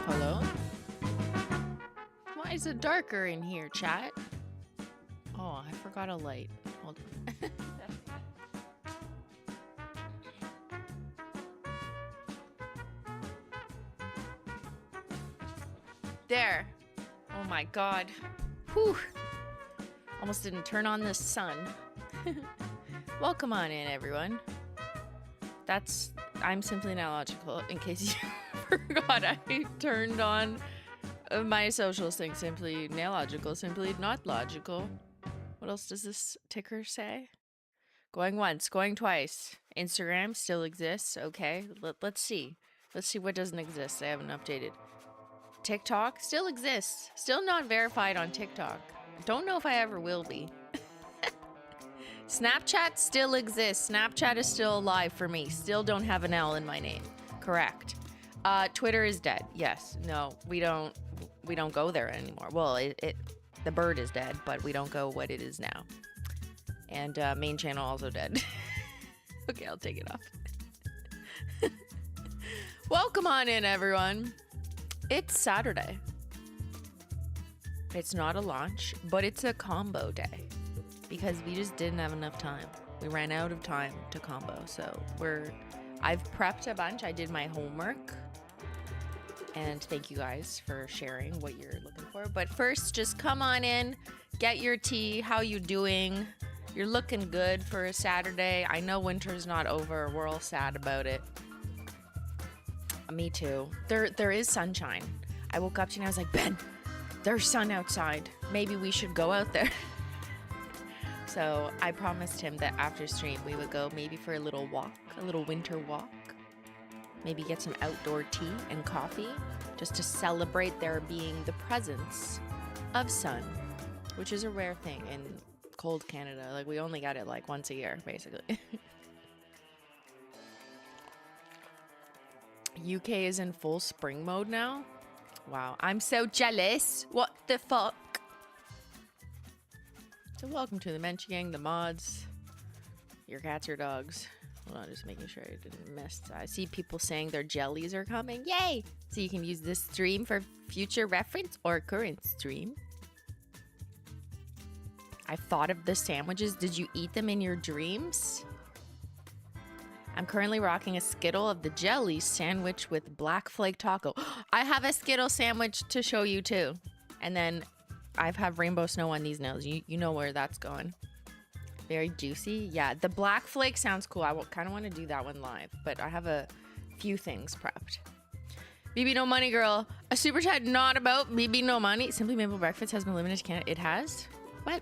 Hello? Why is it darker in here, chat? Oh, I forgot a light. Hold on. There. Oh my god. Whew. Almost didn't turn on the sun. Welcome on in, everyone. I'm Simplynailogical, in case you forgot I turned on my socials thing. Simplynailogical, simply not logical. What else does this ticker say? Going once, going twice. Instagram still exists. Okay, let's see. Let's see what doesn't exist. I haven't updated. TikTok still exists. Still not verified on TikTok. Don't know if I ever will be. Snapchat still exists. Snapchat is still alive for me. Still don't have an L in my name. Correct. Twitter is dead. Yes. No, we don't go there anymore. Well, the bird is dead, but we don't go what it is now. And main channel also dead. Okay, I'll take it off. Welcome on in, everyone. It's Saturday. It's not a launch, but it's a combo day because we just didn't have enough time. We ran out of time to combo, so I've prepped a bunch. I did my homework, and thank you guys for sharing what you're looking for. But first, just come on in, get your tea. How you doing? You're looking good for a Saturday. I know winter's not over. We're all sad about it. Me too. There is sunshine. I woke up today and I was like, Ben, there's sun outside. Maybe we should go out there. So I promised him that after stream we would go maybe for a little walk, a little winter walk. Maybe get some outdoor tea and coffee just to celebrate there being the presence of sun, which is a rare thing in cold Canada. Like, we only got it like once a year, basically. UK is in full spring mode now. Wow, I'm so jealous. What the fuck? So welcome to the Mensch Gang, the mods. Your cats or dogs. Hold on, just making sure I didn't miss. I see people saying their jellies are coming. Yay! So you can use this stream for future reference or current stream. I thought of the sandwiches. Did you eat them in your dreams? I'm currently rocking a Skittle of the jelly sandwich with black flake taco. I have a Skittle sandwich to show you too. And then I have rainbow snow on these nails. You know where that's going. Very juicy. Yeah, the black flake sounds cool. I kind of want to do that one live, but I have a few things prepped. BB No Money Girl. A super chat not about BB No Money. Simply Maple Breakfast has been limited to Canada. It has? What?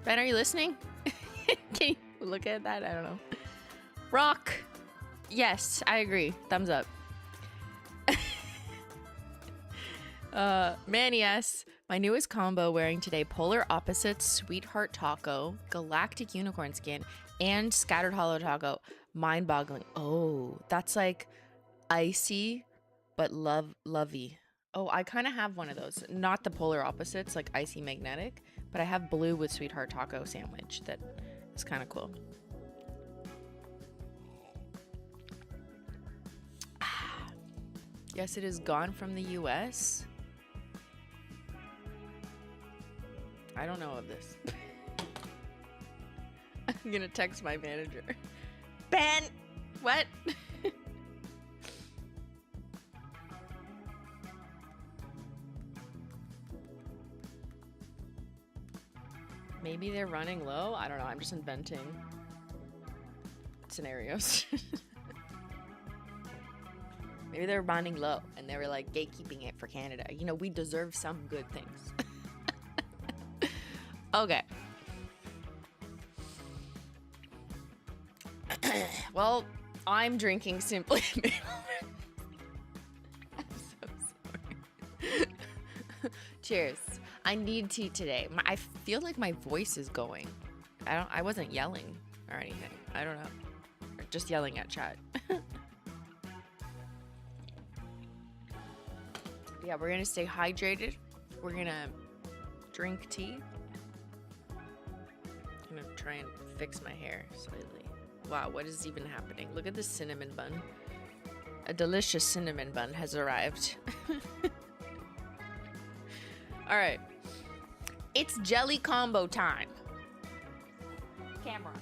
Ben, are you listening? Can you look at that? I don't know. Rock. Yes, I agree. Thumbs up. Man, yes. My newest combo wearing today: Polar Opposites Sweetheart Taco, Galactic Unicorn Skin, and Scattered Holo Taco. Mind-boggling. Oh, that's like icy, but lovey. Oh, I kind of have one of those. Not the polar opposites, like icy magnetic, but I have blue with sweetheart taco sandwich that is kind of cool. Yes, it is gone from the US. I don't know of this. I'm gonna text my manager. Ben! What? Maybe they're running low? I don't know. I'm just inventing scenarios. Maybe they're running low and they were like gatekeeping it for Canada. You know, we deserve some good things. Okay. Well, I'm drinking Simply. I'm so sorry. Cheers. I need tea today. I feel like my voice is going. I wasn't yelling or anything. I don't know. Or just yelling at chat. Yeah, we're gonna stay hydrated. We're gonna drink tea. I'm gonna try and fix my hair slightly. Wow, what is even happening? Look at this cinnamon bun. A delicious cinnamon bun has arrived. All right. It's jelly combo time. Camera.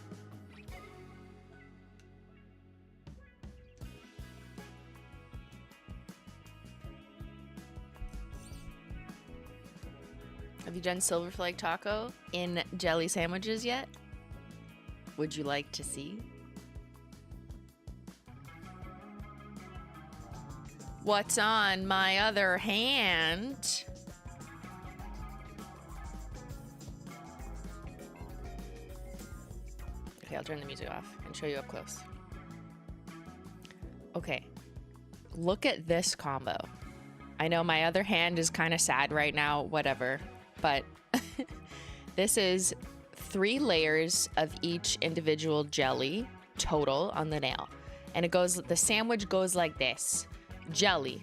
Have you done silver flake taco in jelly sandwiches yet? Would you like to see? What's on my other hand? Okay, I'll turn the music off and show you up close. Okay, look at this combo. I know my other hand is kind of sad right now, whatever, but this is 3 layers of each individual jelly total on the nail. And it goes, the sandwich goes like this: jelly,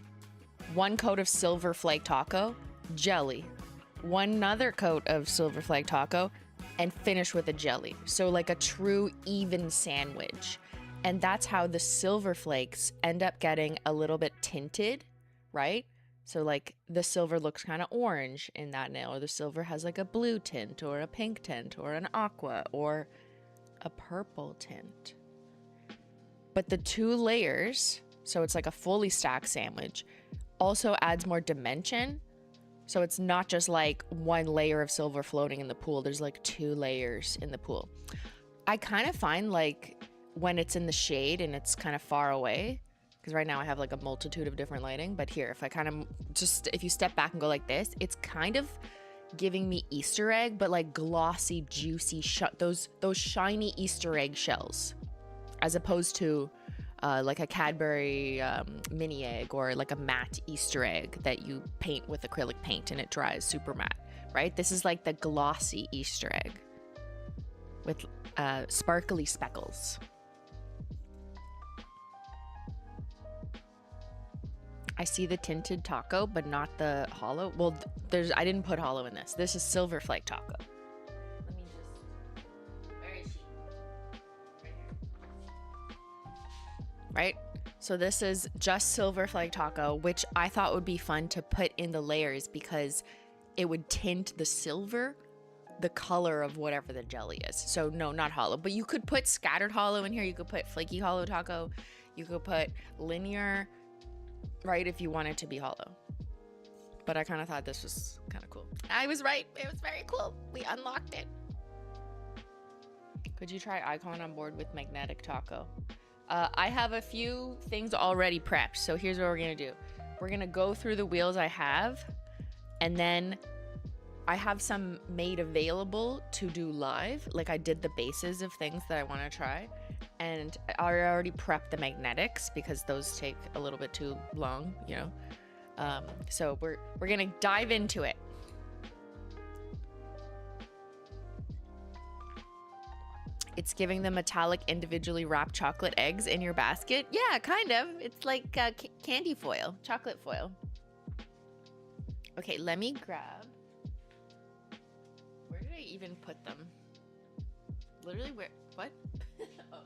1 coat of silver flake taco, jelly, 1 other coat of silver flake taco, and finish with a jelly. So like a true even sandwich. And that's how the silver flakes end up getting a little bit tinted, right? So like the silver looks kind of orange in that nail, or the silver has like a blue tint or a pink tint or an aqua or a purple tint. But the 2 layers, so it's like a fully stacked sandwich, also adds more dimension. So it's not just like 1 layer of silver floating in the pool. There's like 2 layers in the pool. I kind of find like when it's in the shade and it's kind of far away, because right now I have like a multitude of different lighting, but here, if I kind of just, if you step back and go like this, it's kind of giving me Easter egg, but like glossy, juicy, those shiny Easter egg shells, as opposed to like a Cadbury mini egg or like a matte Easter egg that you paint with acrylic paint and it dries super matte, right? This is like the glossy Easter egg with sparkly speckles. I see the tinted taco, but not the holo. Well, I didn't put holo in this. This is silver flake taco. Let me just, where is she? Right here. Right? So this is just silver flake taco, which I thought would be fun to put in the layers because it would tint the silver the color of whatever the jelly is. So no, not holo, but you could put scattered holo in here. You could put flaky holo taco. You could put linear, right, if you want it to be hollow. But I kind of thought this was kind of cool. I was right. It was very cool. We unlocked it. Could you try icon on board with magnetic taco? I have a few things already prepped. So here's what we're going to do. We're going to go through the wheels I have. And then I have some made available to do live. Like I did the bases of things that I want to try. And I already prepped the magnetics because those take a little bit too long, you know. So we're gonna dive into it. It's giving the metallic individually wrapped chocolate eggs in your basket. Yeah, kind of. It's like candy foil, chocolate foil. Okay, let me grab. Where did I even put them? Literally, where? What? Oh.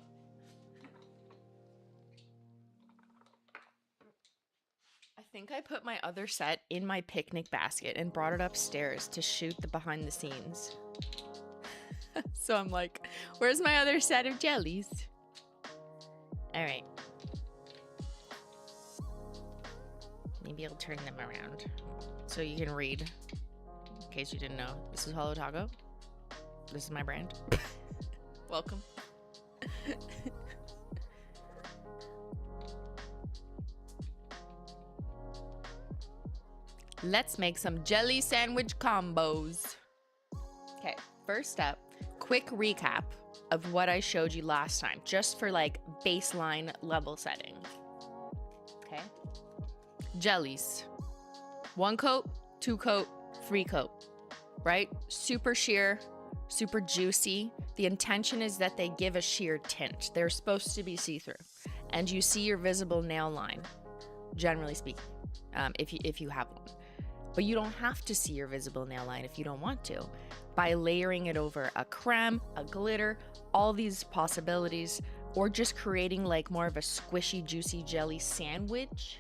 I think I put my other set in my picnic basket and brought it upstairs to shoot the behind the scenes. So I'm like, where's my other set of jellies? All right. Maybe I'll turn them around so you can read. In case you didn't know, this is Holo Taco. This is my brand. Welcome. Let's make some jelly sandwich combos. Okay, first up, quick recap of what I showed you last time, just for like baseline level setting. Okay. Jellies. 1 coat, 2 coat, 3 coat, right? Super sheer, super juicy. The intention is that they give a sheer tint. They're supposed to be see-through. And you see your visible nail line, generally speaking, if you have one. But you don't have to see your visible nail line if you don't want to. By layering it over a creme, a glitter, all these possibilities, or just creating like more of a squishy, juicy jelly sandwich,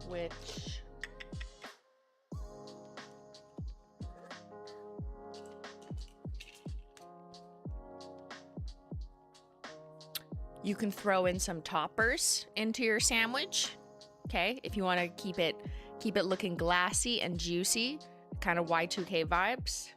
which you can throw in some toppers into your sandwich. Okay, if you want to keep it looking glassy and juicy, kind of Y2K vibes.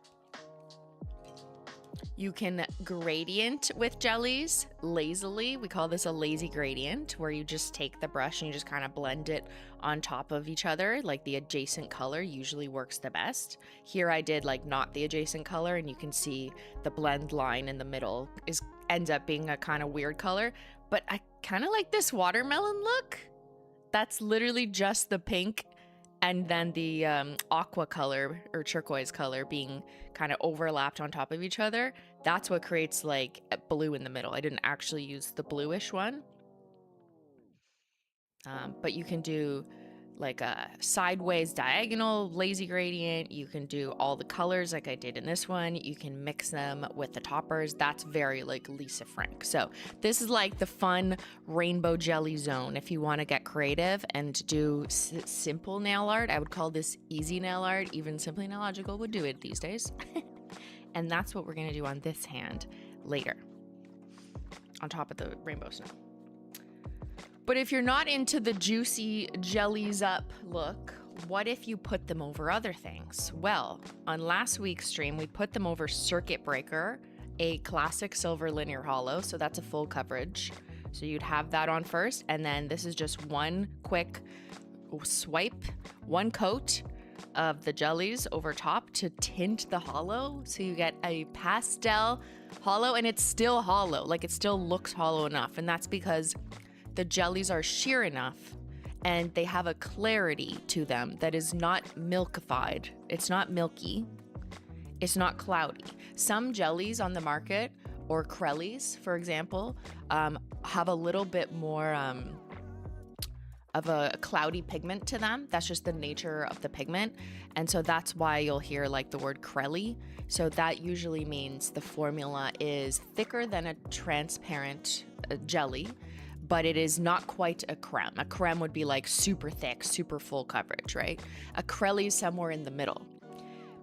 You can gradient with jellies lazily. We call this a lazy gradient, where you just take the brush and you just kind of blend it on top of each other. Like the adjacent color usually works the best. Here I did like not the adjacent color, and you can see the blend line in the middle ends up being a kind of weird color. But I kind of like this watermelon look. That's literally just the pink and then the aqua color or turquoise color being kind of overlapped on top of each other. That's what creates like a blue in the middle. I didn't actually use the bluish one. But you can do like a sideways diagonal lazy gradient. You can do all the colors like I did in this one. You can mix them with the toppers. That's very like Lisa Frank. So this is like the fun rainbow jelly zone. If you want to get creative and do simple nail art, I would call this easy nail art. Even Simplynailogical would do it these days. And that's what we're going to do on this hand later on top of the rainbow snow. But if you're not into the juicy jellies up look, what if you put them over other things? Well, on last week's stream, we put them over Circuit Breaker, a classic silver linear hollow. So that's a full coverage. So you'd have that on first. And then this is just one quick swipe, 1 coat of the jellies over top to tint the hollow. So you get a pastel hollow, and it's still hollow. Like it still looks hollow enough. And that's because the jellies are sheer enough and they have a clarity to them that is not milkified. It's not milky. It's not cloudy. Some jellies on the market, or crellies, for example, have a little bit more of a cloudy pigment to them. That's just the nature of the pigment. And so that's why you'll hear like the word crelly. So that usually means the formula is thicker than a transparent jelly, but it is not quite a creme. A creme would be like super thick, super full coverage, right? A crelly is somewhere in the middle.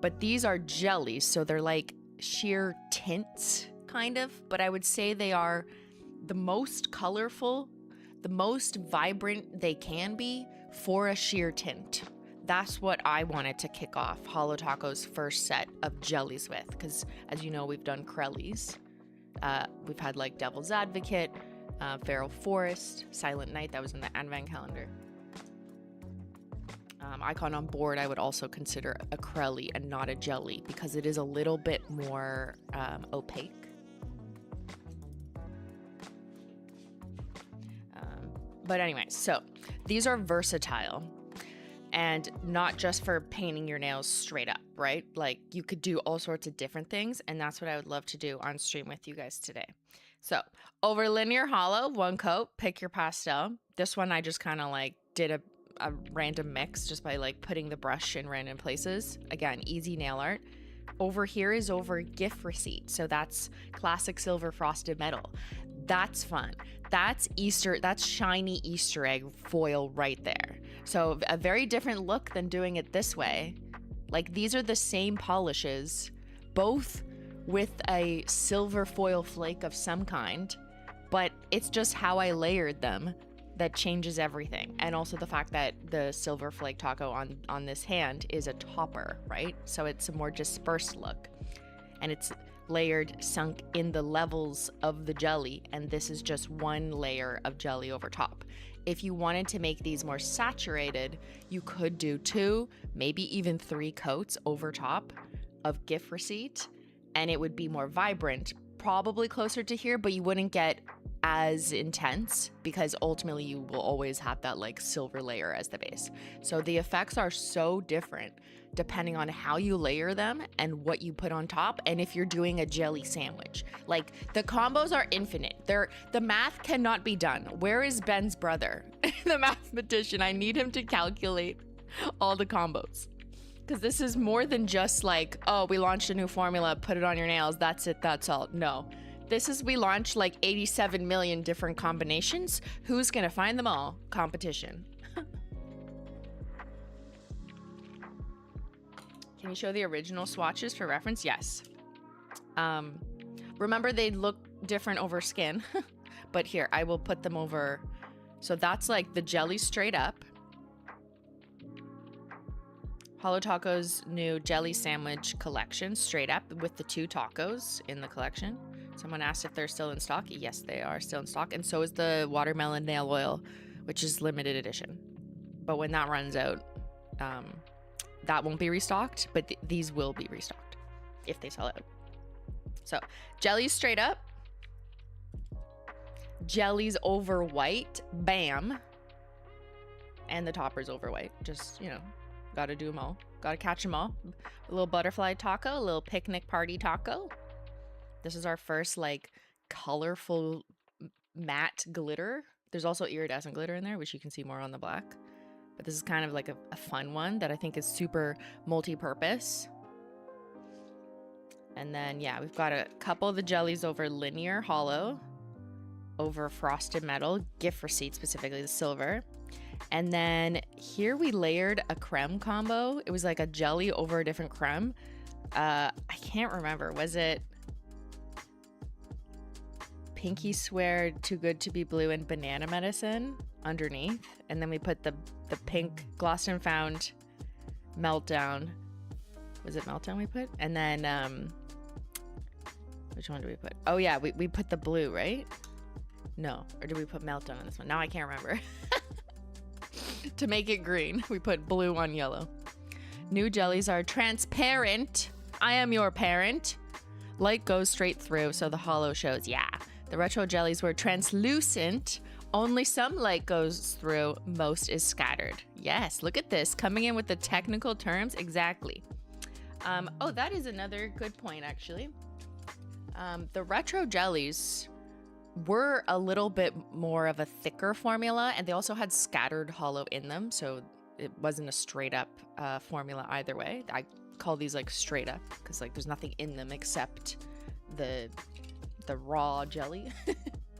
But these are jellies, so they're like sheer tints, kind of. But I would say they are the most colorful, the most vibrant they can be for a sheer tint. That's what I wanted to kick off Holo Taco's first set of jellies with, because as you know, we've done crellies. We've had like Devil's Advocate, Feral Forest, Silent Night, that was in the Advent calendar. Icon on board, I would also consider a crelly and not a jelly because it is a little bit more opaque. But anyway, so these are versatile and not just for painting your nails straight up, right? Like you could do all sorts of different things, and that's what I would love to do on stream with you guys today. So over linear hollow, 1 coat, pick your pastel. This one I just kind of like did a random mix just by like putting the brush in random places. Again, easy nail art. Over here is over gift receipt. So that's classic silver frosted metal. That's fun. That's Easter, that's shiny Easter egg foil right there. So a very different look than doing it this way. Like these are the same polishes, both with a silver foil flake of some kind, but it's just how I layered them that changes everything. And also the fact that the silver flake taco on this hand is a topper, right? So it's a more dispersed look, and it's layered, sunk in the levels of the jelly, and this is just one layer of jelly over top. If you wanted to make these more saturated, you could do 2, maybe even 3 coats over top of gift receipt, and it would be more vibrant, probably closer to here, but you wouldn't get as intense because ultimately you will always have that like silver layer as the base. So the effects are so different depending on how you layer them and what you put on top, and if you're doing a jelly sandwich. Like the combos are infinite. The math cannot be done. Where is Ben's brother, the mathematician? I need him to calculate all the combos. Because this is more than just like, oh, we launched a new formula, put it on your nails, that's it, that's all. No, this is, we launched like 87 million different combinations. Who's gonna find them all? Competition. Can you show the original swatches for reference? Yes. Remember they look different over skin, but here, I will put them over. So that's like the jelly straight up. Holo Taco's new jelly sandwich collection, straight up, with the 2 tacos in the collection. Someone asked if they're still in stock. Yes, they are still in stock. And so is the watermelon nail oil, which is limited edition. But when that runs out, that won't be restocked, but these will be restocked if they sell out. So jellies straight up. Jellies over white. Bam. And the toppers over white. Just, you know. Gotta do them all. Gotta catch them all. A little butterfly taco, a little picnic party taco. This is our first like colorful matte glitter. There's also iridescent glitter in there, which you can see more on the black. But this is kind of like a fun one that I think is super multi-purpose. And then, yeah, we've got a couple of the jellies over linear hollow, over frosted metal, gift receipt specifically, the silver. And then here we layered a creme combo. It was like a jelly over a different creme. I can't remember. Was it Pinky Swear, Too Good to Be Blue, and Banana Medicine underneath? And then we put the pink Glossed and Found Meltdown. Was it Meltdown we put? And then, which one did we put? Oh yeah, we put the blue, right? No, or did we put Meltdown on this one? Now I can't remember. To make it green, we put blue on yellow. New jellies are transparent. I am your parent. Light goes straight through, so the hollow shows. Yeah. The retro jellies were translucent. Only some light goes through. Most is scattered. Yes, look at this. Coming in with the technical terms. Exactly. Oh, that is another good point, actually. The retro jellies were a little bit more of a thicker formula, and they also had scattered hollow in them, so it wasn't a straight up formula either way. I call these like straight up because like there's nothing in them except the raw jelly,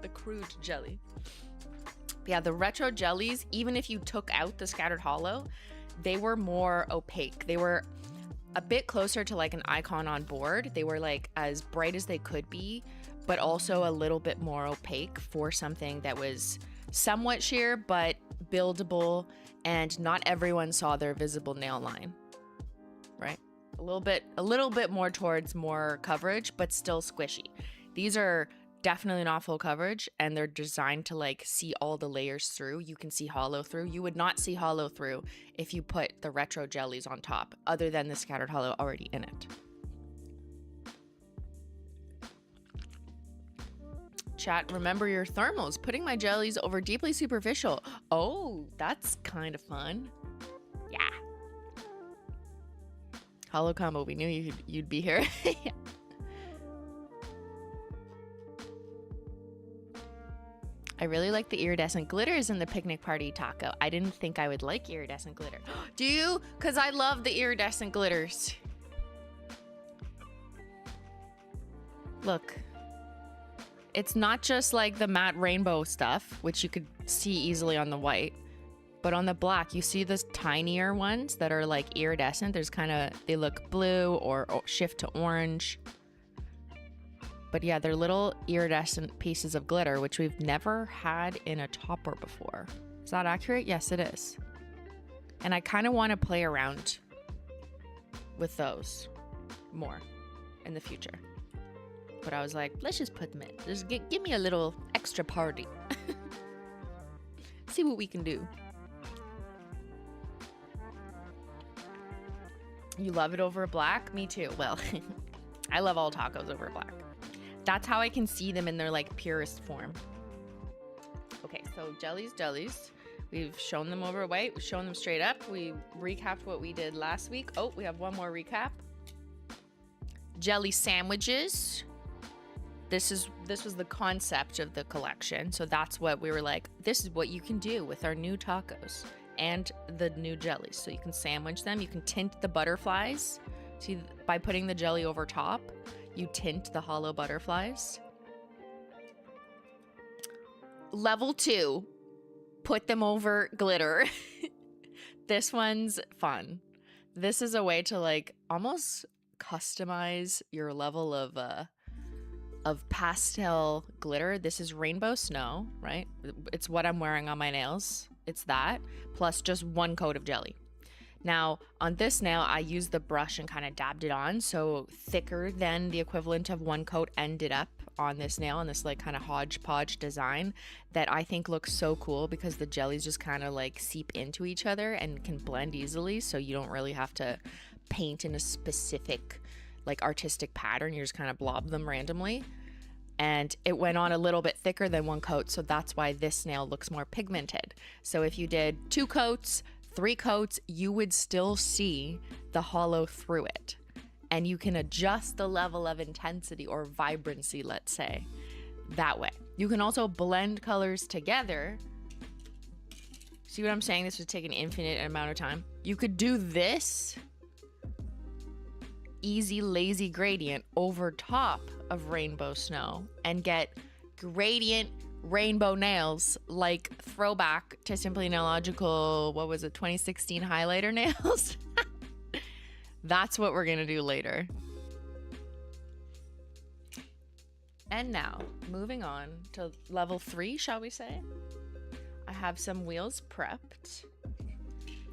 the crude jelly. But yeah, the retro jellies, even if you took out the scattered hollow, they were more opaque. They were a bit closer to like an icon on board. They were like as bright as they could be, but also a little bit more opaque for something that was somewhat sheer but buildable, and not everyone saw their visible nail line, right? A little bit more towards more coverage, but still squishy. These are definitely not full coverage, and they're designed to like see all the layers through. You can see hollow through. You would not see hollow through if you put the retro jellies on top, other than the scattered hollow already in it. Chat, remember your thermals. Putting my jellies over deeply superficial. Oh, that's kind of fun. Yeah. Holo combo, we knew you'd be here. Yeah. I really like the iridescent glitters in the picnic party taco. I didn't think I would like iridescent glitter. Do you? Because I love the iridescent glitters. Look. It's not just like the matte rainbow stuff, which you could see easily on the white. But on the black, you see those tinier ones that are like iridescent. There's kind of, they look blue or shift to orange. But yeah, they're little iridescent pieces of glitter, which we've never had in a topper before. Is that accurate? Yes, it is. And I kind of want to play around with those more in the future. But I was like, let's just put them in. Just give me a little extra party. See what we can do. You love it over black? Me too. Well, I love all tacos over black. That's how I can see them in their like purest form. Okay, so jellies. We've shown them over white. We've shown them straight up. We recapped what we did last week. Oh, we have one more recap. Jelly sandwiches. This was the concept of the collection. So that's what we were like, this is what you can do with our new tacos and the new jellies. So you can sandwich them. You can tint the butterflies. See, by putting the jelly over top, you tint the hollow butterflies. Level 2, put them over glitter. This one's fun. This is a way to like almost customize your level of pastel glitter. This is rainbow snow, right? It's what I'm wearing on my nails. It's that, plus just one coat of jelly. Now, on this nail, I used the brush and kind of dabbed it on, so thicker than the equivalent of one coat ended up on this nail, and this like kind of hodgepodge design that I think looks so cool because the jellies just kind of like seep into each other and can blend easily, so you don't really have to paint in a specific like artistic pattern. You just kind of blob them randomly. And it went on a little bit thicker than one coat, so that's why this nail looks more pigmented. So if you did 2 coats, 3 coats, you would still see the hollow through it. And you can adjust the level of intensity or vibrancy, let's say, that way. You can also blend colors together. See what I'm saying? This would take an infinite amount of time. You could do this easy, lazy gradient over top of rainbow snow and get gradient rainbow nails, like throwback to Simplynailogical, what was it, 2016 highlighter nails? That's what we're gonna do later. And now, moving on to level 3, shall we say? I have some wheels prepped.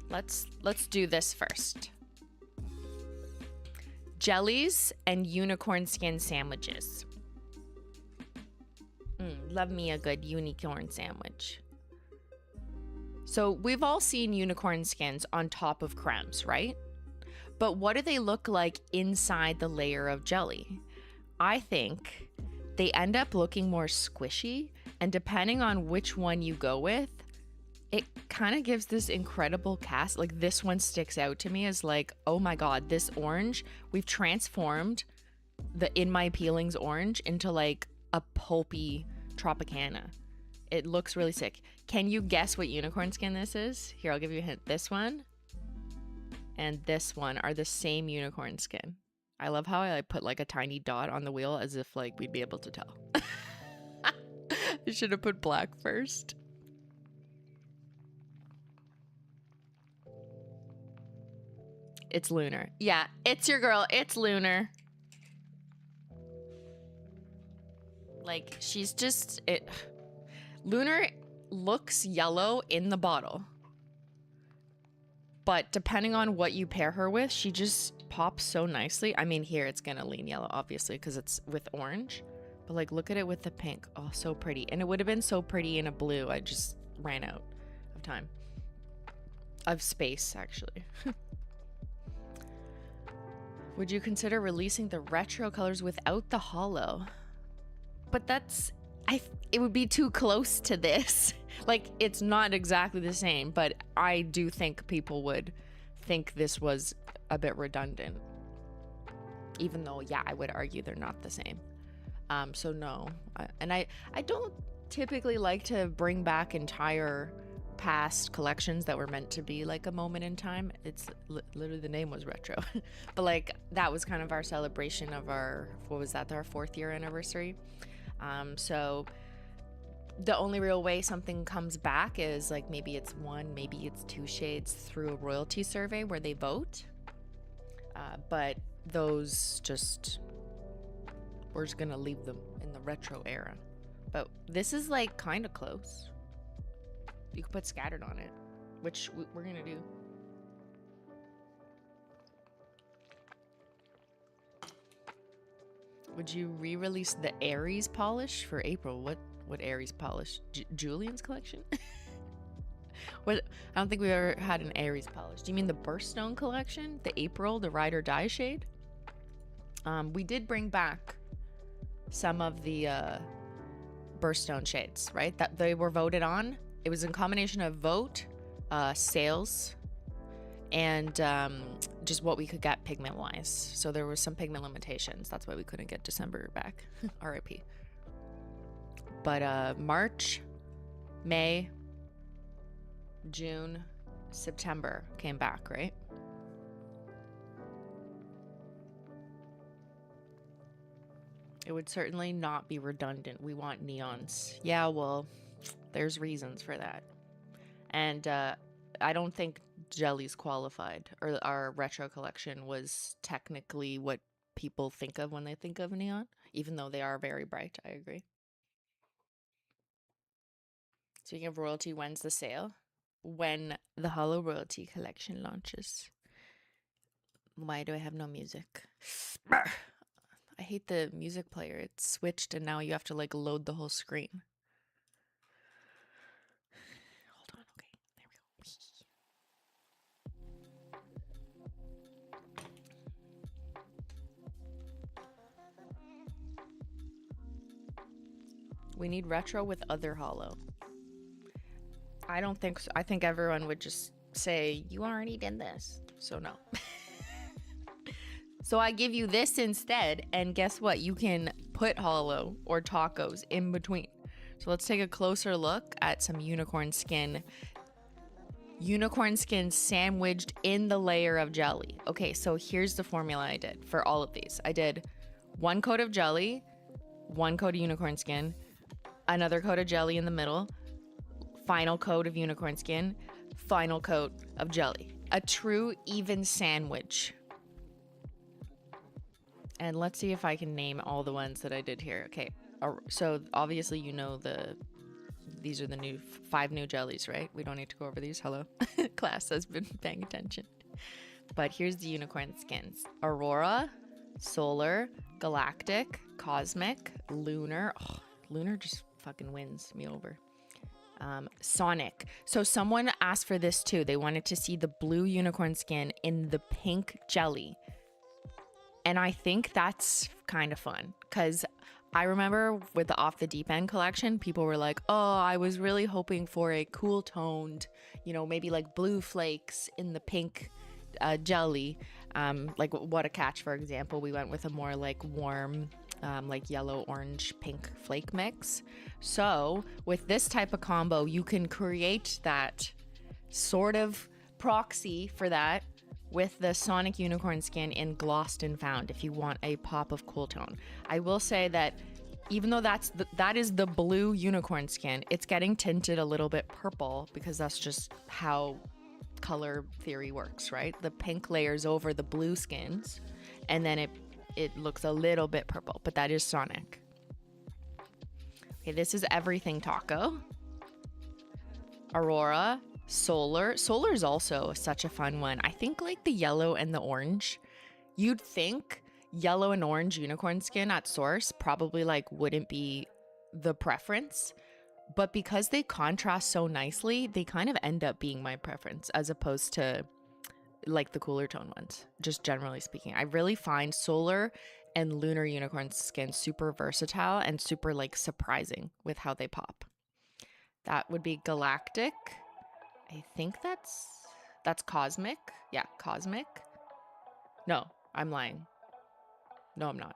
Let's do this first. Jellies and unicorn skin sandwiches. Love me a good unicorn sandwich. So we've all seen unicorn skins on top of crèmes, right? But what do they look like inside the layer of jelly? I think they end up looking more squishy, and depending on which one you go with, it kind of gives this incredible cast. Like this one sticks out to me as like, oh my God, this orange, we've transformed the In My Peelings orange into like a pulpy Tropicana. It looks really sick. Can you guess what unicorn skin this is? Here, I'll give you a hint. This one and this one are the same unicorn skin. I love how I put like a tiny dot on the wheel as if like we'd be able to tell. I should have put black first. It's Lunar. Yeah, it's your girl. It's Lunar. Like, she's just... Lunar looks yellow in the bottle. But depending on what you pair her with, she just pops so nicely. I mean, here it's gonna lean yellow, obviously, because it's with orange. But, like, look at it with the pink. Oh, so pretty. And it would have been so pretty in a blue. I just ran out of time. Of space, actually. Would you consider releasing the retro colors without the holo? But that's... it would be too close to this. Like, it's not exactly the same, but I do think people would think this was a bit redundant. even though, yeah, I would argue they're not the same. So no, and I don't typically like to bring back entire past collections that were meant to be like a moment in time. It's literally, the name was retro, but like that was kind of our celebration of our, what was that, our 4th year anniversary. So the only real way something comes back is like maybe it's 1, maybe it's 2 shades through a royalty survey where they vote. But those just, we're just gonna leave them in the retro era. But this is like kind of close. You could put scattered on it, which we're gonna do. Would you re-release the Aries polish for April? What Aries polish? Julian's collection? What? I don't think we ever had an Aries polish. Do you mean the Birthstone collection? The April, the Ride or Die shade? We did bring back some of the Birthstone shades, right? That they were voted on. It was a combination of vote, sales, and just what we could get pigment wise. So there was some pigment limitations. That's why we couldn't get December back. RIP. But March, May, June, September came back, right? It would certainly not be redundant. We want neons. Yeah, well, there's reasons for that. And I don't think jellies qualified, or our retro collection was technically what people think of when they think of neon, even though they are very bright. I agree. Speaking of royalty, when's the sale? When the Holo Royalty collection launches. Why do I have no music? I hate the music player. It's switched and now you have to like load the whole screen. Hold on, okay. There we go. We need retro with other holo. I don't think so. I think everyone would just say, you already did this. So no. So I give you this instead, and guess what? You can put holo or tacos in between. So let's take a closer look at some unicorn skin. Unicorn skin sandwiched in the layer of jelly. Okay, so here's the formula I did for all of these. I did 1 coat of jelly, 1 coat of unicorn skin, another coat of jelly in the middle, final coat of unicorn skin, final coat of jelly. A true even sandwich. And let's see if I can name all the ones that I did here. Okay, so obviously you know these are the new 5 new jellies, right? We don't need to go over these. Hello. Class has been paying attention. But here's the unicorn skins. Aurora, Solar, Galactic, Cosmic, Lunar. Oh, Lunar just fucking wins me over. Sonic. So someone asked for this too. They wanted to see the blue unicorn skin in the pink jelly. And I think that's kind of fun because I remember with the Off the Deep End collection, people were like, oh, I was really hoping for a cool toned, you know, maybe like blue flakes in the pink jelly. Like What a Catch, for example, we went with a more like warm, like yellow, orange, pink flake mix. So with this type of combo, you can create that sort of proxy for that with the Sonic Unicorn skin in Glossed and Found if you want a pop of cool tone. I will say that even though that is the blue unicorn skin, it's getting tinted a little bit purple because that's just how color theory works, right? The pink layers over the blue skins and then it looks a little bit purple, but that is Sonic. Okay, this is Everything Taco. Aurora, Solar. Solar is also such a fun one. I think like the yellow and the orange. You'd think yellow and orange unicorn skin at source probably like wouldn't be the preference, but because they contrast so nicely, they kind of end up being my preference as opposed to like the cooler tone ones, just generally speaking. I really find Solar and Lunar unicorn skin super versatile and super like surprising with how they pop. That would be Galactic. I think that's Cosmic. Yeah, Cosmic. No, I'm lying. No, I'm not.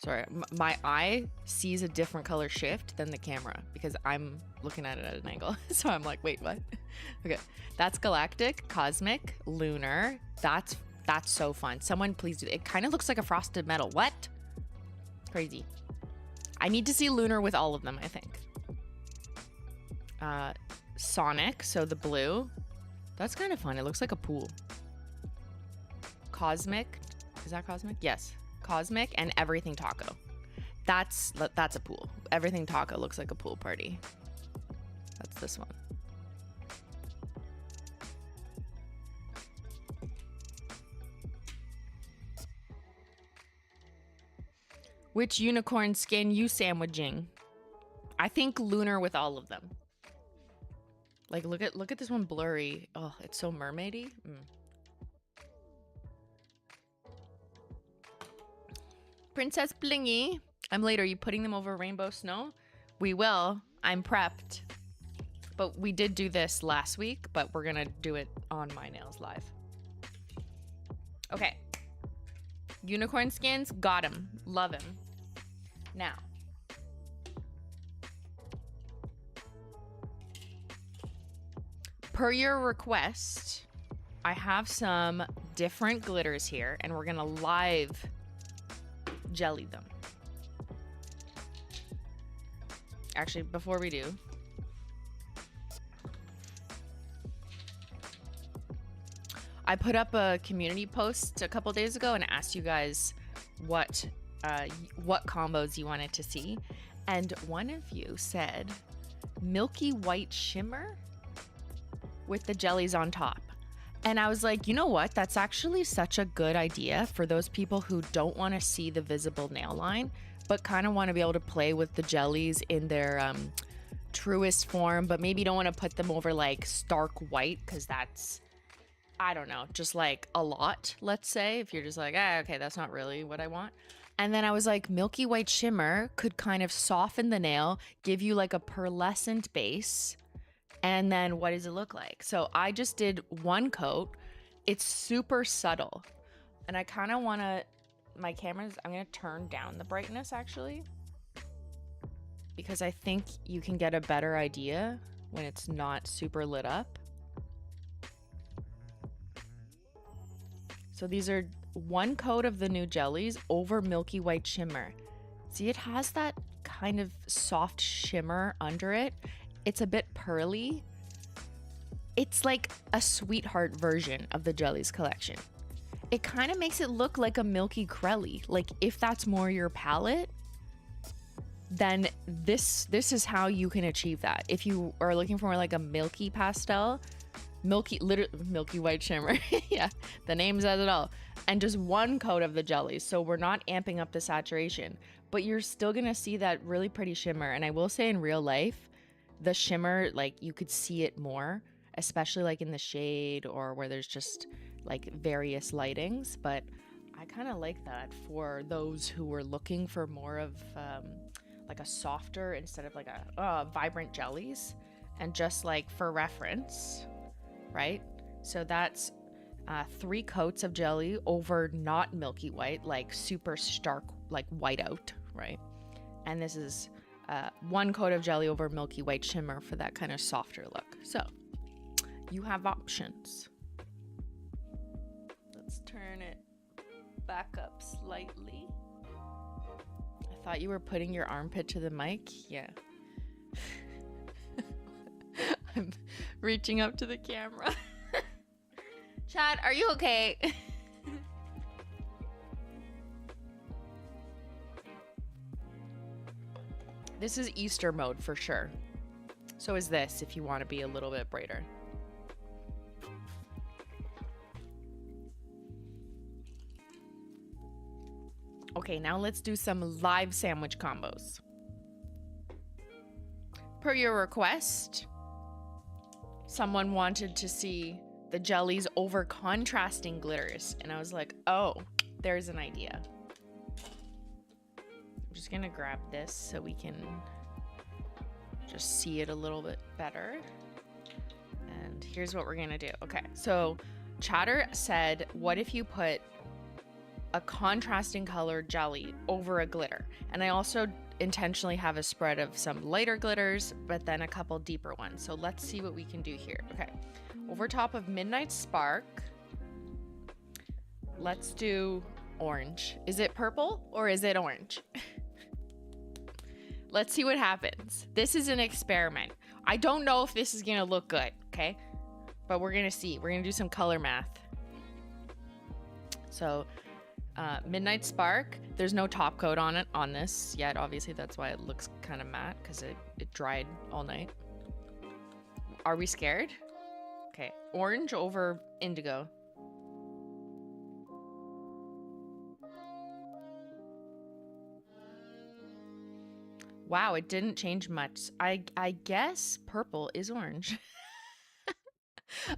Sorry, my eye sees a different color shift than the camera because I'm looking at it at an angle. So I'm like, wait, what? Okay, that's galactic, cosmic, lunar. That's so fun. Someone please do. It kind of looks like a frosted metal. What? Crazy. I need to see lunar with all of them, I think. Sonic, so the blue. That's kind of fun. It looks like a pool. Cosmic. Is that cosmic? Yes. Cosmic and everything taco. That's a pool. Everything taco looks like a pool party. That's this one. Which unicorn skin you sandwiching? I think lunar with all of them. Like look at this one blurry. Oh, it's so mermaidy. Princess Blingy. I'm late. Are you putting them over rainbow snow? We will. I'm prepped. But we did do this last week, but we're gonna do it on My Nails Live. Okay. Unicorn skins, got him. Love him. Now. Per your request, I have some different glitters here, and we're gonna live jelly them. Actually, before we do, I put up a community post a couple days ago and asked you guys what combos you wanted to see, and one of you said Milky White Shimmer with the jellies on top. And I was like, you know what? That's actually such a good idea for those people who don't want to see the visible nail line, but kind of want to be able to play with the jellies in their truest form, but maybe don't want to put them over like stark white because that's, I don't know, just like a lot, let's say, if you're just like, okay, that's not really what I want. And then I was like, Milky White Shimmer could kind of soften the nail, give you like a pearlescent base. And then what does it look like? So I just did one coat. It's super subtle. And I kind of want to, my camera's, I'm going to turn down the brightness actually, because I think you can get a better idea when it's not super lit up. So these are one coat of the new jellies over Milky White Shimmer. See, it has that kind of soft shimmer under it. It's a bit pearly. It's like a sweetheart version of the jellies collection. It kind of makes it look like a milky crelly. Like if that's more your palette, then this is how you can achieve that. If you are looking for like a milky pastel, milky white shimmer. Yeah, the name says it all. And just one coat of the jellies. So we're not amping up the saturation, but you're still gonna see that really pretty shimmer. And I will say in real life, the shimmer, like you could see it more, especially like in the shade or where there's just like various lightings. But I kind of like that for those who were looking for more of like a softer instead of like a vibrant jellies. And just like for reference, right? So that's 3 coats of jelly over not milky white, like super stark, like whiteout, right? And this is 1 coat of jelly over Milky White Shimmer for that kind of softer look. So you have options. Let's turn it back up slightly. I thought you were putting your armpit to the mic. Yeah. I'm reaching up to the camera. Chad, are you okay? This is Easter mode for sure. So is this if you want to be a little bit brighter. Okay, now let's do some live sandwich combos. Per your request, someone wanted to see the jellies over contrasting glitters. And I was like, oh, there's an idea. I'm just gonna grab this so we can just see it a little bit better. And here's what we're gonna do. Okay, so Chatter said, what if you put a contrasting color jelly over a glitter. And I also intentionally have a spread of some lighter glitters, but then a couple deeper ones. So let's see what we can do here. Okay, over top of Midnight Spark, let's do orange. Is it purple or is it orange? Let's see what happens. This is an experiment. I don't know if this is gonna look good, okay? But we're gonna see. We're gonna do some color math. So, Midnight Spark, there's no top coat on it, on this yet. Obviously, that's why it looks kind of matte, because it dried all night. Are we scared? Okay, orange over indigo. Wow, it didn't change much. I guess purple is orange.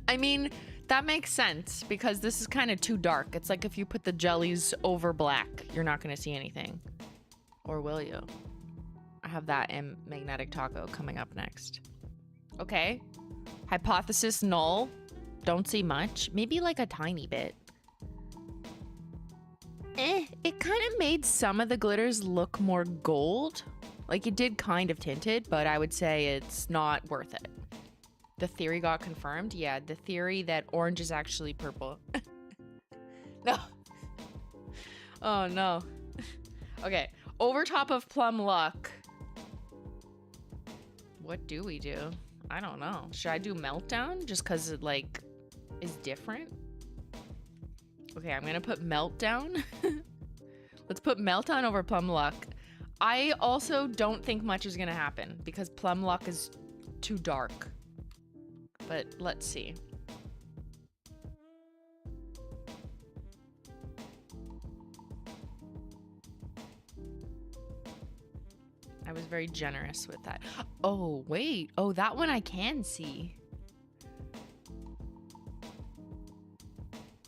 I mean, that makes sense because this is kind of too dark. It's like if you put the jellies over black, you're not going to see anything. Or will you? I have that in Magnetic Taco coming up next. Okay. Hypothesis null. Don't see much. Maybe like a tiny bit. It kind of made some of the glitters look more gold. Like it did kind of tinted, but I would say it's not worth it. The theory got confirmed. Yeah, the theory that orange is actually purple. No. Oh no. Okay, over top of Plum Luck. What do we do? I don't know. Should I do Meltdown just because it like is different? Okay, I'm gonna put Meltdown. Let's put Meltdown over Plum Luck. I also don't think much is gonna happen because Plum Luck is too dark. But let's see. I was very generous with that. Oh, wait. Oh, that one I can see.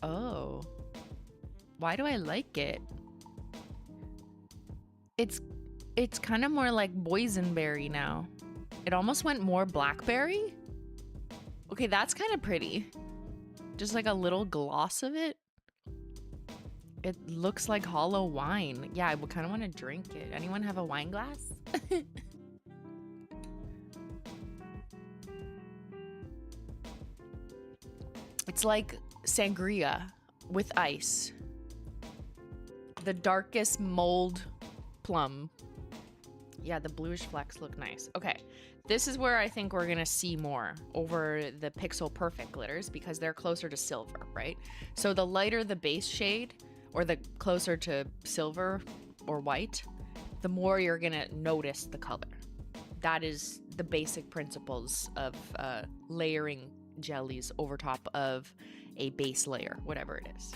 Oh. Why do I like it? It's kind of more like boysenberry now. It almost went more blackberry. Okay, that's kind of pretty. Just like a little gloss of it. It looks like hollow wine. Yeah, I would kind of want to drink it. Anyone have a wine glass? It's like sangria with ice. The darkest mold plum. Yeah, the bluish flecks look nice. Okay, this is where I think we're gonna see more over the Pixel Perfect glitters because they're closer to silver, right? So the lighter the base shade, or the closer to silver or white, the more you're gonna notice the color. That is the basic principles of layering jellies over top of a base layer, whatever it is.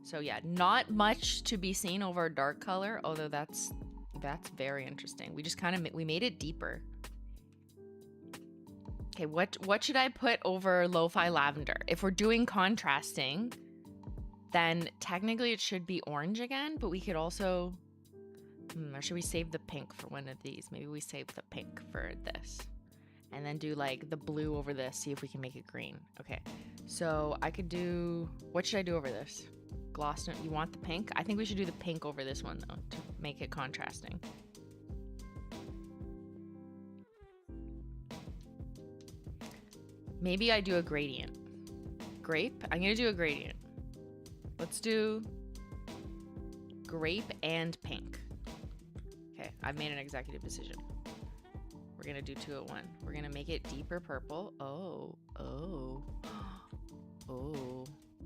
So yeah, not much to be seen over a dark color, although that's very interesting. We just kind of we made it deeper. Okay, what should I put over Lo-Fi Lavender? If we're doing contrasting, then technically it should be orange again, but we could also, or should we save the pink for one of these? Maybe we save the pink for this. And then do like the blue over this, see if we can make it green. Okay, so I could do, what should I do over this? Gloss note, you want the pink? I think we should do the pink over this one though, to make it contrasting. Maybe I do a gradient. Grape? I'm gonna do a gradient. Let's do grape and pink. Okay, I've made an executive decision. We're gonna do 2 at 1. We're gonna make it deeper purple. Oh.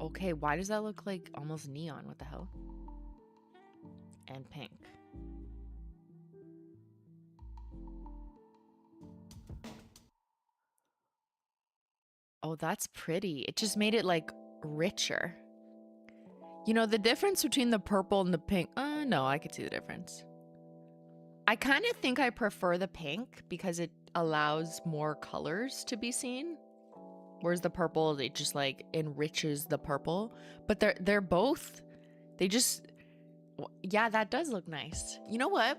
Okay, why does that look like almost neon? What the hell? And pink. Oh, that's pretty. It just made it like richer. You know, the difference between the purple and the pink. No, I could see the difference. I kind of think I prefer the pink because it allows more colors to be seen. Whereas the purple, it just like enriches the purple. But they're both, they just, yeah, that does look nice. You know what?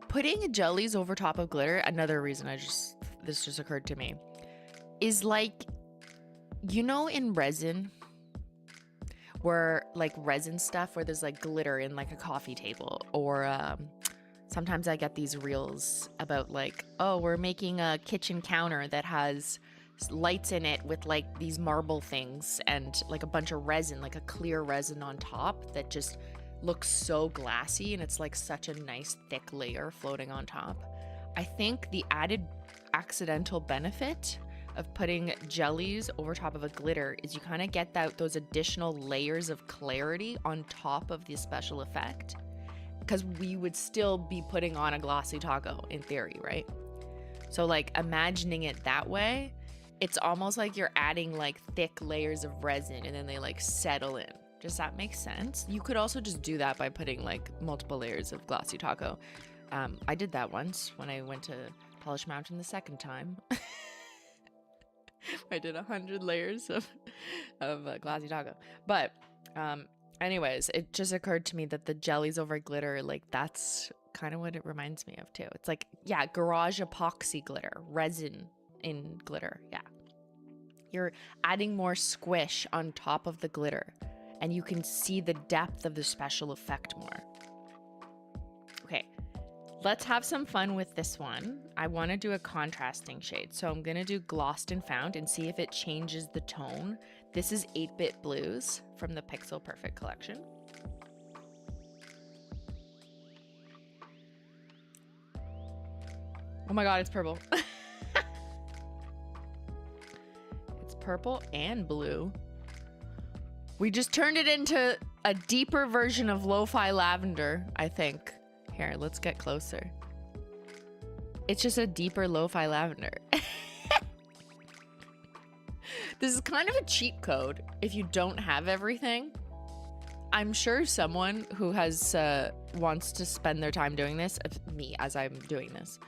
Putting jellies over top of glitter, another reason this just occurred to me, is like, you know, in resin, where like resin stuff where there's like glitter in like a coffee table, or sometimes I get these reels about like, oh, we're making a kitchen counter that has lights in it with like these marble things and like a bunch of resin, like a clear resin on top that just looks so glassy, and it's like such a nice thick layer floating on top. I think the added accidental benefit of putting jellies over top of a glitter is you kind of get those additional layers of clarity on top of the special effect, because we would still be putting on a glossy taco in theory, right? So like imagining it that way, it's almost like you're adding like thick layers of resin and then they like settle in. Does that make sense? You could also just do that by putting like multiple layers of glossy taco. I did that once when I went to Polish Mountain the second time. I did 100 layers of glossy taco. But anyways, it just occurred to me that the jellies over glitter, like that's kind of what it reminds me of too. It's like, yeah, garage epoxy glitter, resin in glitter. Yeah. You're adding more squish on top of the glitter, and you can see the depth of the special effect more. Okay. Let's have some fun with this one. I want to do a contrasting shade. So I'm going to do Glossed and Found and see if it changes the tone. This is 8-Bit Blues from the Pixel Perfect collection. Oh my God, it's purple. It's purple and blue. We just turned it into a deeper version of Lo-Fi Lavender, I think. Here, let's get closer. It's just a deeper lo-fi lavender. This is kind of a cheat code if you don't have everything. I'm sure someone who has wants to spend their time doing this, me as I'm doing this,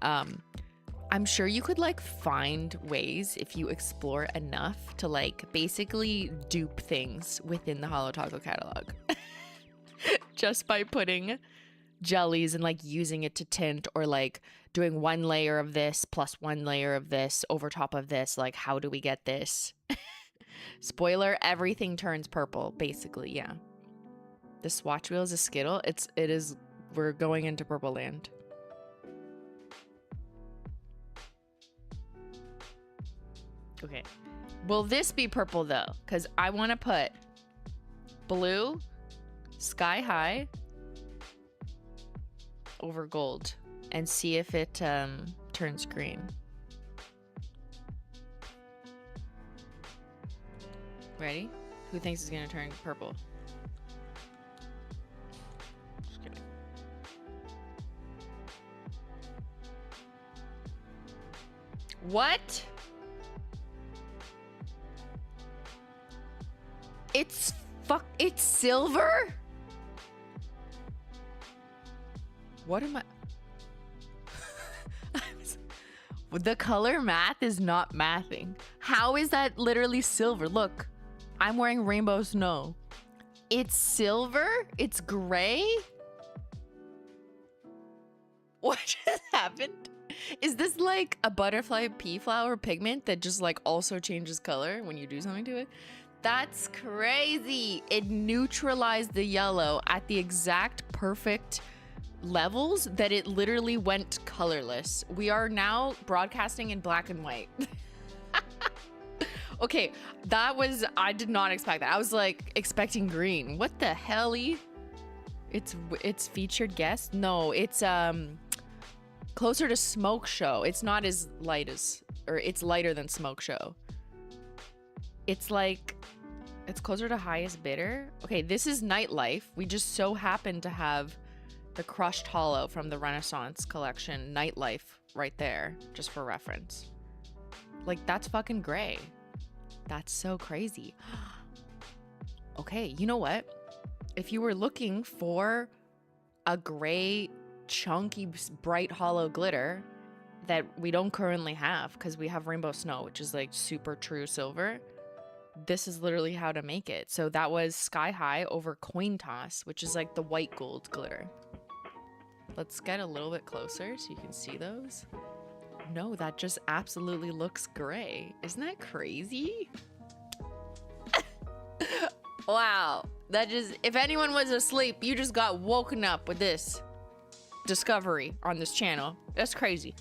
I'm sure you could like find ways if you explore enough to like basically dupe things within the Holo Taco catalog. Just by putting jellies and like using it to tint, or like doing one layer of this plus one layer of this over top of this. Like, how do we get this? Spoiler, everything turns purple basically. Yeah, the swatch wheel is a Skittle. It is, we're going into purple land. Okay, will this be purple though? Because I want to put blue sky high over gold and see if it turns green. Ready? Who thinks it's gonna turn purple? Just kidding. What? It's silver? What am I? The color math is not mathing. How is that literally silver? Look, I'm wearing rainbow snow. It's silver? It's gray? What just happened? Is this like a butterfly pea flower pigment that just like also changes color when you do something to it? That's crazy. It neutralized the yellow at the exact perfect levels that it literally went colorless. We are now broadcasting in black and white. Okay, I did not expect that. I was like expecting green. What the hell-y? It's featured guest? No, it's closer to Smoke Show. It's not as light as, or it's lighter than Smoke Show. It's like, it's closer to Highest Bidder. Okay, this is Nightlife. We just so happen to have the crushed hollow from the Renaissance collection, Nightlife, right there, just for reference. Like, that's fucking gray. That's so crazy. Okay, you know what? If you were looking for a gray, chunky, bright hollow glitter that we don't currently have, because we have Rainbow Snow, which is like super true silver, this is literally how to make it. So that was Sky High over Coin Toss, which is like the white gold glitter. Let's get a little bit closer so you can see those. No, that just absolutely looks gray. Isn't that crazy? Wow. That just, if anyone was asleep, you just got woken up with this discovery on this channel. That's crazy.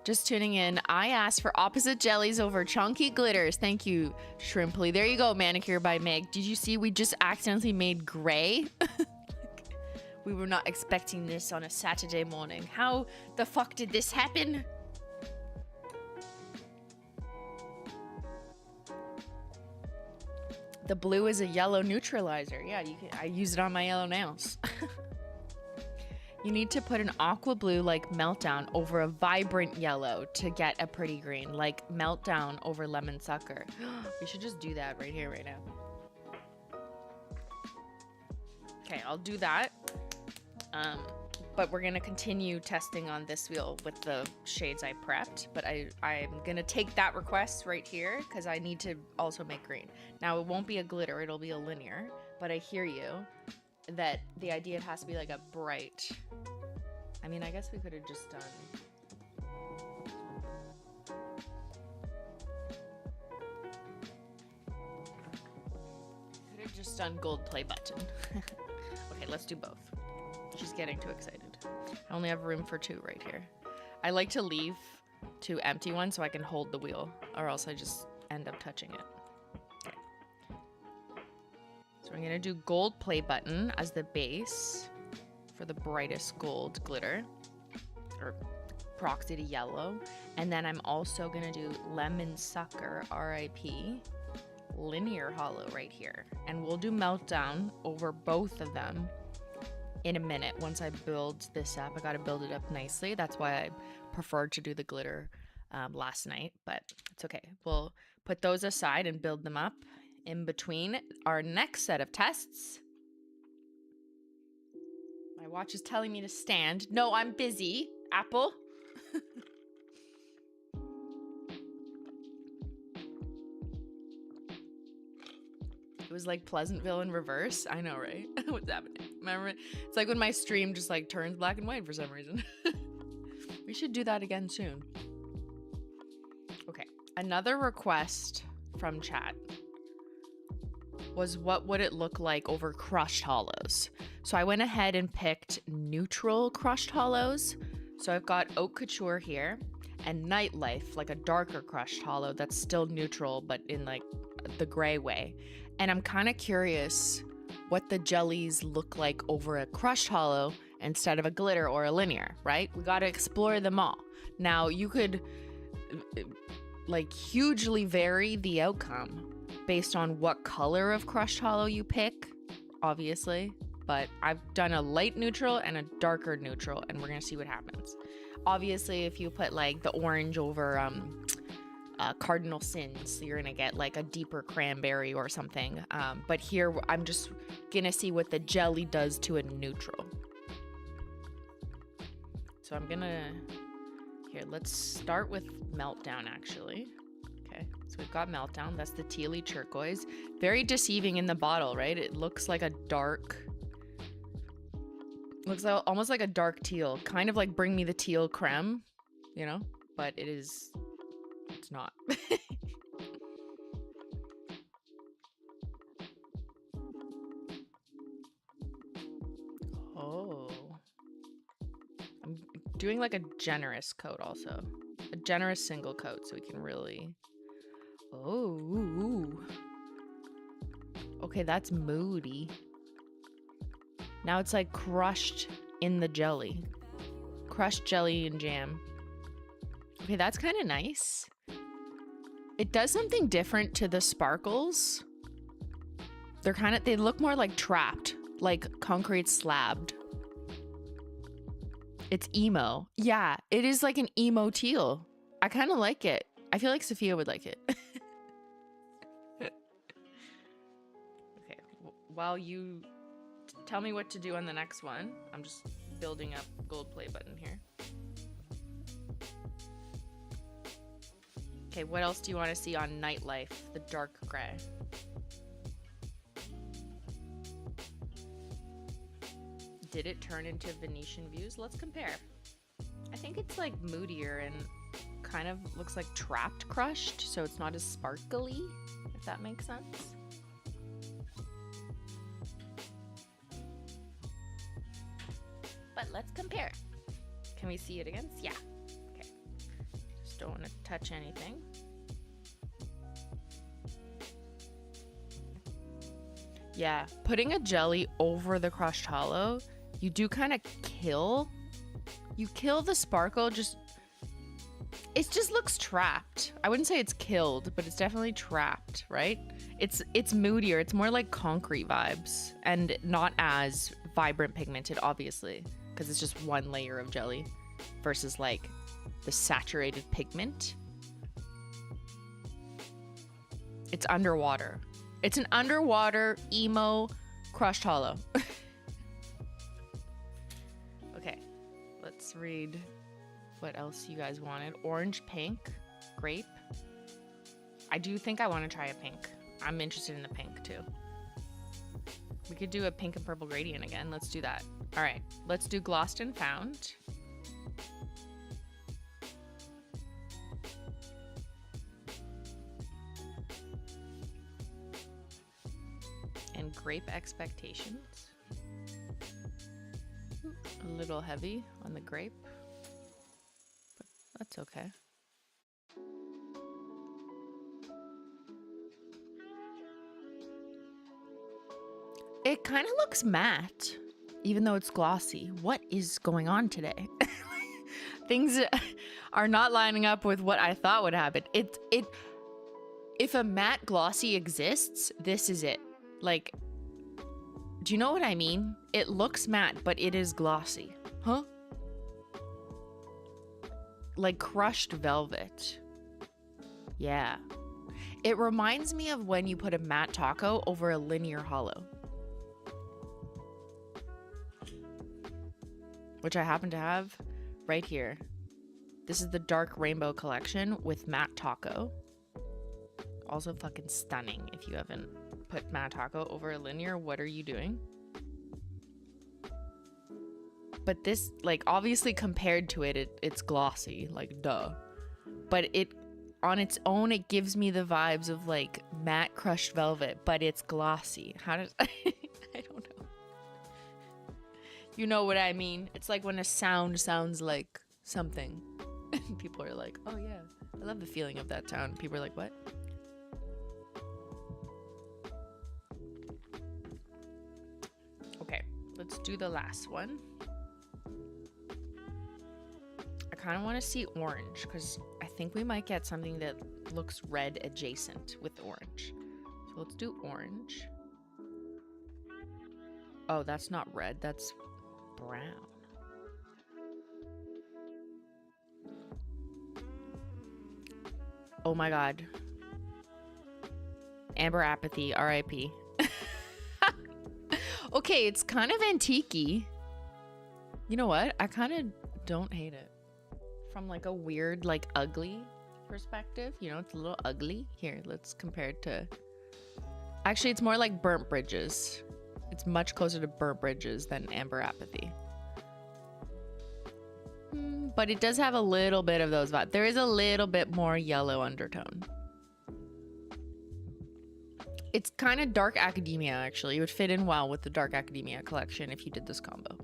Just tuning in. I asked for opposite jellies over chunky glitters. Thank you, Shrimply. There you go, Manicure by Meg. Did you see we just accidentally made gray? We were not expecting this on a Saturday morning. How the fuck did this happen? The blue is a yellow neutralizer. Yeah, you can, I use it on my yellow nails. You need to put an aqua blue like Meltdown over a vibrant yellow to get a pretty green, like Meltdown over Lemon Sucker. We should just do that right here, right now. Okay, I'll do that. But we're gonna continue testing on this wheel with the shades I prepped. But I'm gonna take that request right here because I need to also make green. Now it won't be a glitter, it'll be a linear. But I hear you that the idea it has to be like a bright. I mean, I guess we could have just done. Could have just done gold play button. Okay, let's do both. She's getting too excited. I only have room for 2 right here. I like to leave 2 empty ones so I can hold the wheel, or else I just end up touching it. Okay. So I'm gonna do gold play button as the base for the brightest gold glitter, or proxy to yellow. And then I'm also gonna do Lemon Sucker, RIP, linear hollow right here. And we'll do Meltdown over both of them in a minute once I build this up. I gotta build it up nicely. That's why I preferred to do the glitter last night, but it's okay. We'll put those aside and build them up in between our next set of tests. My watch is telling me to stand. No, I'm busy, Apple. It was like Pleasantville in reverse. I know, right? What's happening? Remember, it's like when my stream just like turns black and white for some reason. We should do that again soon. Okay, another request from chat was what would it look like over crushed hollows? So I went ahead and picked neutral crushed hollows. So I've got Haute Couture here and Nightlife, like a darker crushed hollow that's still neutral, but in like the gray way. And I'm kind of curious what the jellies look like over a crushed hollow instead of a glitter or a linear, right? We got to explore them all. Now, you could like hugely vary the outcome based on what color of crushed hollow you pick, obviously. But I've done a light neutral and a darker neutral, and we're going to see what happens. Obviously, if you put like the orange over Cardinal Sins, you're gonna get like a deeper cranberry or something, but here I'm just gonna see what the jelly does to a neutral. So I'm gonna, here, let's start with Meltdown actually. Okay, so we've got Meltdown. That's the tealy turquoise. Very deceiving in the bottle, right? It looks like a dark, looks like, almost like a dark teal, kind of like Bring Me the Teal creme, you know, but it is, it's not. Oh. I'm doing like a generous coat also. A generous single coat so we can really... Oh. Ooh. Okay, that's moody. Now it's like crushed in the jelly. Crushed jelly and jam. Okay, that's kind of nice. It does something different to the sparkles. They're kind of, they look more like trapped, like concrete slabbed. It's emo. Yeah, it is like an emo teal. I kind of like it. I feel like Sophia would like it. Okay, while you tell me what to do on the next one, I'm just building up gold play button here. Okay, what else do you want to see on Nightlife, the dark gray? Did it turn into Venetian views? Let's compare. I think it's like moodier and kind of looks like trapped crushed, so it's not as sparkly, if that makes sense. but let's compare. Can we see it against? Yeah. Okay. Just don't want to touch anything. Yeah, putting a jelly over the crushed holo, you do kind of kill the sparkle. It just looks trapped. I wouldn't say it's killed, but it's definitely trapped, right? It's moodier. It's more like concrete vibes and not as vibrant pigmented, obviously, because it's just one layer of jelly versus like the saturated pigment. It's underwater. It's an underwater emo crushed holo. Okay, let's read what else you guys wanted. Orange, pink, grape. I do think I want to try a pink. I'm interested in the pink too. We could do a pink and purple gradient again. Let's do that. All right, let's do glossed and found. And grape expectations. A little heavy on the grape, but that's okay. It kind of looks matte, even though it's glossy. What is going on today? Things are not lining up with what I thought would happen. If a matte glossy exists, this is it. Like, do you know what I mean? It looks matte, but it is glossy. Huh? Like crushed velvet. Yeah. It reminds me of when you put a matte taco over a linear holo. Which I happen to have right here. This is the dark rainbow collection with matte taco. Also fucking stunning. If you haven't put matte taco over a linear, what are you doing? But this, like, obviously compared to it, it's glossy, like, duh. But it, on its own, it gives me the vibes of, like, matte crushed velvet, but it's glossy. How does, I don't know. You know what I mean? It's like when a sound sounds like something. And people are like, oh yeah, I love the feeling of that sound. People are like, what? Okay, let's do the last one. I kind of want to see orange because I think we might get something that looks red adjacent with orange. So let's do orange. Oh, that's not red. That's brown. Oh my god. Amber Apathy, RIP. Okay, it's kind of antique-y. You know what? I kind of don't hate it. From like a weird, like ugly perspective. You know, it's a little ugly. Here, let's compare it to... Actually, it's more like Burnt Bridges. It's much closer to Burnt Bridges than Amber Apathy. But it does have a little bit of those vibes. There is a little bit more yellow undertone. It's kind of dark academia, actually. It would fit in well with the dark academia collection if you did this combo.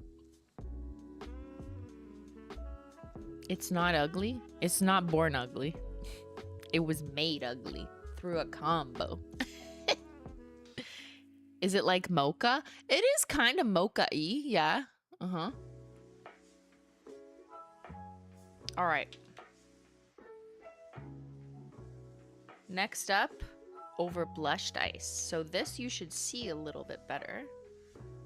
It's not ugly. It's not born ugly. It was made ugly through a combo. Is it like mocha? It is kind of mocha-y, yeah. Uh-huh. All right. Next up, over blushed ice. So this you should see a little bit better.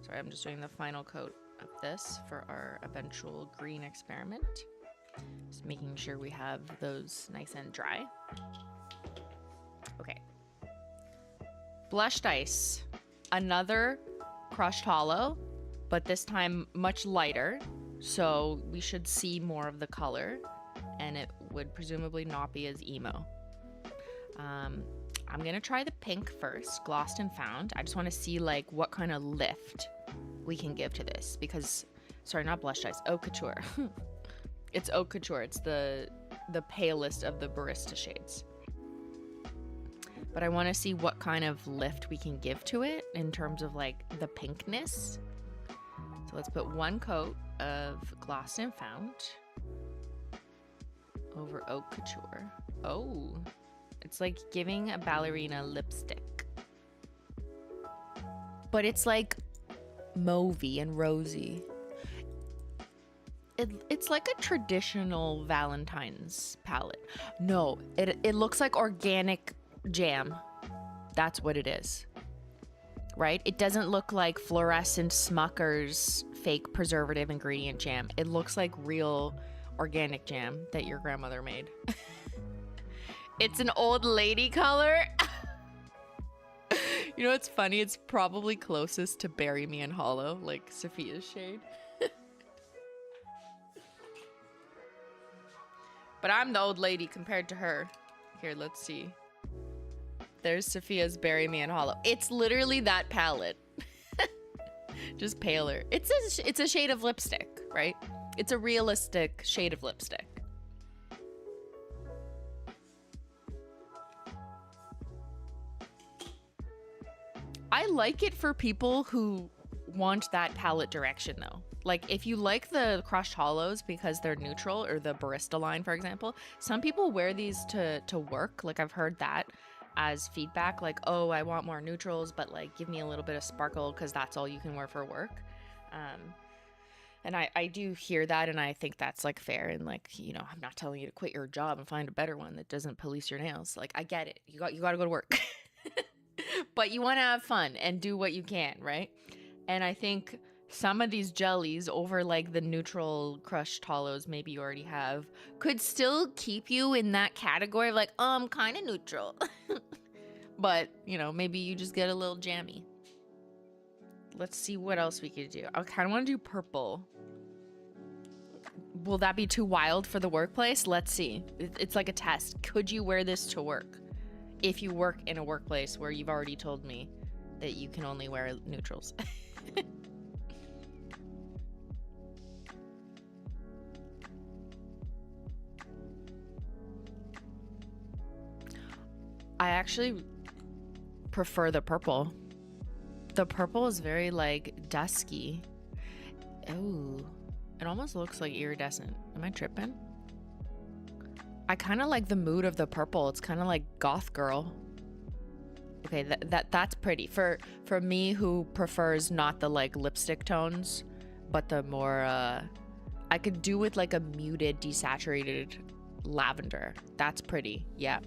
Sorry, I'm just doing the final coat of this for our eventual green experiment. Just making sure we have those nice and dry. Okay. Blushed ice. Another crushed holo, but this time much lighter. So we should see more of the color, and it would presumably not be as emo. I'm gonna try the pink first, glossed and found. I just want to see like what kind of lift we can give to this because, sorry, not blushed ice, eau couture. It's eau couture. It's the palest of the barista shades. But I want to see what kind of lift we can give to it in terms of like the pinkness. So let's put one coat of Gloss and Fount over Haute Couture. Oh, it's like giving a ballerina lipstick. But it's like mauvey and rosy. It's like a traditional Valentine's palette. No, it looks like organic jam. That's what it is. Right? It doesn't look like fluorescent Smucker's fake preservative ingredient jam. It looks like real organic jam that your grandmother made. It's an old lady color. You know what's funny? It's probably closest to Bury Me in Holo, like Sophia's shade. But I'm the old lady compared to her. Here, let's see. There's Sophia's Bury Me in Holo. It's literally that palette. Just paler. It's a shade of lipstick, right? It's a realistic shade of lipstick. I like it for people who want that palette direction though. Like if you like the crushed holos because they're neutral, or the barista line, for example, some people wear these to work. Like I've heard that as feedback, like, oh, I want more neutrals, but like give me a little bit of sparkle because that's all you can wear for work. And I do hear that, and I think that's like fair, and like, you know, I'm not telling you to quit your job and find a better one that doesn't police your nails. Like I get it. You got to go to work. But you want to have fun and do what you can, right? And I think some of these jellies over like the neutral crushed holos maybe you already have could still keep you in that category of like, I'm kind of neutral. But, you know, maybe you just get a little jammy. Let's see what else we could do. I kind of want to do purple. Will that be too wild for the workplace? Let's see. It's like a test. Could you wear this to work? If you work in a workplace where you've already told me that you can only wear neutrals. I actually prefer the purple. The purple is very like dusky. Oh, it almost looks like iridescent. Am I tripping? I kind of like the mood of the purple. It's kind of like goth girl. Okay, that's pretty. For me who prefers not the like lipstick tones, but the more I could do with like a muted desaturated lavender. That's pretty. Yeah.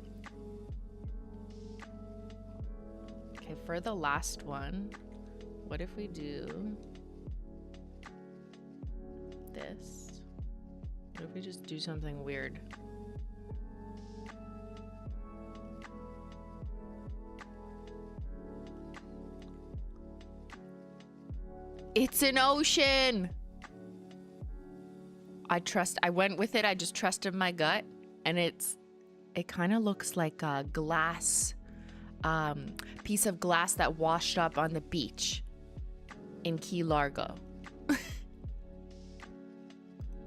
Okay, for the last one, what if we do this? What if we just do something weird? It's an ocean. I went with it. I just trusted my gut, and it kind of looks like a glass, piece of glass that washed up on the beach in Key Largo.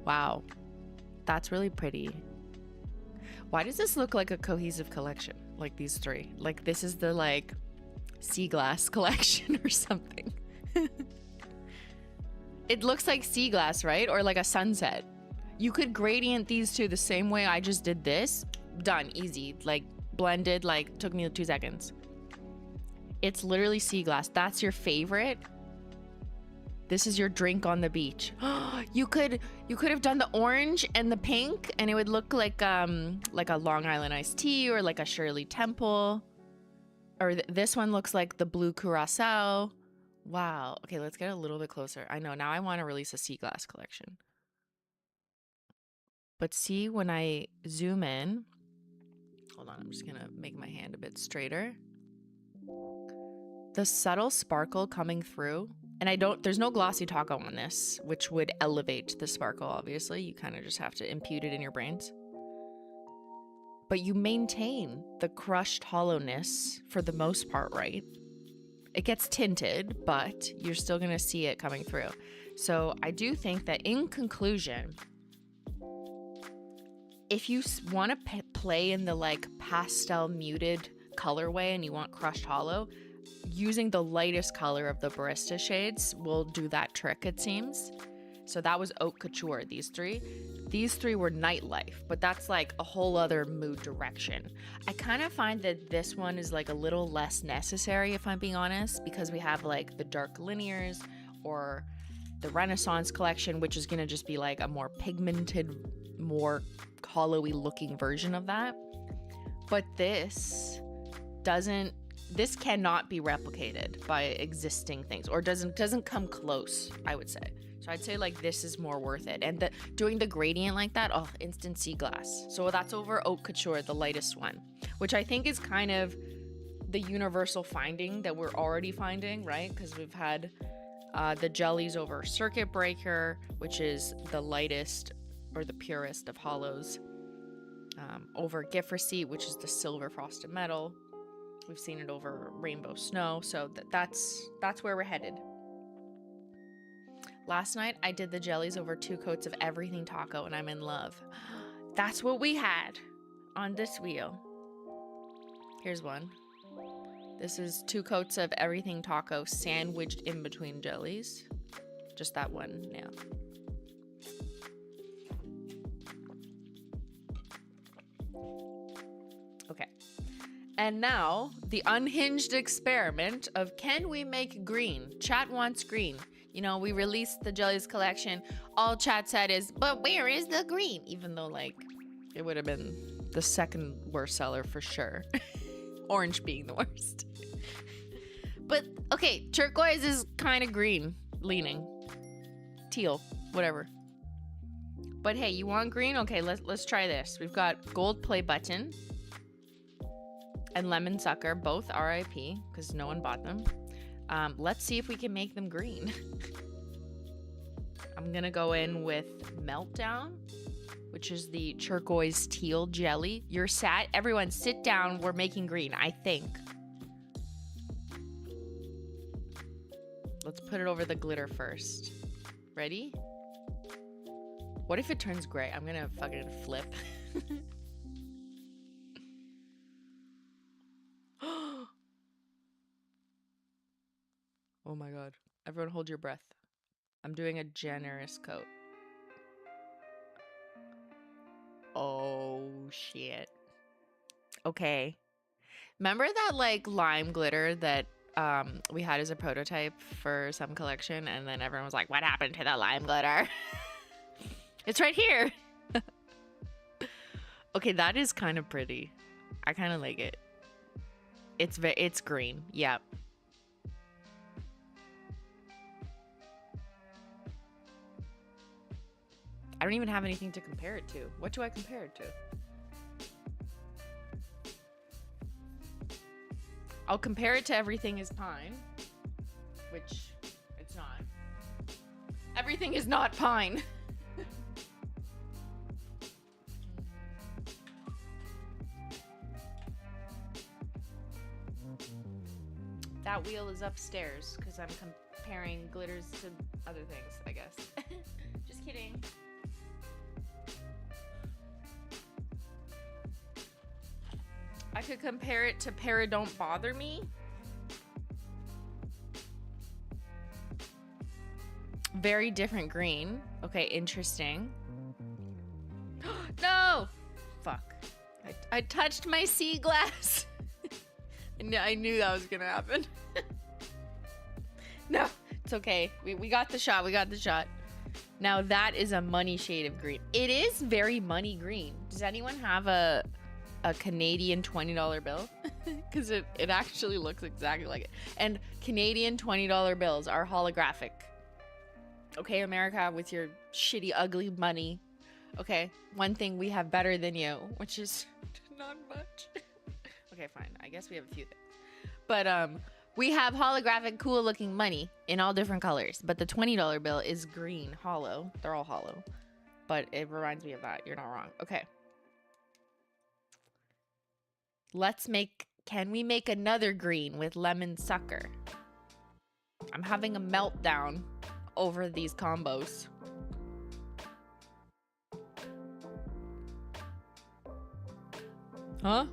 Wow, that's really pretty. Why does this look like a cohesive collection? Like these three, like this is the like sea glass collection or something. It looks like sea glass, right? Or like a sunset. You could gradient these two the same way I just did this. Done, easy. Like blended, like took me 2 seconds. It's literally sea glass. That's your favorite? This is your drink on the beach. You could have done the orange and the pink, and it would look like a Long Island iced tea, or like a Shirley Temple. Or this one looks like the blue curacao. Wow. Okay, let's get a little bit closer. I know, now I want to release a sea glass collection. But see, when I zoom in, hold on, I'm just going to make my hand a bit straighter. The subtle sparkle coming through, and there's no glossy taco on this, which would elevate the sparkle, obviously. You kind of just have to impute it in your brains. But you maintain the crushed hollowness for the most part, right? It gets tinted, but you're still going to see it coming through. So I do think that in conclusion, if you want to play in the like pastel muted colorway and you want crushed holo, using the lightest color of the barista shades will do that trick, it seems. So that was haute couture, these three. These three were nightlife, but that's like a whole other mood direction. I kind of find that this one is like a little less necessary, if I'm being honest, because we have like the dark linears or the Renaissance collection, which is going to just be like a more pigmented, more hollowy looking version of that. But this cannot be replicated by existing things, or doesn't come close, I would say. So I'd say like this is more worth it. And doing the gradient like that, oh, instant sea glass. So that's over haute couture, the lightest one, which I think is kind of the universal finding that we're already finding, right? Because we've had the jellies over circuit breaker, which is the lightest or the purest of hollows, over gift receipt, which is the silver frosted metal. We've seen it over rainbow snow. So that's where we're headed. Last night, I did the jellies over 2 coats of everything taco, and I'm in love. That's what we had on this wheel. Here's one. This is 2 coats of everything taco sandwiched in between jellies. Just that one now. Okay. And now, the unhinged experiment of can we make green? Chat wants green. You know, we released the jellies collection. All chat said is, but where is the green? Even though, like, it would have been the second worst seller for sure. Orange being the worst. But, okay, turquoise is kind of green leaning. Teal, whatever. But hey, you want green? Okay, let's try this. We've got gold play button and lemon sucker, both RIP, because no one bought them. Let's see if we can make them green. I'm gonna go in with Meltdown, which is the turquoise teal jelly. You're sat. Everyone sit down. We're making green, I think. Let's put it over the glitter first. Ready? What if it turns gray? I'm gonna fucking flip. Oh my god. Everyone hold your breath. I'm doing a generous coat. Oh shit. Okay. Remember that like lime glitter that we had as a prototype for some collection, and then everyone was like, what happened to the lime glitter? It's right here. Okay, that is kind of pretty. I kind of like it. It's green. Yep. I don't even have anything to compare it to. What do I compare it to? I'll compare it to Everything is Pine, which it's not. Everything is not pine. That wheel is upstairs because I'm comparing glitters to other things, I guess. Just kidding. I could compare it to Para Don't Bother Me. Very different green. Okay, interesting. No! Fuck. I touched my sea glass. I knew that was gonna happen. No, it's okay. We got the shot. We got the shot. Now that is a money shade of green. It is very money green. Does anyone have a Canadian $20 bill? Because it actually looks exactly like it. And Canadian $20 bills are holographic. Okay, America, with your shitty, ugly money. Okay, one thing we have better than you, which is not much. Okay, fine. I guess we have a few things. But we have holographic, cool-looking money in all different colors. But the $20 bill is green, hollow. They're all hollow. But it reminds me of that. You're not wrong. Okay. Can we make another green with lemon sucker? I'm having a meltdown over these combos. Huh?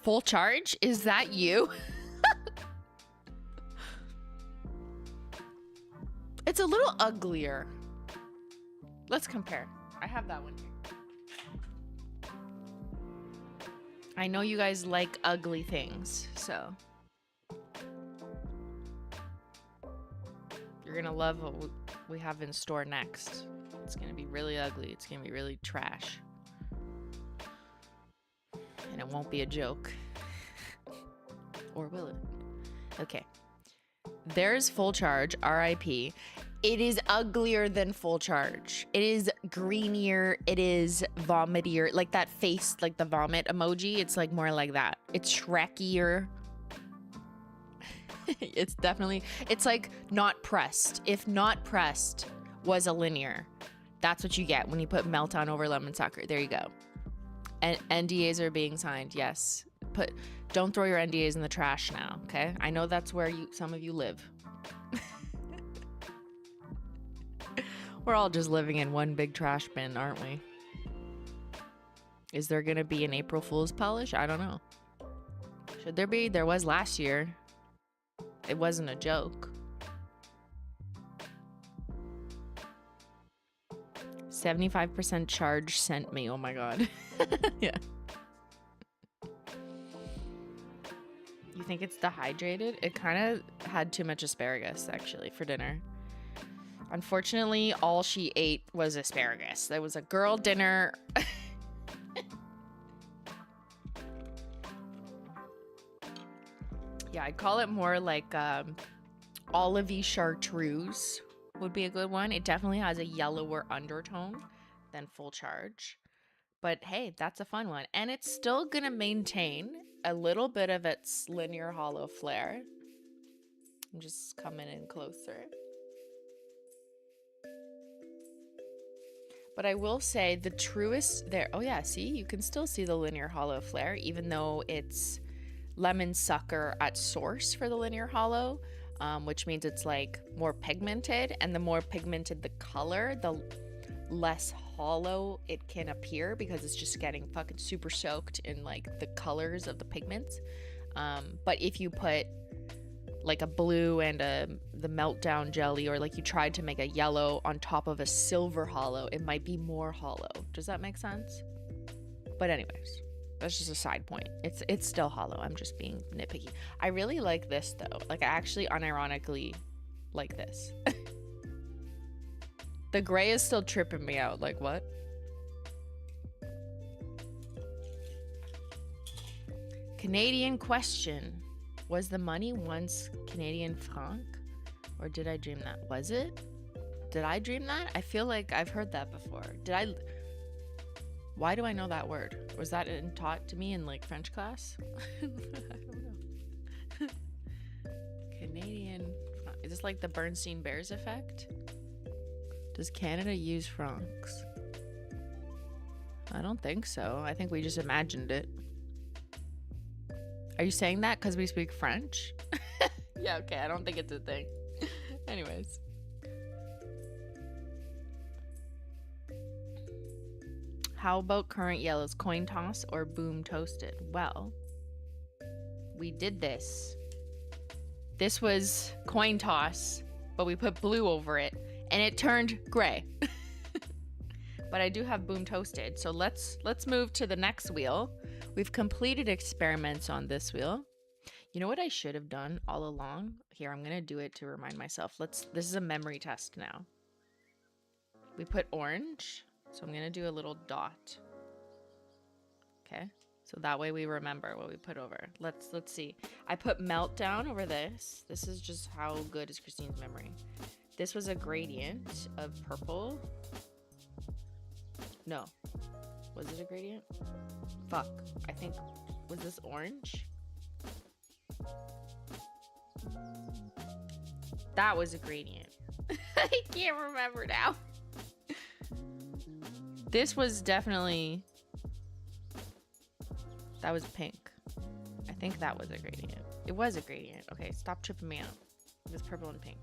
Full charge? Is that you? It's a little uglier. Let's compare. I have that one here. I know you guys like ugly things, so you're gonna love what we have in store next. It's gonna be really ugly. It's gonna be really trash. And it won't be a joke. Or will it? Okay. There's Full Charge, RIP. It is uglier than Full Charge. It is greenier. It is vomitier. Like that face, like the vomit emoji. It's like more like that. It's Shrekier. It's definitely, it's like not pressed. If not pressed was a linear, that's what you get when you put Meltdown over lemon sucker. There you go. And NDAs are being signed. Yes. Don't throw your NDAs in the trash now. Okay. I know that's where some of you live. We're all just living in one big trash bin, aren't we? Is there going to be an April Fool's polish? I don't know. Should there be? There was last year. It wasn't a joke. 75% charge sent me. Oh my God. Yeah. You think it's dehydrated? It kind of had too much asparagus, actually, for dinner. Unfortunately, all she ate was asparagus. There was a girl dinner. Yeah, I'd call it more like olivey chartreuse would be a good one. It definitely has a yellower undertone than Full Charge. But hey, that's a fun one. And it's still going to maintain a little bit of its linear hollow flair. I'm just coming in closer. But I will say the truest there. Oh yeah, see, you can still see the linear hollow flare, even though it's lemon sucker at source for the linear hollow, which means it's like more pigmented, and the more pigmented the color, the less hollow it can appear because it's just getting fucking super soaked in like the colors of the pigments. But if you put like a blue and the meltdown jelly, or like you tried to make a yellow on top of a silver hollow, it might be more hollow. Does that make sense? But anyways, that's just a side point. It's still hollow. I'm just being nitpicky. I really like this though. Like I actually unironically like this. The gray is still tripping me out. Like what? Canadian question. Was the money once Canadian franc? Or did I dream that? Was it? Did I dream that? I feel like I've heard that before. Why do I know that word? Was that taught to me in like French class? I don't know. Canadian franc. Is this like the Bernstein Bears effect? Does Canada use francs? I don't think so. I think we just imagined it. Are you saying that because we speak French? Yeah, okay. I don't think it's a thing. Anyways. How about current yellows? Coin toss or boom toasted? Well, we did this. This was coin toss, but we put blue over it, and it turned gray. But I do have boom toasted. So let's move to the next wheel. We've completed experiments on this wheel. You know what I should have done all along? Here, I'm going to do it to remind myself. This is a memory test now. We put orange, so I'm going to do a little dot. Okay, so that way we remember what we put over. Let's see. I put meltdown over this. This is just how good is Christine's memory. This was a gradient of purple. No. Was it a gradient? Fuck. I think, was this orange? That was a gradient. I can't remember now. This was definitely, that was pink. I think that was a gradient. It was a gradient. Okay, stop tripping me out. It was purple and pink.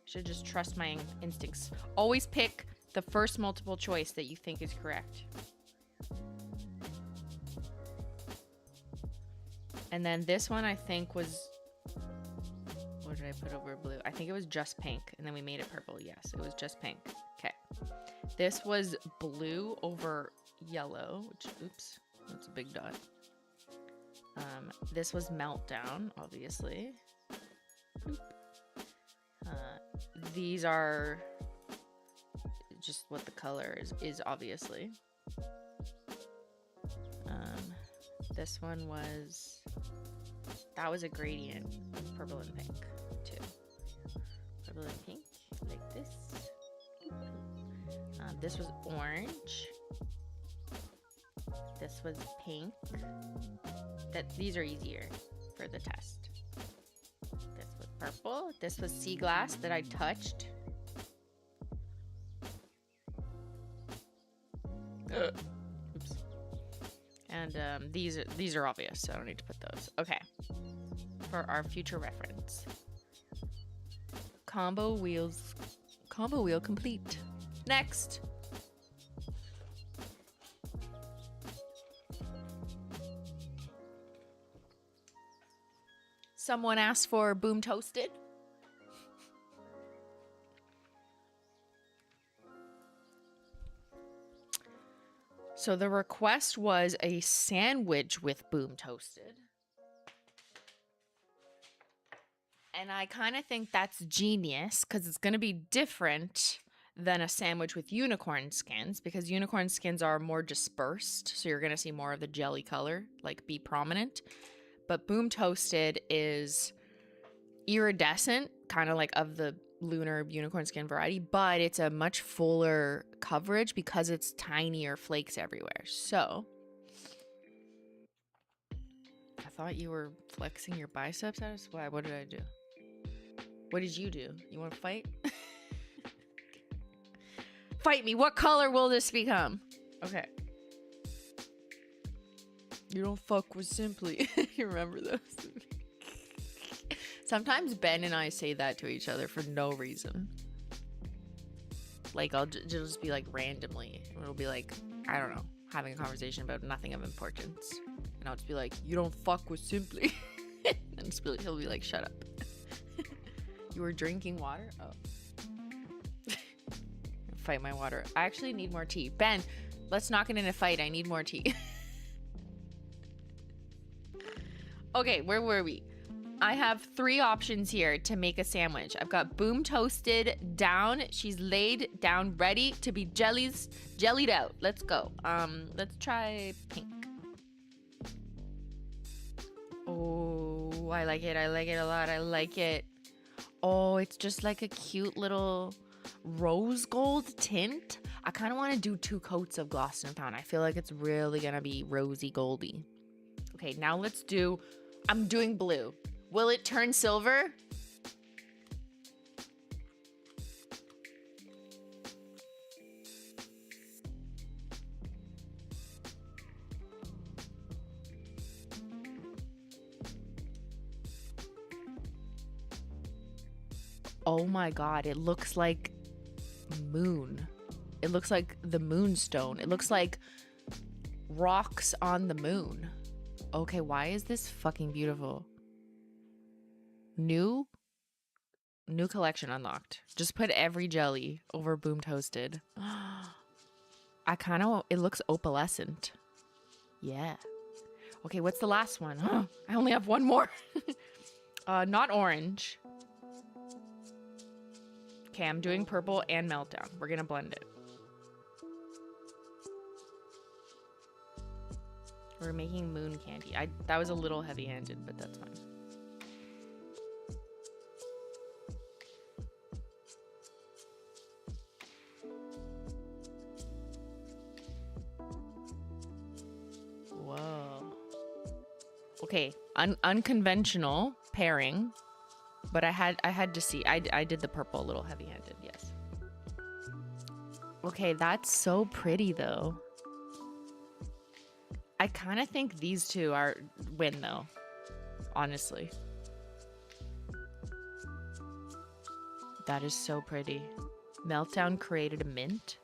Should just trust my instincts. Always pick the first multiple choice that you think is correct. And then this one I think was, what did did I put over blue? I think it was just pink, and then we made it purple. Yes, it was just pink. Okay. This was blue over yellow, which, oops, that's a big dot. This was meltdown, obviously. These are just what the color is obviously. This one was, that was a gradient of purple and pink too. Purple and pink, like this. This was orange. This was pink. These are easier for the test. This was purple. This was sea glass that I touched. Oops. And these are obvious, so I don't need to put those. Okay. For our future reference. Combo wheel complete. Next. Someone asked for boom toasted. So the request was a sandwich with boom toasted. And I kind of think that's genius because it's going to be different than a sandwich with unicorn skins, because unicorn skins are more dispersed. So you're going to see more of the jelly color, like, be prominent. But boom toasted is iridescent, kind of like of the lunar unicorn skin variety, but it's a much fuller coverage because it's tinier flakes everywhere. So I thought you were flexing your biceps at us. Why? What did I do? What did you do? You want to fight? Fight me. What color will this become? Okay. You don't fuck with Simply. You remember those? Sometimes Ben and I say that to each other for no reason. Like, it'll just be like randomly. It'll be like, I don't know, having a conversation about nothing of importance. And I'll just be like, you don't fuck with Simply. And he'll be like, shut up. You were drinking water? Oh. Fight my water. I actually need more tea. Ben, let's not get in a fight. I need more tea. Okay, where were we? I have 3 options here to make a sandwich. I've got boom toasted down. She's laid down, ready to be jellied out. Let's go. Let's try pink. Oh, I like it. I like it a lot. I like it. Oh, it's just like a cute little rose gold tint. I kind of want to do 2 coats of gloss and found. I feel like it's really gonna be rosy goldy. Okay, now let's do, I'm doing blue. Will it turn silver? Oh my god, it looks like moon. It looks like the moonstone. It looks like rocks on the moon. Okay, why is this fucking beautiful? New collection unlocked. Just put every jelly over boom toasted. It looks opalescent. Yeah. Okay, what's the last one? I only have one more. Not orange. Okay, I'm doing purple and meltdown. We're gonna blend it. We're making moon candy. That was a little heavy-handed, but that's fine. Whoa. Okay, unconventional pairing, but I had to see. I did the purple a little heavy-handed, yes. Okay, that's so pretty though. I kind of think these two win though, honestly. That is so pretty. Meltdown created a mint.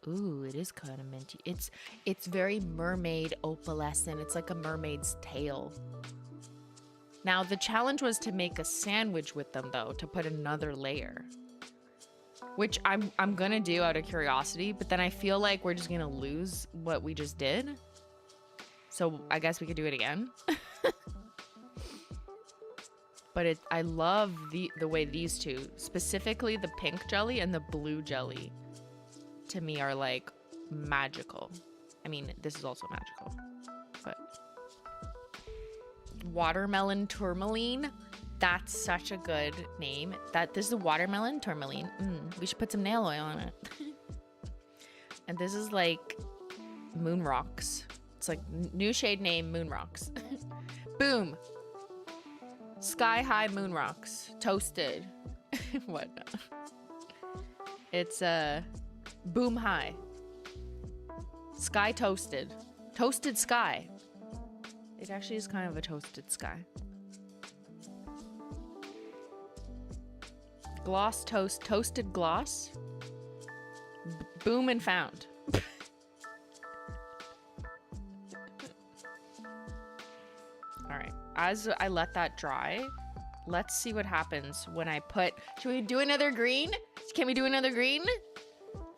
Ooh, it is kind of minty. It's very mermaid opalescent. It's like a mermaid's tail. Now, the challenge was to make a sandwich with them, though, to put another layer. Which I'm gonna do out of curiosity, but then I feel like we're just gonna lose what we just did. So I guess we could do it again. But I love the way these two, specifically the pink jelly and the blue jelly, to me are like magical. I mean, this is also magical, but watermelon tourmaline. That's such a good name. This is a watermelon tourmaline. We should put some nail oil on it. And this is like moon rocks. It's like new shade name, moon rocks. Boom. Sky high moon rocks. Toasted. What? It's boom high. Sky toasted. Toasted sky. It actually is kind of a toasted sky. Gloss toast. Toasted gloss. Boom and found. Alright. As I let that dry, let's see what happens when I put... Should we do another green? Can we do another green?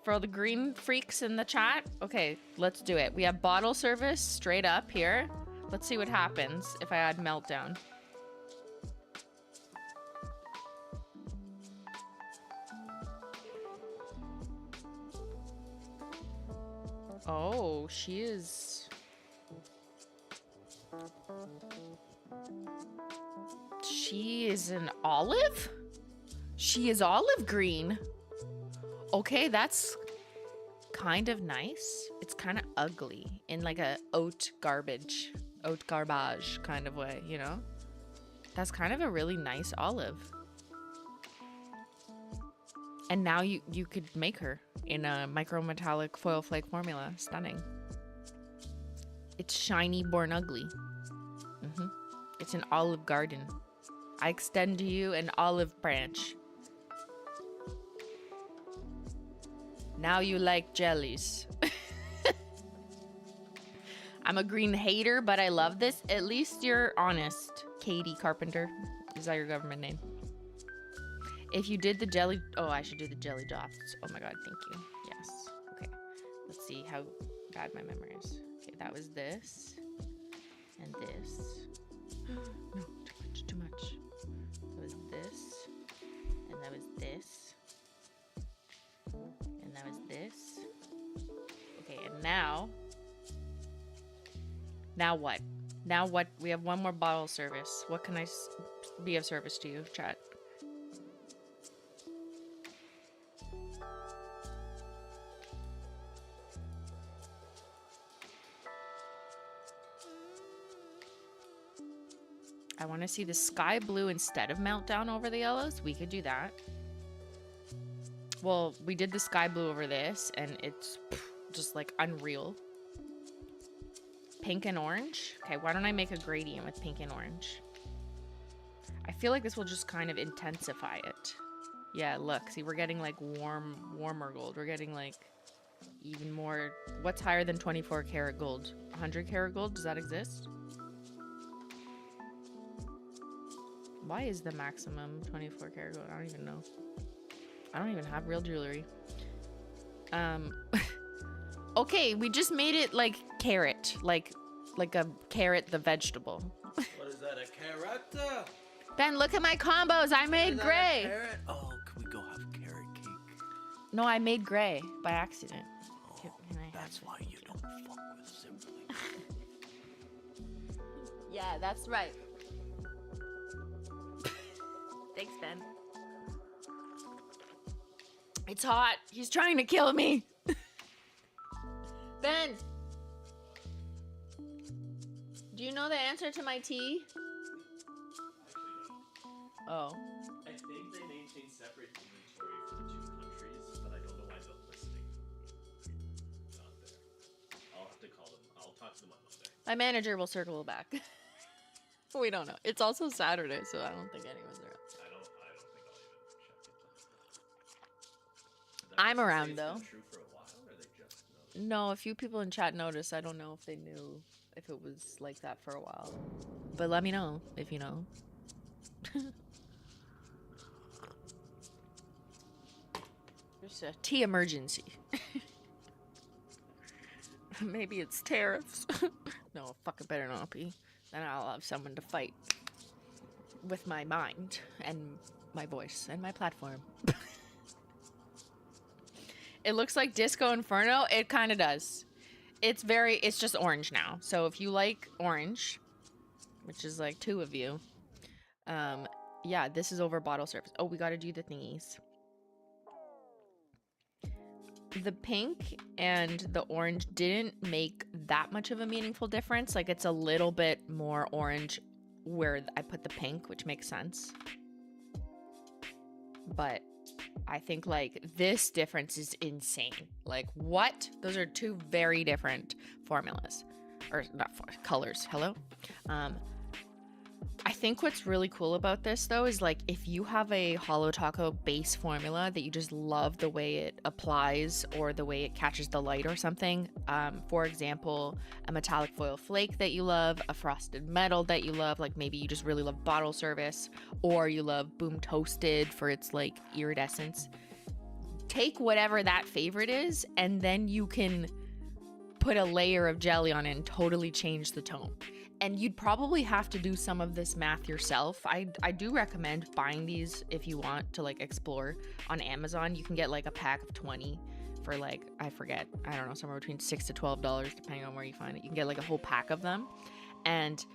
For all the green freaks in the chat? Okay, let's do it. We have bottle service straight up here. Let's see what happens if I add meltdown. Oh, she is... She is an olive? She is olive green. Okay, that's kind of nice. It's kind of ugly in like a oat garbage kind of way, you know? That's kind of a really nice olive. And now you could make her in a micrometallic foil flake formula. Stunning. It's shiny born ugly. It's an olive garden. I extend to you an olive branch. Now you like jellies. I'm a green hater, but I love this. At least you're honest. Katie Carpenter. Is that your government name? If you did the jelly... Oh, I should do the jelly dots. Oh my god, thank you. Yes. Okay. Let's see how bad my memory is. Okay, that was this. And this. No, too much. That was this. And that was this. And that was this. Okay, and now... Now what? Now what? We have one more bottle service. What can I be of service to you, chat? I want to see the sky blue instead of meltdown over the yellows. We could do that. Well, we did the sky blue over this, and it's just like unreal. Pink and orange. Okay, why don't I make a gradient with pink and orange? I feel like this will just kind of intensify it. Yeah, look. See, we're getting like warmer gold. We're getting like even more. What's higher than 24 karat gold? 100 karat gold? Does that exist? Why is the maximum 24 karat gold? I don't even know. I don't even have real jewelry. Okay, we just made it like carrot, like a carrot, the vegetable. What is that, a carrot? Ben, look at my combos. I made gray. Oh, can we go have carrot cake? No, I made gray by accident. Oh, that's why you don't fuck with Simply. Yeah, that's right. Thanks, Ben. It's hot. He's trying to kill me. Ben! Do you know the answer to my tea? Oh. I think they maintain separate inventory for the two countries, but I don't know why the listing not there. I'll have to call them. I'll talk to them on Monday. My manager will circle back. We don't know. It's also Saturday, so I don't think anyone's around. I don't think I'll even check it. I'm around though. True for a while, or they just know? No, a few people in chat noticed. I don't know if they knew if it was like that for a while. But let me know if you know. Just a tea emergency. Maybe it's tariffs. No, fuck, it better not be. Then I'll have someone to fight with my mind and my voice and my platform. It looks like Disco Inferno. It kind of does. It's just orange now. So if you like orange, which is like 2 of you, yeah, this is over bottle service. Oh, we got to do the thingies. The pink and the orange didn't make that much of a meaningful difference. Like, it's a little bit more orange where I put the pink, which makes sense. But I think, like, this difference is insane. Like, what? Those are 2 very different formulas. Or, not colors. Hello? I think what's really cool about this, though, is, like, if you have a Holo Taco base formula that you just love the way it applies or the way it catches the light or something, for example, a metallic foil flake that you love, a frosted metal that you love, like maybe you just really love bottle service, or you love Boom Toasted for its, like, iridescence, take whatever that favorite is, and then you can put a layer of jelly on it and totally change the tone. And you'd probably have to do some of this math yourself. I do recommend buying these if you want to, like, explore on Amazon. You can get, like, a pack of 20 for, like, I don't know, somewhere between $6 to $12 depending on where you find it. You can get, like, a whole pack of them, and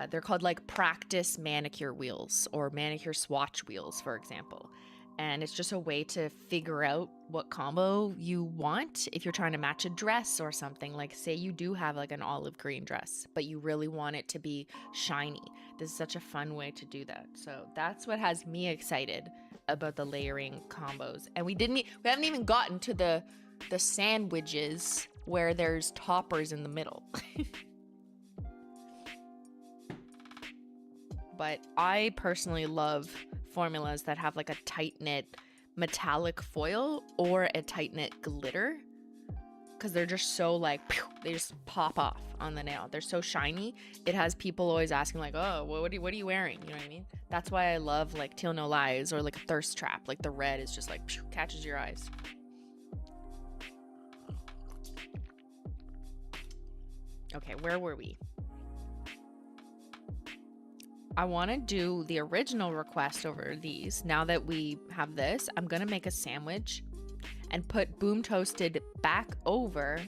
they're called, like, practice manicure wheels or manicure swatch wheels, for example. And it's just a way to figure out what combo you want if you're trying to match a dress or something. Like, say you do have, like, an olive green dress, but you really want it to be shiny. This is such a fun way to do that. So that's what has me excited about the layering combos. And we haven't even gotten to the sandwiches where there's toppers in the middle. But I personally love formulas that have, like, a tight knit metallic foil or a tight knit glitter, because they're just so, like, pew, they just pop off on the nail. They're so shiny. It has people always asking, like, oh, what are you wearing? You know what I mean? That's why I love, like, Teal No Lies or, like, a Thirst Trap. Like, the red is just, like, pew, catches your eyes. Okay, where were we? I want to do the original request over these. Now that we have this, I'm going to make a sandwich and put Boom Toasted back over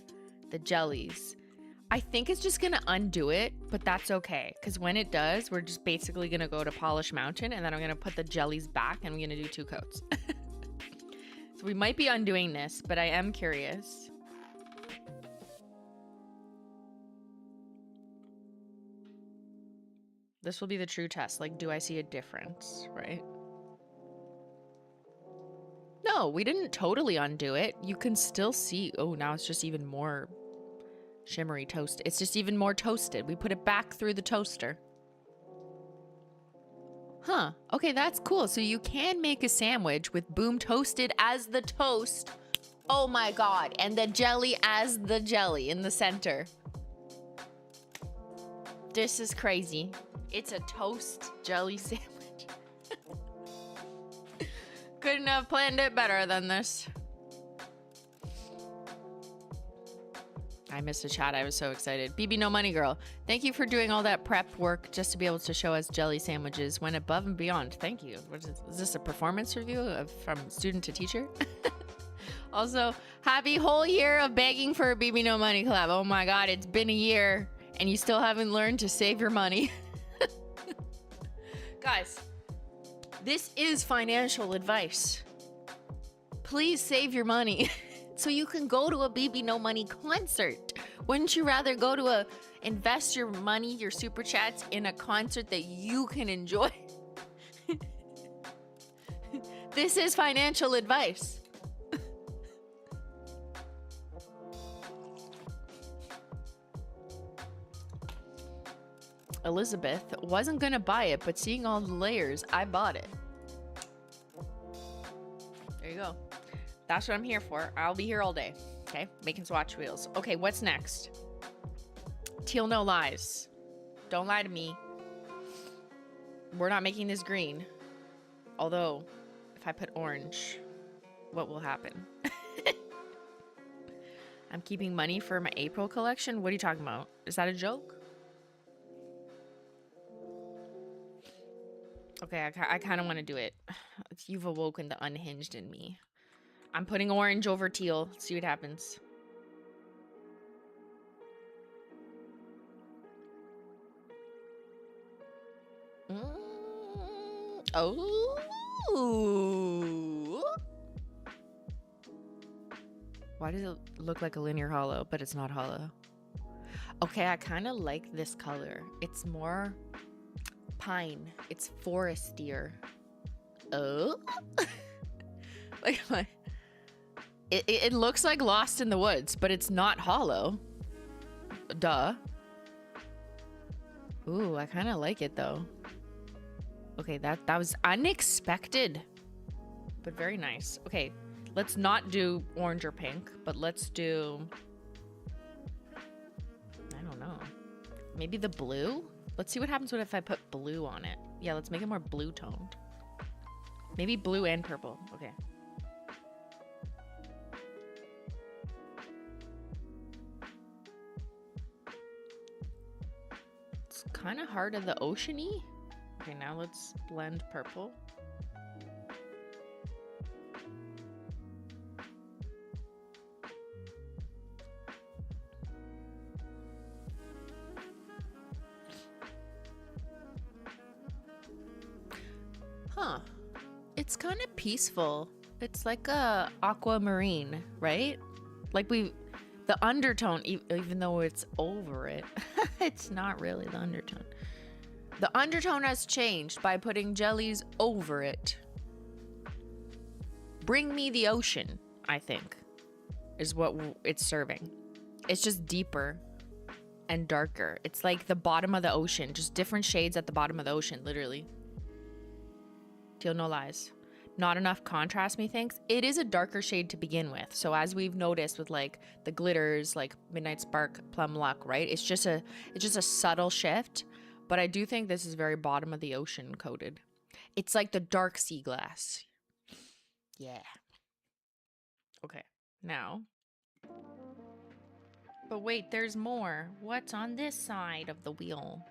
the jellies. I think it's just going to undo it, but that's okay. Because when it does, we're just basically going to go to Polish Mountain, and then I'm going to put the jellies back, and we're going to do 2 coats. So we might be undoing this, but I am curious. This will be the true test. Like, do I see a difference, right? No, we didn't totally undo it. You can still see. Oh, now it's just even more shimmery toast. It's just even more toasted. We put it back through the toaster. Huh. Okay, that's cool. So you can make a sandwich with Boom Toasted as the toast. Oh my God. And the jelly as the jelly in the center. This is crazy. It's a toast jelly sandwich. Couldn't have planned it better than this. I missed a chat. I was so excited. BB No Money Girl, thank you for doing all that prep work just to be able to show us jelly sandwiches. Went above and beyond. Thank you. Is this a performance review from student to teacher? Also, happy whole year of begging for a BB No Money collab. Oh my God, it's been a year and you still haven't learned to save your money. Guys, this is financial advice. Please save your money so you can go to a BB No Money concert. Wouldn't you rather go to invest your money, your super chats, in a concert that you can enjoy? This is financial advice. Elizabeth wasn't gonna buy it, but seeing all the layers, I bought it. There you go. That's what I'm here for. I'll be here all day. Okay, making swatch wheels. Okay, what's next? Teal, no lies. Don't lie to me. We're not making this green. Although, if I put orange, what will happen? I'm keeping money for my April collection? What are you talking about? Is that a joke? Okay, I kind of want to do it. You've awoken the unhinged in me. I'm putting orange over teal. See what happens. Oh. Why does it look like a linear hollow, but it's not hollow? Okay, I kind of like this color. It's more pine. It's forestier. Oh. Like my... It looks like Lost in the Woods, but it's not hollow. Duh. Ooh, I kind of like it though. Okay, that was unexpected, but very nice. Okay, let's not do orange or pink, but let's do... I don't know. Maybe the blue? Let's see what happens if I put blue on it. Yeah, let's make it more blue toned. Maybe blue and purple. Okay. It's kind of hard of the ocean-y. Okay, now let's blend purple. Huh. It's kind of peaceful. It's like a aquamarine, right? Like the undertone, even though it's over it, it's not really the undertone. The undertone has changed by putting jellies over it. Bring me the ocean, I think, is what it's serving. It's just deeper and darker. It's like the bottom of the ocean, just different shades at the bottom of the ocean, literally. Teal, no lies. Not enough contrast, methinks. It is a darker shade to begin with. So as we've noticed with like the glitters, like Midnight Spark, Plum Luck, right? It's just a subtle shift. But I do think this is very bottom of the ocean coated. It's like the dark sea glass. Yeah. Okay, now. But wait, there's more. What's on this side of the wheel?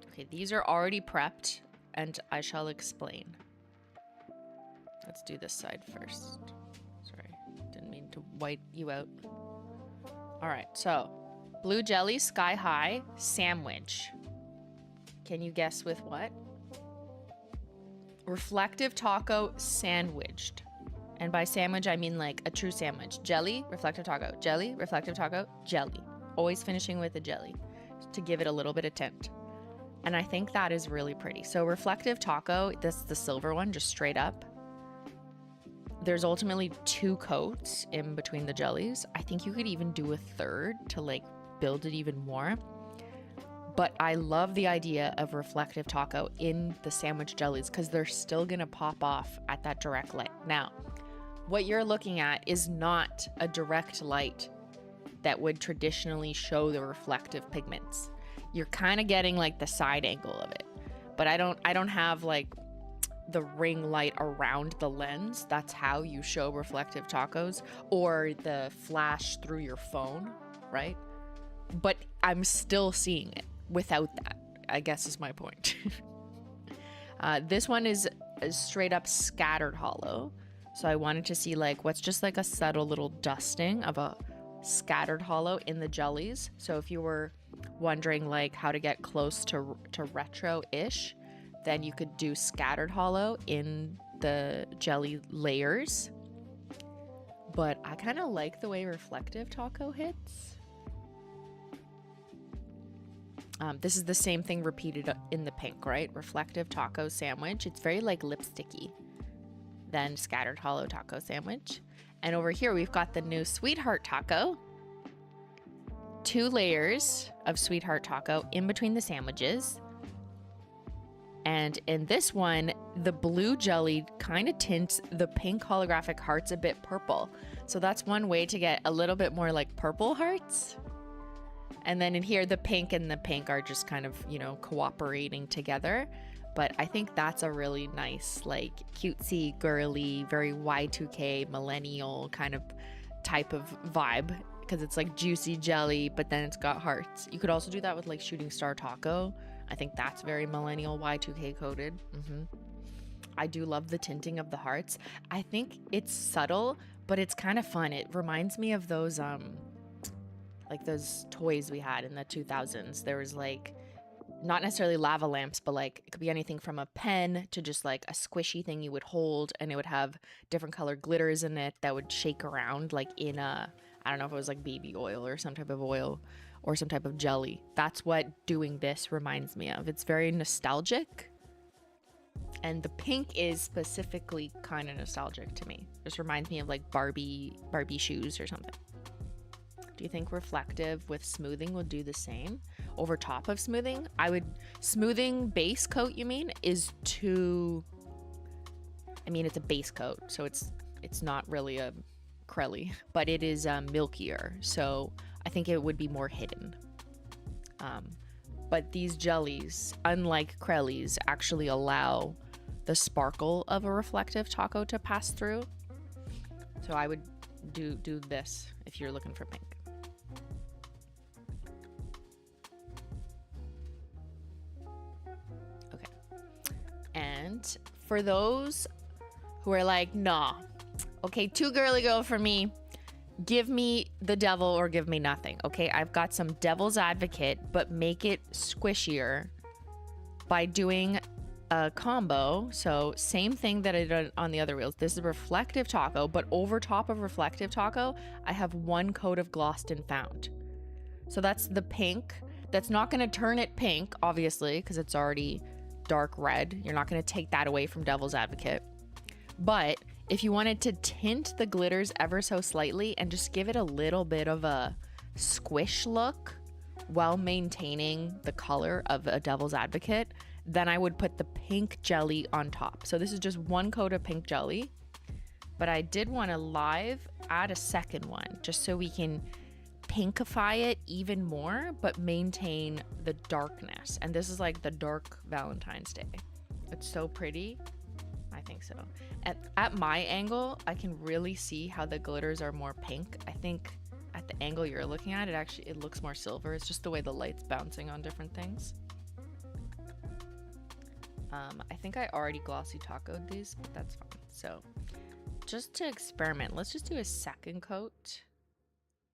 Okay, these are already prepped, and I shall explain. Let's do this side first. Sorry, didn't mean to white you out. All right, so blue jelly, sky high, sandwich. Can you guess with what? Reflective taco sandwiched. And by sandwich, I mean like a true sandwich. Jelly, reflective taco, jelly, reflective taco, jelly. Always finishing with a jelly to give it a little bit of tint. And I think that is really pretty. So reflective taco, this is the silver one, just straight up. There's ultimately 2 coats in between the jellies. I think you could even do a third to like build it even more. But I love the idea of reflective taco in the sandwich jellies because they're still gonna pop off at that direct light. Now, what you're looking at is not a direct light that would traditionally show the reflective pigments. You're kind of getting like the side angle of it. But I don't have like the ring light around the lens. That's how you show reflective tacos, or the flash through your phone, right? But I'm still seeing it without that, I guess is my point. This one is straight up scattered hollow. So I wanted to see like what's just like a subtle little dusting of a scattered hollow in the jellies. So if you were wondering like how to get close to retro-ish, then you could do scattered hollow in the jelly layers. But I kind of like the way reflective taco hits. This is the same thing repeated in the pink, right? Reflective taco sandwich. It's very like lipsticky. Then scattered hollow taco sandwich. And over here we've got the new sweetheart taco. 2 layers of sweetheart taco in between the sandwiches. And in this one, the blue jelly kind of tints the pink holographic hearts a bit purple. So that's one way to get a little bit more like purple hearts. And then in here, the pink and the pink are just kind of, you know, cooperating together. But I think that's a really nice, like, cutesy, girly, very Y2K, millennial kind of type of vibe. Because it's like juicy jelly, but then it's got hearts. You could also do that with like shooting star taco. I think that's very millennial, Y2K coded. I do love the tinting of the hearts. I think it's subtle, but it's kind of fun. It reminds me of those like those toys we had in the 2000s. There was like not necessarily lava lamps, but like it could be anything from a pen to just like a squishy thing you would hold, and it would have different colored glitters in it that would shake around like in a, I don't know if it was like baby oil or some type of oil or some type of jelly. That's what doing this reminds me of. It's very nostalgic. And the pink is specifically kind of nostalgic to me. Just reminds me of like Barbie shoes or something. Do you think reflective with smoothing would do the same? Over top of smoothing? Smoothing base coat, you mean, is too, I mean, it's a base coat, so it's not really a Crelly, but it is milkier, so I think it would be more hidden. But these jellies, unlike Crellys, actually allow the sparkle of a reflective taco to pass through. So I would do this if you're looking for pink. Okay. And for those who are like, nah, okay, too girly girl for me, give me the devil or give me nothing. Okay, I've got some devil's advocate, but make it squishier by doing a combo. So same thing that I did on the other wheels. This is reflective taco, but over top of reflective taco, I have one coat of glossed and found. So that's the pink. That's not going to turn it pink, obviously, because it's already dark red. You're not going to take that away from devil's advocate. But if you wanted to tint the glitters ever so slightly and just give it a little bit of a squish look while maintaining the color of a devil's advocate, then I would put the pink jelly on top. So this is just one coat of pink jelly, but I did want to live add a second one just so we can pinkify it even more, but maintain the darkness. And this is like the dark Valentine's Day. It's so pretty. I think so. At my angle, I can really see how the glitters are more pink. I think at the angle you're looking at, it looks more silver. It's just the way the light's bouncing on different things. I think I already glossy tacoed these, but that's fine. So just to experiment, let's just do a second coat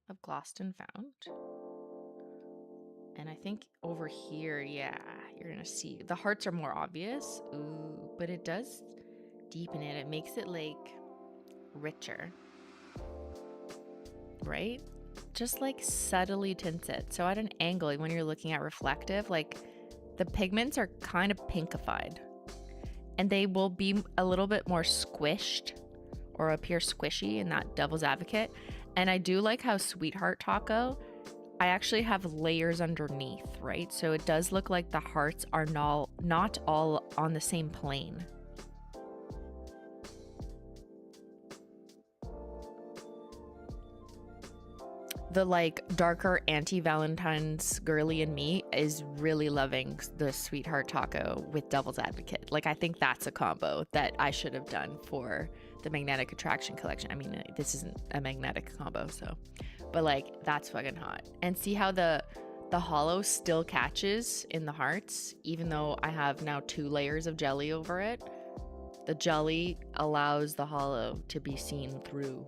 of glossed and found. And I think over here, yeah, you're gonna see the hearts are more obvious. Ooh, but it does deepen it. It makes it like richer, right? Just like subtly tints it. So at an angle, when you're looking at reflective, like the pigments are kind of pinkified, and they will be a little bit more squished or appear squishy in that devil's advocate. And I do like how Sweetheart Taco, I actually have layers underneath, right? So it does look like the hearts are not all on the same plane. The like darker anti-Valentine's girly in me is really loving the Sweetheart Taco with Devil's Advocate. Like, I think that's a combo that I should have done for the Magnetic Attraction collection. I mean, this isn't a magnetic combo, so, but like, that's fucking hot. And see how the holo still catches in the hearts, even though I have now 2 layers of jelly over it. The jelly allows the holo to be seen through,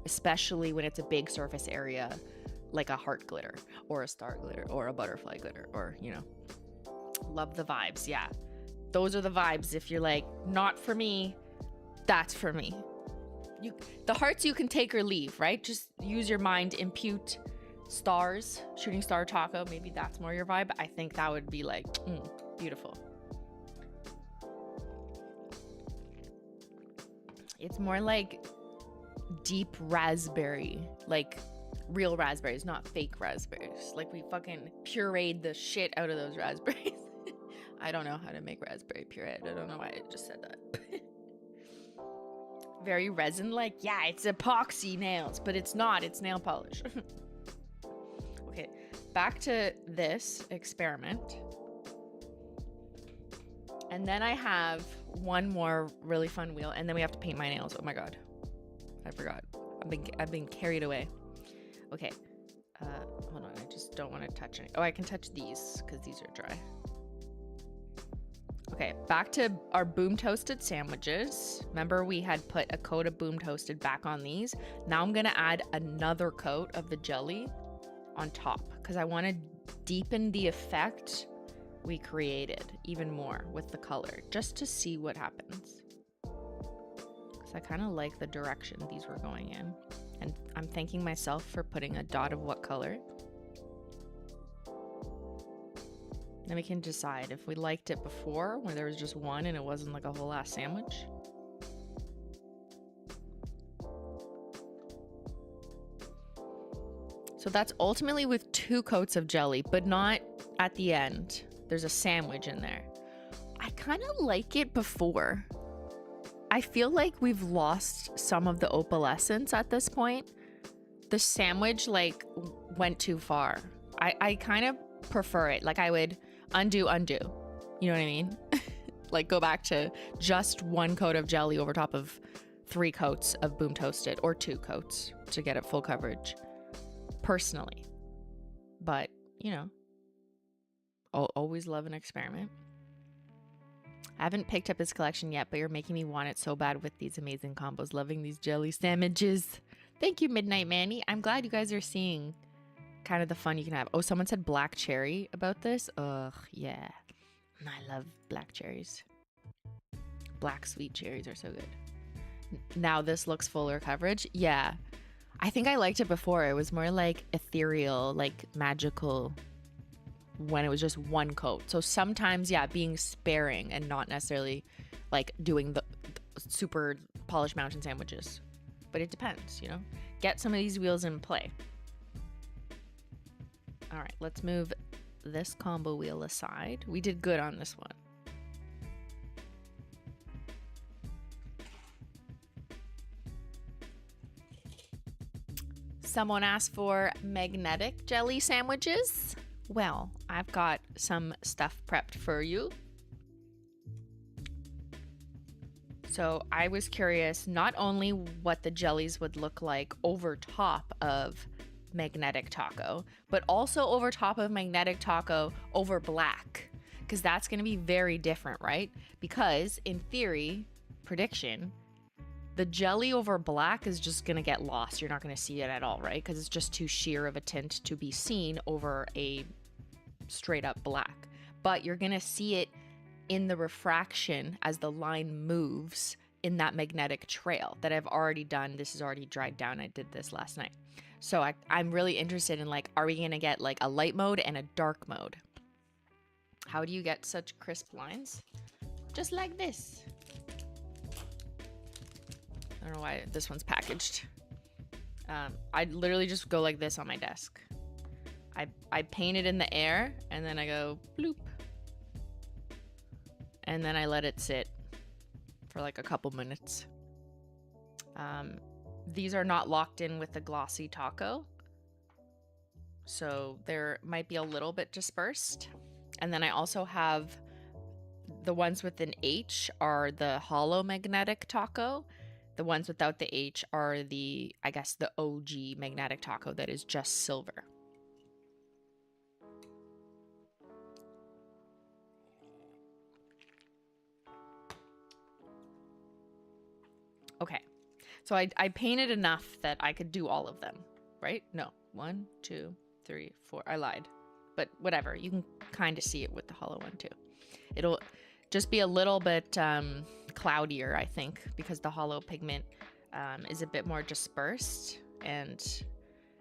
especially when it's a big surface area, like a heart glitter or a star glitter or a butterfly glitter, or, you know, love the vibes. Yeah, those are the vibes. If you're like, not for me, that's for me. The hearts you can take or leave, right? Just use your mind, impute stars, shooting star taco. Maybe that's more your vibe. I think that would be like, beautiful. It's more like deep raspberry, like real raspberries, not fake raspberries. Like, we fucking pureed the shit out of those raspberries. I don't know how to make raspberry puree. I don't know why I just said that. Very resin like. Yeah, it's epoxy nails, but it's not. It's nail polish. Okay, back to this experiment. And then I have one more really fun wheel, and then we have to paint my nails. Oh my god. I forgot. I've been carried away. Okay. Hold on. I just don't want to touch any. Oh, I can touch these because these are dry. Okay, back to our boom toasted sandwiches. Remember we had put a coat of boom toasted back on these. Now I'm gonna add another coat of the jelly on top because I want to deepen the effect we created even more with the color, just to see what happens. Because I kind of like the direction these were going in. And I'm thanking myself for putting a dot of what color. Then we can decide if we liked it before, when there was just one and it wasn't like a whole ass sandwich. So that's ultimately with 2 coats of jelly, but not at the end. There's a sandwich in there. I kind of like it before. I feel like we've lost some of the opalescence at this point. The sandwich like went too far. I kind of prefer it. Like I would undo. You know what I mean? Like go back to just 1 coat of jelly over top of 3 coats of boom toasted, or 2 coats to get it full coverage. Personally. But, you know, I'll always love an experiment. I haven't picked up his collection yet, but you're making me want it so bad with these amazing combos. Loving these jelly sandwiches. Thank you, Midnight Manny. I'm glad you guys are seeing kind of the fun you can have. Oh, someone said black cherry about this. Ugh, yeah. I love black cherries. Black sweet cherries are so good. Now this looks fuller coverage. Yeah. I think I liked it before. It was more like ethereal, like magical when it was just 1 coat. So sometimes, yeah, being sparing and not necessarily like doing the super polished mountain sandwiches. But it depends, you know? Get some of these wheels in play. All right, let's move this combo wheel aside. We did good on this one. Someone asked for magnetic jelly sandwiches. Well, I've got some stuff prepped for you. So I was curious not only what the jellies would look like over top of magnetic taco, but also over top of magnetic taco over black, because that's going to be very different, right? Because in theory, prediction, the jelly over black is just going to get lost. You're not going to see it at all, right? Because it's just too sheer of a tint to be seen over a straight up black. But you're going to see it in the refraction as the line moves in that magnetic trail that I've already done. This is already dried down. I did this last night. So I'm really interested in like, are we going to get like a light mode and a dark mode? How do you get such crisp lines? Just like this. I don't know why this one's packaged. I literally just go like this on my desk. I paint it in the air and then I go bloop. And then I let it sit for like a couple minutes. These are not locked in with the glossy taco, so there might be a little bit dispersed. And then I also have the ones with an H are the hollow magnetic taco. The ones without the H are the, I guess, the OG magnetic taco that is just silver. Okay, so I painted enough that I could do all of them, right? No, 1, 2, 3, 4. I lied, but whatever. You can kind of see it with the hollow one too. It'll just be a little bit cloudier, I think, because the hollow pigment is a bit more dispersed and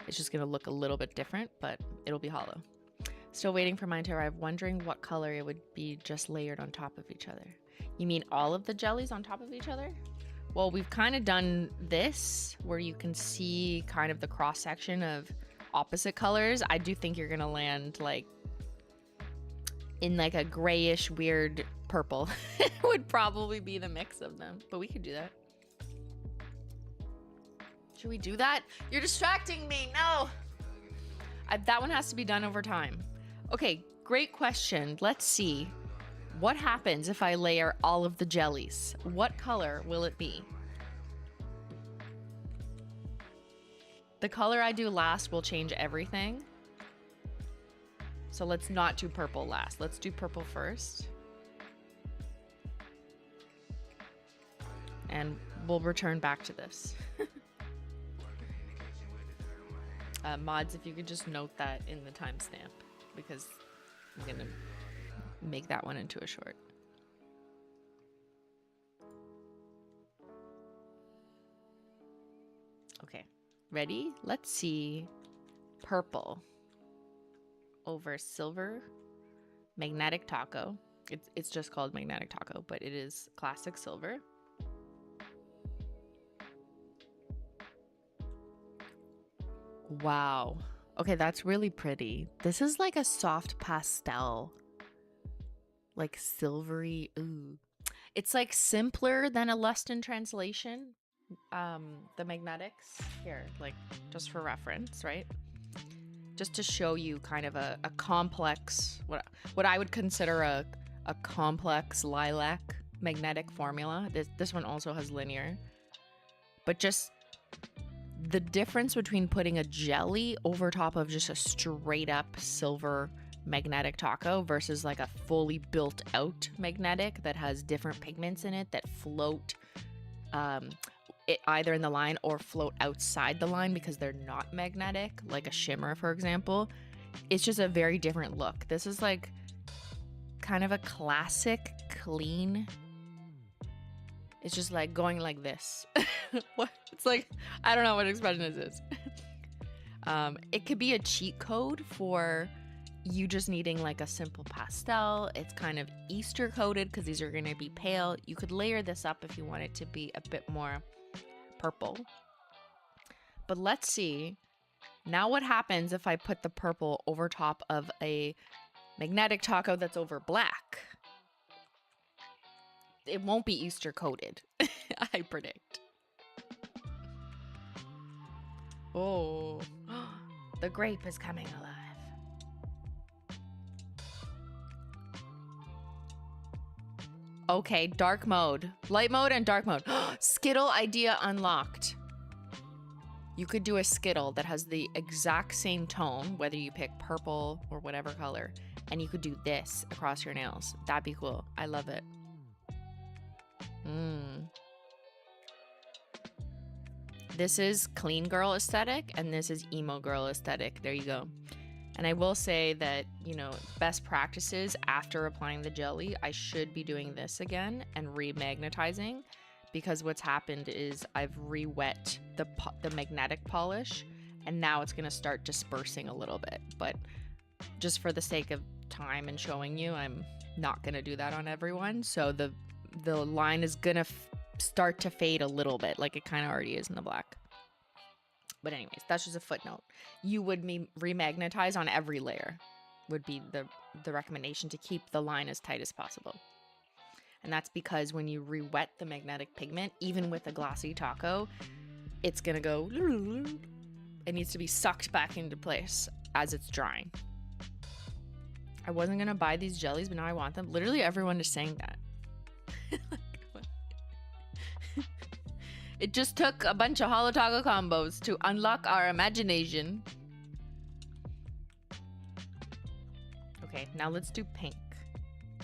it's just gonna look a little bit different, but it'll be hollow. Still waiting for mine to arrive. Wondering what color it would be just layered on top of each other. You mean all of the jellies on top of each other? Well, we've kind of done this where you can see kind of the cross section of opposite colors. I do think you're gonna land like in like a grayish weird purple. Would probably be the mix of them, but we could do that. Should we do that? You're distracting me. No. That one has to be done over time. Okay, great question. Let's see. What happens if I layer all of the jellies? What color will it be? The color I do last will change everything. So let's not do purple last. Let's do purple first. And we'll return back to this. Mods, if you could just note that in the timestamp, because I'm gonna make that one into a short. Okay, ready? Let's see. Purple over silver. Magnetic Taco. It's just called Magnetic Taco, but it is classic silver. Wow. Okay, that's really pretty. This is like a soft pastel. Like silvery. Ooh. It's like simpler than a Luston translation. The magnetics. Here, like just for reference, right? Just to show you kind of a complex, what I would consider a complex lilac magnetic formula. This one also has linear. But just the difference between putting a jelly over top of just a straight up silver magnetic taco versus like a fully built out magnetic that has different pigments in it that float it either in the line or float outside the line because they're not magnetic, like a shimmer, for example. It's just a very different look. This is like kind of a classic clean. It's just like going like this. What? It's like, I don't know what expression this is. It could be a cheat code for you just needing like a simple pastel. It's kind of Easter coated because these are going to be pale. You could layer this up if you want it to be a bit more purple. But let's see. Now what happens if I put the purple over top of a magnetic taco that's over black? It won't be Easter coated, I predict. Oh, the grape is coming alive. Okay, dark mode. Light mode and dark mode. Skittle idea unlocked. You could do a Skittle that has the exact same tone, whether you pick purple or whatever color, and you could do this across your nails. That'd be cool. I love it. This is clean girl aesthetic, and this is emo girl aesthetic. There you go. And I will say that, you know, best practices after applying the jelly, I should be doing this again and remagnetizing, because what's happened is I've re-wet the magnetic polish, and now it's going to start dispersing a little bit. But just for the sake of time and showing you, I'm not going to do that on everyone. So the line is going to start to fade a little bit, like it kind of already is in the black. But anyways, that's just a footnote. You would remagnetize on every layer, would be the recommendation, to keep the line as tight as possible. And that's because when you re-wet the magnetic pigment, even with a glossy taco, it's gonna go, it needs to be sucked back into place as it's drying. I wasn't gonna buy these jellies, but now I want them. Literally everyone is saying that. It just took a bunch of Holo Taco combos to unlock our imagination. Okay, now let's do pink.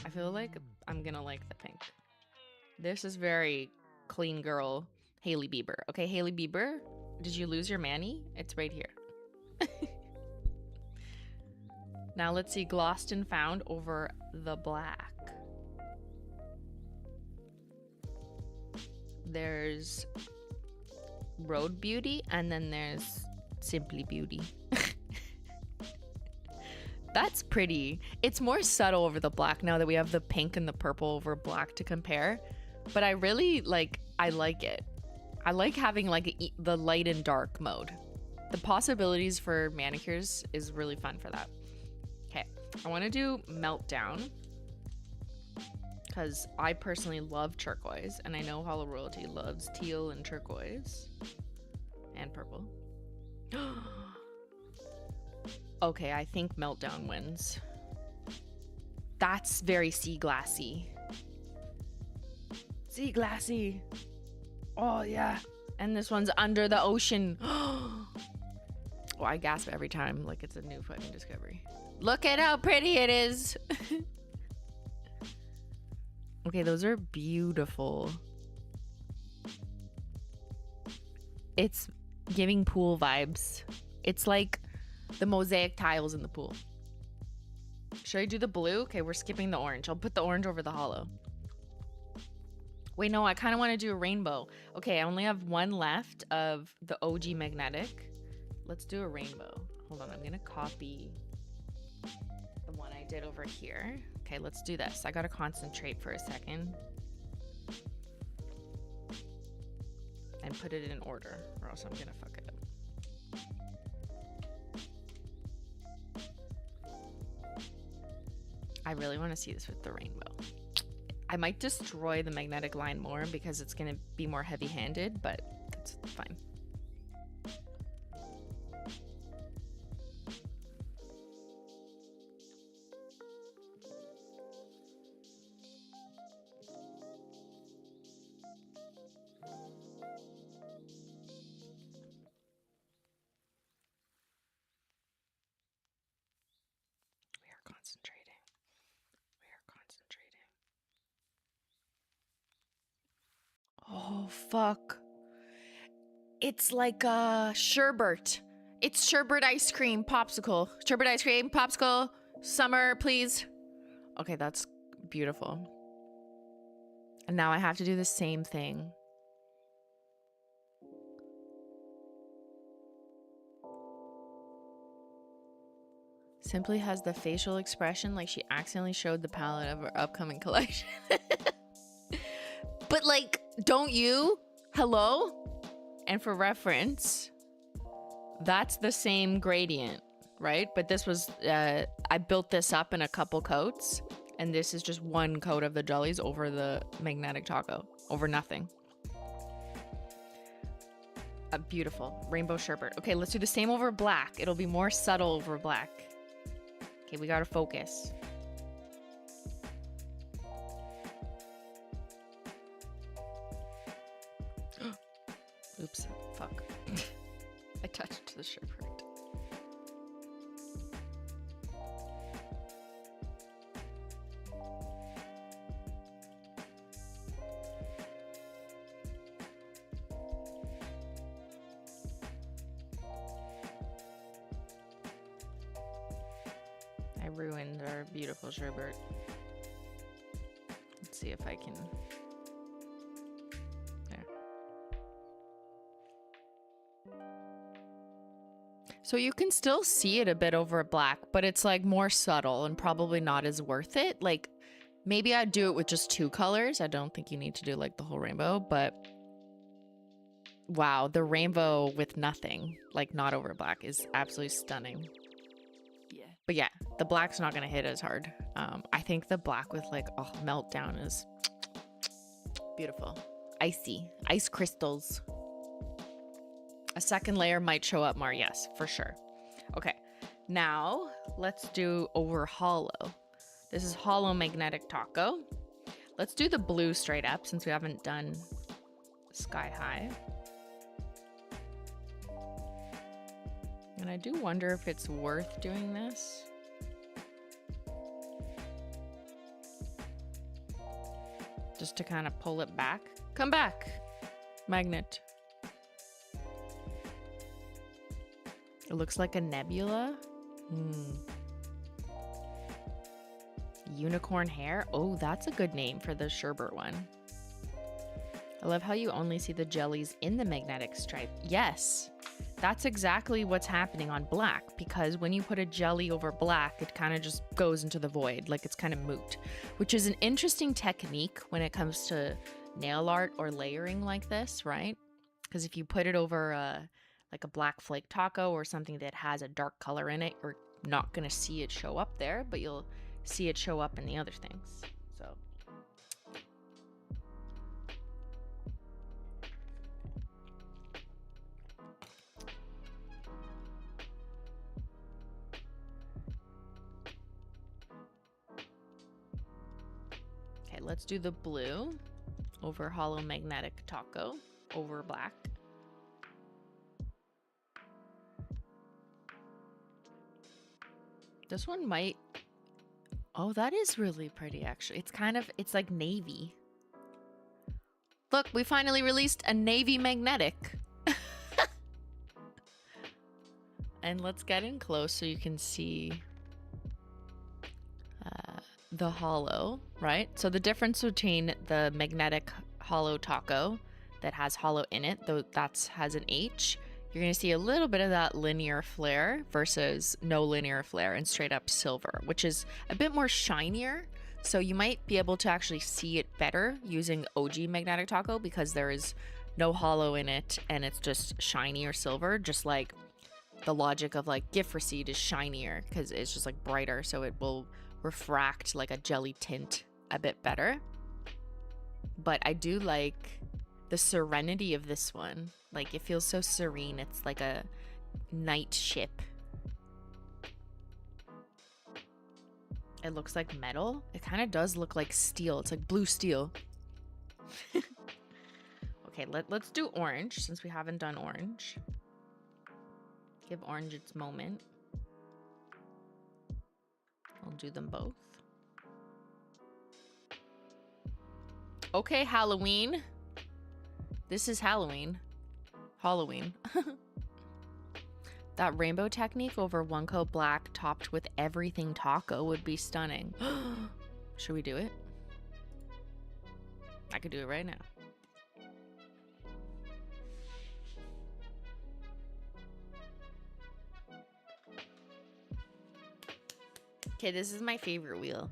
I feel like I'm gonna like the pink. This is very clean girl Hailey Bieber. Okay, Hailey Bieber, did you lose your Manny? It's right here. Now let's see glossed and found over the black. There's Road Beauty, and then there's Simply Beauty. That's pretty. It's more subtle over the black now that we have the pink and the purple over black to compare. But I really I like it. I like having like the light and dark mode. The possibilities for manicures is really fun for that. Okay, I want to do Meltdown, because I personally love turquoise, and I know Hollow Royalty loves teal and turquoise and purple. Okay, I think Meltdown wins. That's very sea glassy. Sea glassy. Oh, yeah. And this one's under the ocean. Oh, I gasp every time like it's a new fucking discovery. Look at how pretty it is. Okay, those are beautiful. It's giving pool vibes. It's like the mosaic tiles in the pool. Should I do the blue? Okay, we're skipping the orange. I'll put the orange over the holo. Wait, no, I kind of want to do a rainbow. Okay, I only have one left of the OG magnetic. Let's do a rainbow. Hold on, I'm going to copy the one I did over here. Okay, let's do this. I got to concentrate for a second. And put it in order, or else I'm going to fuck it up. I really want to see this with the rainbow. I might destroy the magnetic line more because it's going to be more heavy-handed, but it's fine. Oh, fuck. It's like a sherbet. It's sherbet ice cream popsicle. Sherbet ice cream popsicle. Summer, please. Okay, that's beautiful. And now I have to do the same thing. Simply has the facial expression like she accidentally showed the palette of her upcoming collection. But like, don't you? Hello? And for reference, that's the same gradient, right? But this was, I built this up in a couple coats, and this is just one coat of the jellies over the magnetic taco, over nothing. Beautiful. Rainbow sherbet. Okay, let's do the same over black. It'll be more subtle over black. Okay, we gotta focus. Oops, fuck. I touched the sherbet. I ruined our beautiful sherbet. Let's see if I can... So you can still see it a bit over black, but it's like more subtle and probably not as worth it. Like maybe I'd do it with just two colors. I don't think you need to do like the whole rainbow, but wow, the rainbow with nothing, like not over black, is absolutely stunning. Yeah. But yeah, the black's not gonna hit as hard. I think the black with like meltdown is beautiful. Icy, ice crystals. A second layer might show up more, yes, for sure. Okay, now let's do over holo. This is holo magnetic taco. Let's do the blue straight up since we haven't done sky high. And I do wonder if it's worth doing this. Just to kind of pull it back. Come back, magnet. It looks like a nebula. Unicorn hair. Oh, that's a good name for the sherbet one. I love how you only see the jellies in the magnetic stripe. Yes, that's exactly what's happening on black, because when you put a jelly over black, it kind of just goes into the void, like it's kind of moot, which is an interesting technique when it comes to nail art or layering like this, right? Because if you put it over like a black flake taco or something that has a dark color in it, you're not gonna see it show up there, but you'll see it show up in the other things. So let's do the blue over Holo Magnetic Taco over black. This one might... Oh, that is really pretty, actually. It's kind of... It's like navy. Look, we finally released a navy magnetic. And let's get in close so you can see the holo, right? So the difference between the magnetic Holo Taco that has holo in it, though that has an H, you're going to see a little bit of that linear flare versus no linear flare and straight up silver, which is a bit more shinier. So you might be able to actually see it better using OG Magnetic Taco because there is no holo in it and it's just shiny or silver, just like the logic of like gift receipt is shinier because it's just like brighter, so it will refract like a jelly tint a bit better. But I do like the serenity of this one. Like, it feels so serene. It's like a night ship. It looks like metal. It kind of does look like steel. It's like blue steel. Okay, let's do orange since we haven't done orange. Give orange its moment. I'll do them both. Okay, Halloween. This is Halloween. Halloween. That rainbow technique over one coat black topped with everything taco would be stunning. Should we do it? I could do it right now. Okay, this is my favorite wheel.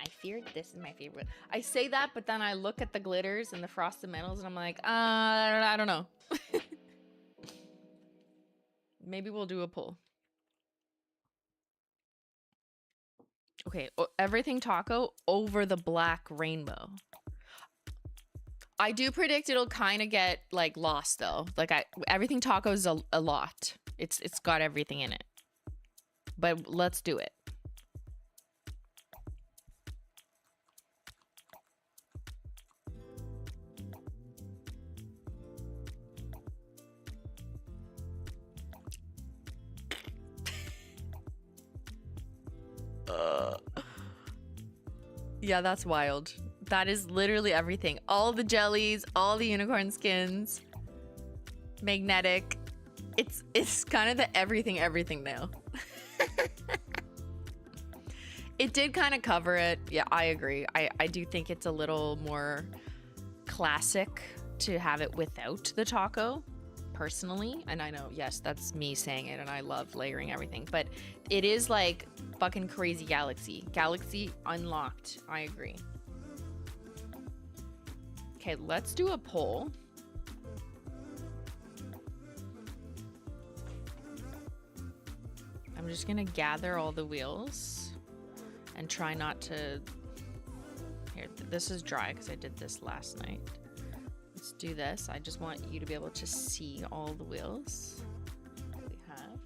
I feared this is my favorite. I say that, but then I look at the glitters and the frosted metals and I'm like, I don't know. Maybe we'll do a pull. Okay, everything taco over the black rainbow. I do predict it'll kind of get like lost though. Like everything taco is a lot. It's got everything in it. But let's do it. Yeah, that's wild. That is literally everything. All the jellies, all the unicorn skins, magnetic. It's kind of the everything now. It did kind of cover it. Yeah, I agree. I do think it's a little more classic to have it without the taco, personally. And I know, yes, that's me saying it, and I love layering everything. But it is like fucking crazy galaxy. Galaxy unlocked. I agree. Okay, let's do a poll. I'm just gonna gather all the wheels and try not to... Here, this is dry because I did this last night. Let's do this. I just want you to be able to see all the wheels that we have.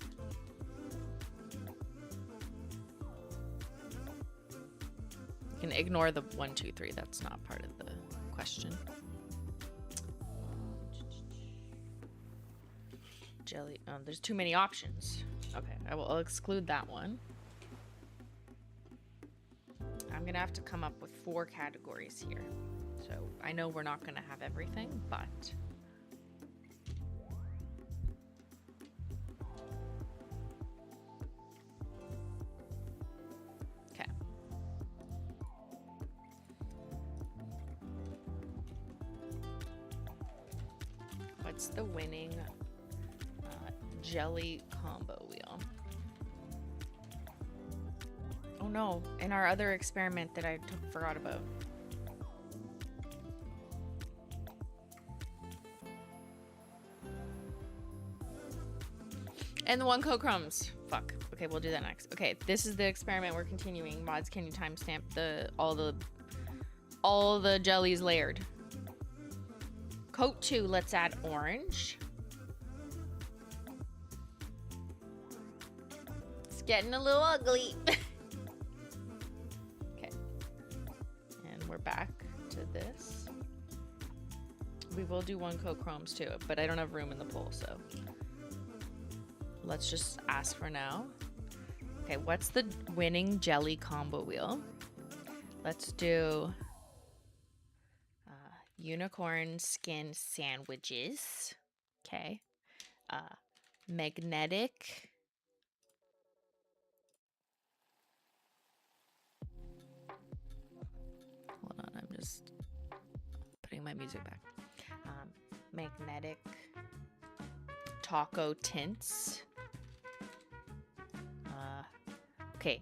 You can ignore the 1, 2, 3. That's not part of the question. Jelly. Oh, there's too many options. Okay, I'll exclude that one. I'm gonna have to come up with 4 categories here. So I know we're not gonna have everything, but okay. What's the winning jelly combo wheel? Oh no, in our other experiment that I forgot about. And the 1 coat crumbs. Fuck. Okay, we'll do that next. Okay, this is the experiment we're continuing. Mods, can you timestamp all the jellies layered? Coat 2, let's add orange. It's getting a little ugly. Okay. we're back to this. We will do 1 coat chromes too, but I don't have room in the poll, so let's just ask for now. Okay, what's the winning jelly combo wheel? Let's do unicorn skin sandwiches. Okay. Magnetic. Hold on, I'm just putting my music back. Magnetic taco tints. Okay,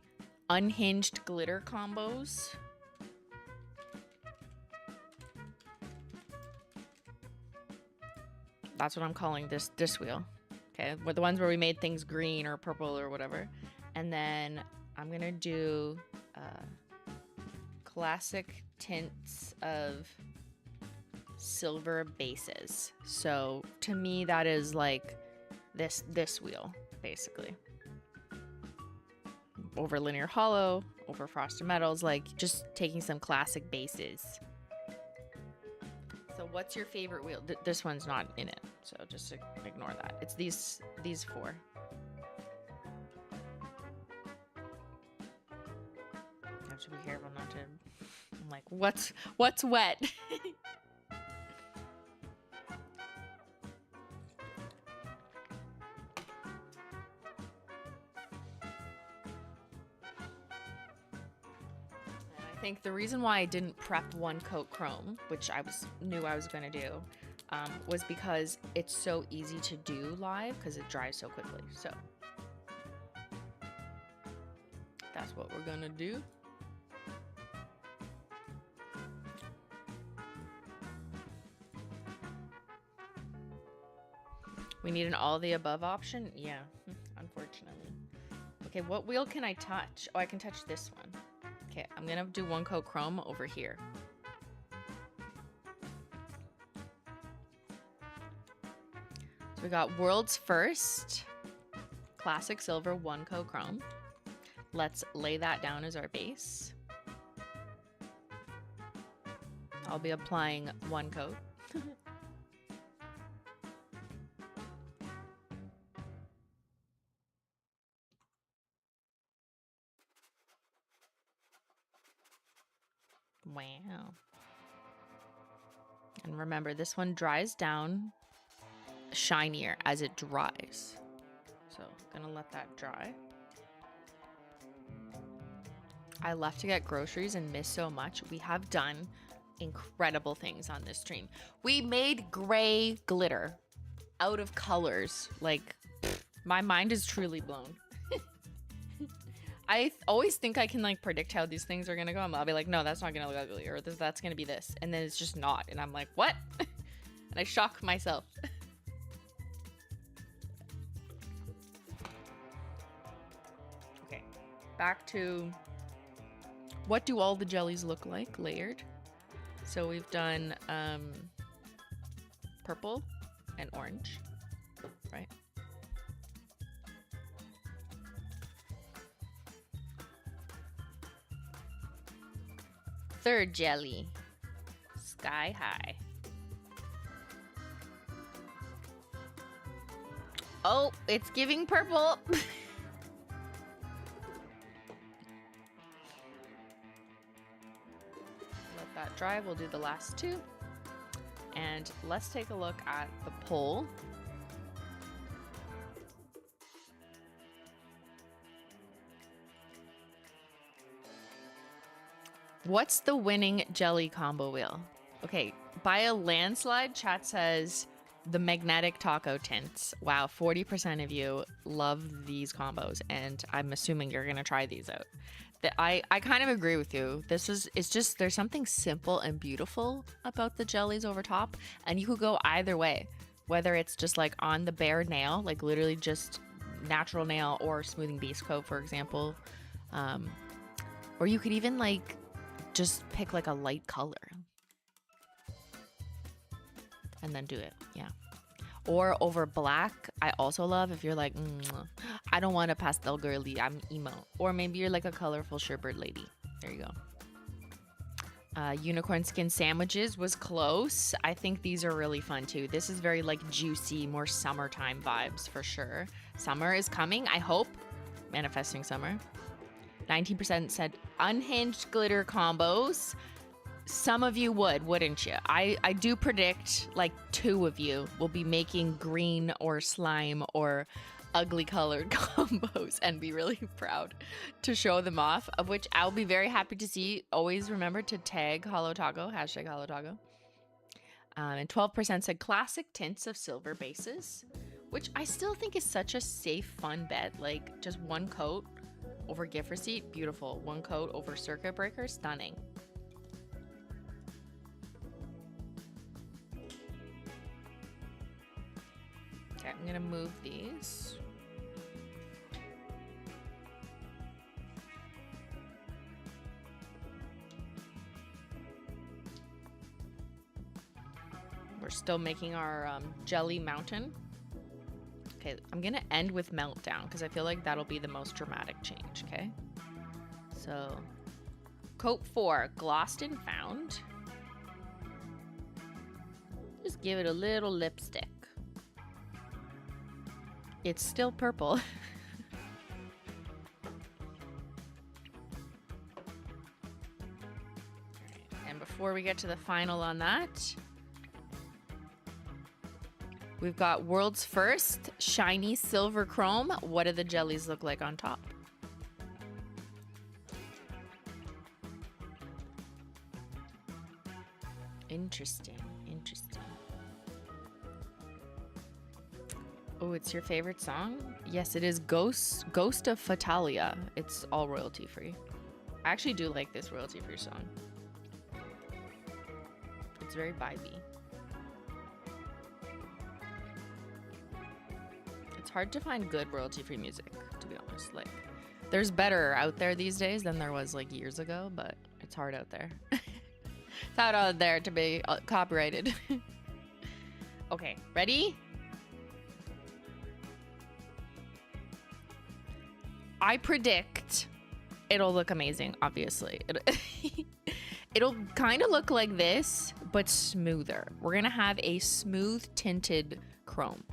unhinged glitter combos. That's what I'm calling this wheel. Okay, with the ones where we made things green or purple or whatever. And then I'm gonna do classic tints of silver bases. So to me, that is like this wheel, basically. Over linear hollow, over frosted metals, like just taking some classic bases. So what's your favorite wheel? This one's not in it, so just ignore that. It's these 4. I have to be careful not to. I'm like, what's wet? I think the reason why I didn't prep 1 coat chrome, which I knew I was gonna do, was because it's so easy to do live because it dries so quickly. So that's what we're gonna do. We need an all the above option? Yeah, unfortunately. Okay, what wheel can I touch? Oh, I can touch this one. Okay, I'm gonna do 1 coat chrome over here. So we got world's first classic silver 1 coat chrome. Let's lay that down as our base. I'll be applying 1 coat. Wow. And remember, this one dries down shinier as it dries. So I'm gonna let that dry. I left to get groceries and missed so much. We have done incredible things on this stream. We made gray glitter out of colors. Like, my mind is truly blown. I always think I can like predict how these things are gonna go. I'll be like, no, that's not gonna look ugly, or that's gonna be this, and then it's just not, and I'm like, what? And I shock myself. Okay, back to what do all the jellies look like layered? So we've done purple and orange, right? Third jelly, sky high. Oh, it's giving purple. Let that dry. We'll do the last 2. And let's take a look at the poll. What's the winning jelly combo wheel? Okay, by a landslide, chat says the magnetic taco tints. Wow, 40% of you love these combos, and I'm assuming you're gonna try these out. I kind of agree with you. It's just there's something simple and beautiful about the jellies over top, and you could go either way, whether it's just like on the bare nail, like literally just natural nail, or smoothing base coat, for example, or you could even like just pick like a light color and then do it. Yeah. Or over black, I also love if you're like, I don't want a pastel girly, I'm emo. Or maybe you're like a colorful sherbet lady. There you go. Unicorn skin sandwiches was close. I think these are really fun too. This is very like juicy, more summertime vibes for sure. Summer is coming, I hope. Manifesting summer. 19% said unhinged glitter combos. Some of you would, wouldn't you? I do predict like 2 of you will be making green or slime or ugly colored combos and be really proud to show them off, of which I'll be very happy to see. Always remember to tag Holo Taco, hashtag Holo Taco. And 12% said classic tints of silver bases, which I still think is such a safe, fun bet. Like just 1 coat over gift receipt, beautiful. 1 coat over circuit breaker, stunning. Okay, I'm gonna move these. We're still making our jelly mountain. Okay, I'm gonna end with meltdown because I feel like that'll be the most dramatic change, okay? So, coat 4, glossed and found. Just give it a little lipstick. It's still purple. And before we get to the final on that, we've got world's first shiny silver chrome. What do the jellies look like on top? Interesting, interesting. Oh, it's your favorite song? Yes, it is Ghost of Fatalia. It's all royalty free. I actually do like this royalty free song. It's very vibey. It's hard to find good royalty free music, to be honest. Like, there's better out there these days than there was like years ago, but it's hard out there. It's hard out there to be copyrighted. Okay, ready? I predict it'll look amazing, obviously. It'll kind of look like this, but smoother. We're going to have a smooth tinted chrome.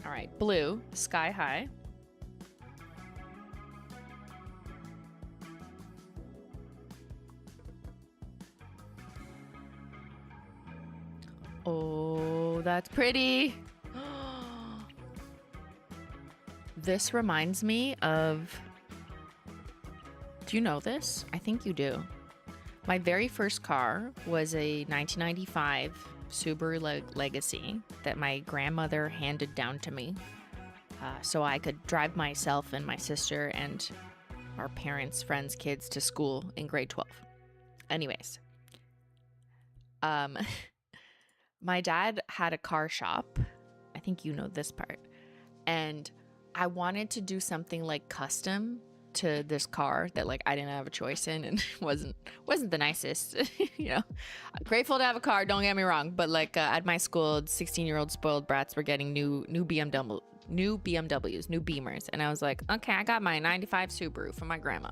All right, blue, sky high. Oh, that's pretty. This reminds me of, do you know this? I think you do. My very first car was a 1995 Subaru Legacy that my grandmother handed down to me so I could drive myself and my sister and our parents' friends' kids to school in grade 12. Anyways, my dad had a car shop. I think you know this part. And I wanted to do something like custom to this car that like I didn't have a choice in, and wasn't the nicest. You know, grateful to have a car, don't get me wrong, but like at my school, 16-year-old spoiled brats were getting new BMWs, new Beamers, and I was like, okay, I got my 95 Subaru from my grandma.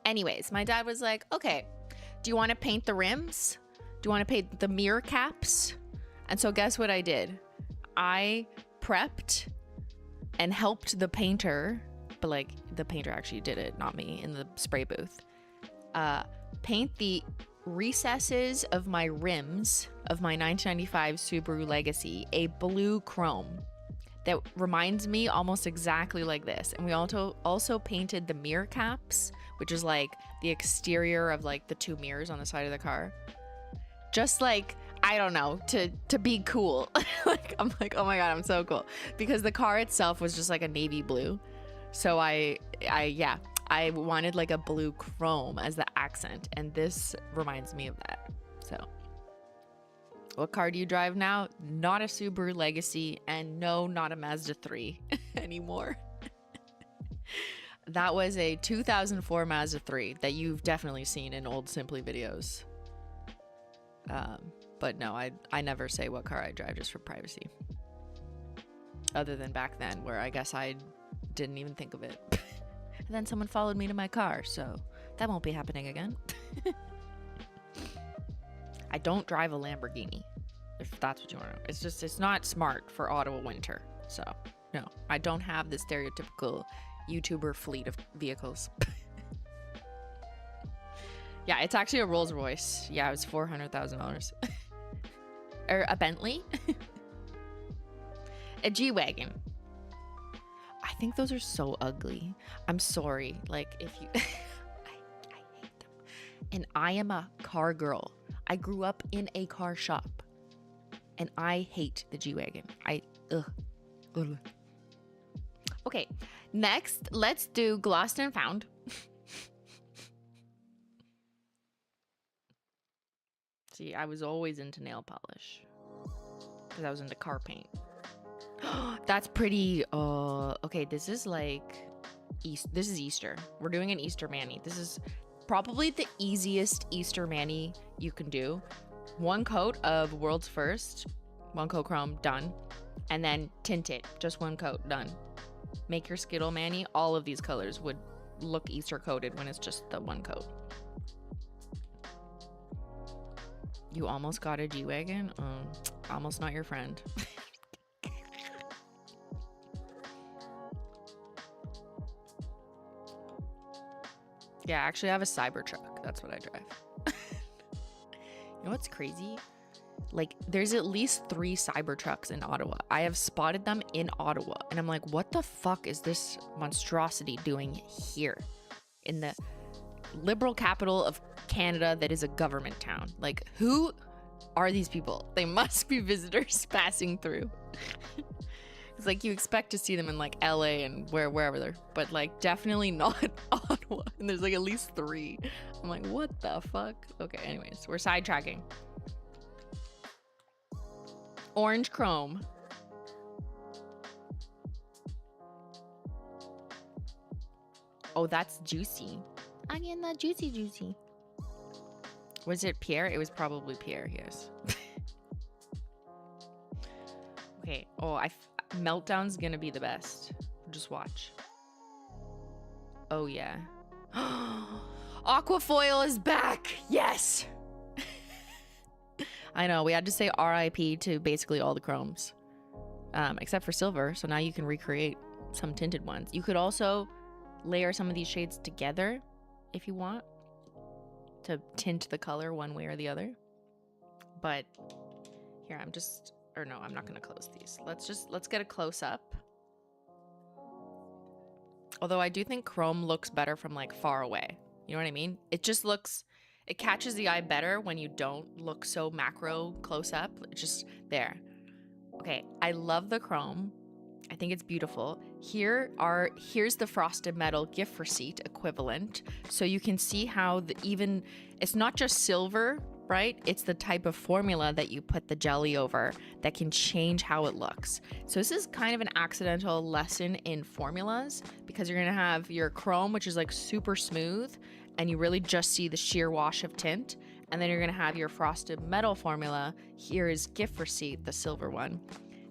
Anyways, my dad was like, okay, do you want to paint the rims? Do you want to paint the mirror caps? And so guess what I did? I prepped and helped the painter, but like the painter actually did it, not me, in the spray booth, paint the recesses of my rims of my 1995 Subaru Legacy a blue chrome that reminds me almost exactly like this. And we also painted the mirror caps, which is like the exterior of like the 2 mirrors on the side of the car, just like, I don't know, to be cool. Like, I'm like, oh my God, I'm so cool. Because the car itself was just like a navy blue. So I wanted like a blue chrome as the accent. And this reminds me of that. So what car do you drive now? Not a Subaru Legacy, and no, not a Mazda 3 anymore. That was a 2004 Mazda 3 that you've definitely seen in old Simply videos. But no, I never say what car I drive just for privacy. Other than back then, where I guess I didn't even think of it. And then someone followed me to my car, so That won't be happening again. I don't drive a Lamborghini, if that's what you want to know. It's just, it's not smart for Ottawa winter. So, no, I don't have the stereotypical YouTuber fleet of vehicles. Yeah, it's actually a Rolls Royce. Yeah, it was $400,000. Or a Bentley. A G-Wagon. I think those are so ugly. I'm sorry. Like, if you... I hate them. And I am a car girl. I grew up in a car shop. And I hate the G-Wagon. Ugh. Okay, next, let's do Glossed and Found. See, I was always into nail polish. Because I was into car paint. That's pretty, okay, this is like, this is Easter. We're doing an Easter mani. This is probably the easiest Easter mani you can do. One coat of World's First, one coat chrome, done. And then tinted, just one coat, done. Make your Skittle mani. All of these colors would look Easter coated when it's just the one coat. You almost got a G-Wagon? Almost not your friend. Yeah, actually I have a Cybertruck. That's what I drive. You know what's crazy? Like, there's at least 3 Cybertrucks in Ottawa. I have spotted them in Ottawa. And I'm like, what the fuck is this monstrosity doing here? In the liberal capital of Canada that is a government town. Like, who are these people? They must be visitors passing through. It's like you expect to see them in like LA and wherever they're, but like definitely not Ottawa. And there's like at least 3. I'm like, what the fuck? Okay, anyways, we're sidetracking. Orange chrome. Oh, that's juicy. I get that juicy. Was it Pierre? It was probably Pierre, yes. Okay. Oh, Meltdown's gonna be the best. Just watch. Oh, yeah. Aquafoil is back! Yes! I know, we had to say RIP to basically all the chromes. Except for silver, so now you can recreate some tinted ones. You could also layer some of these shades together if you want to tint the color one way or the other. But here, I'm not gonna close these. Let's get a close up. Although I do think chrome looks better from like far away. You know what I mean? It just looks, it catches the eye better when you don't look so macro close up. It's just there. Okay, I love the chrome. I think it's beautiful. Here's the frosted metal gift receipt equivalent. So you can see how it's not just silver, right? It's the type of formula that you put the jelly over that can change how it looks. So this is kind of an accidental lesson in formulas because you're gonna have your chrome, which is like super smooth, and you really just see the sheer wash of tint. And then you're gonna have your frosted metal formula. Here is gift receipt, the silver one.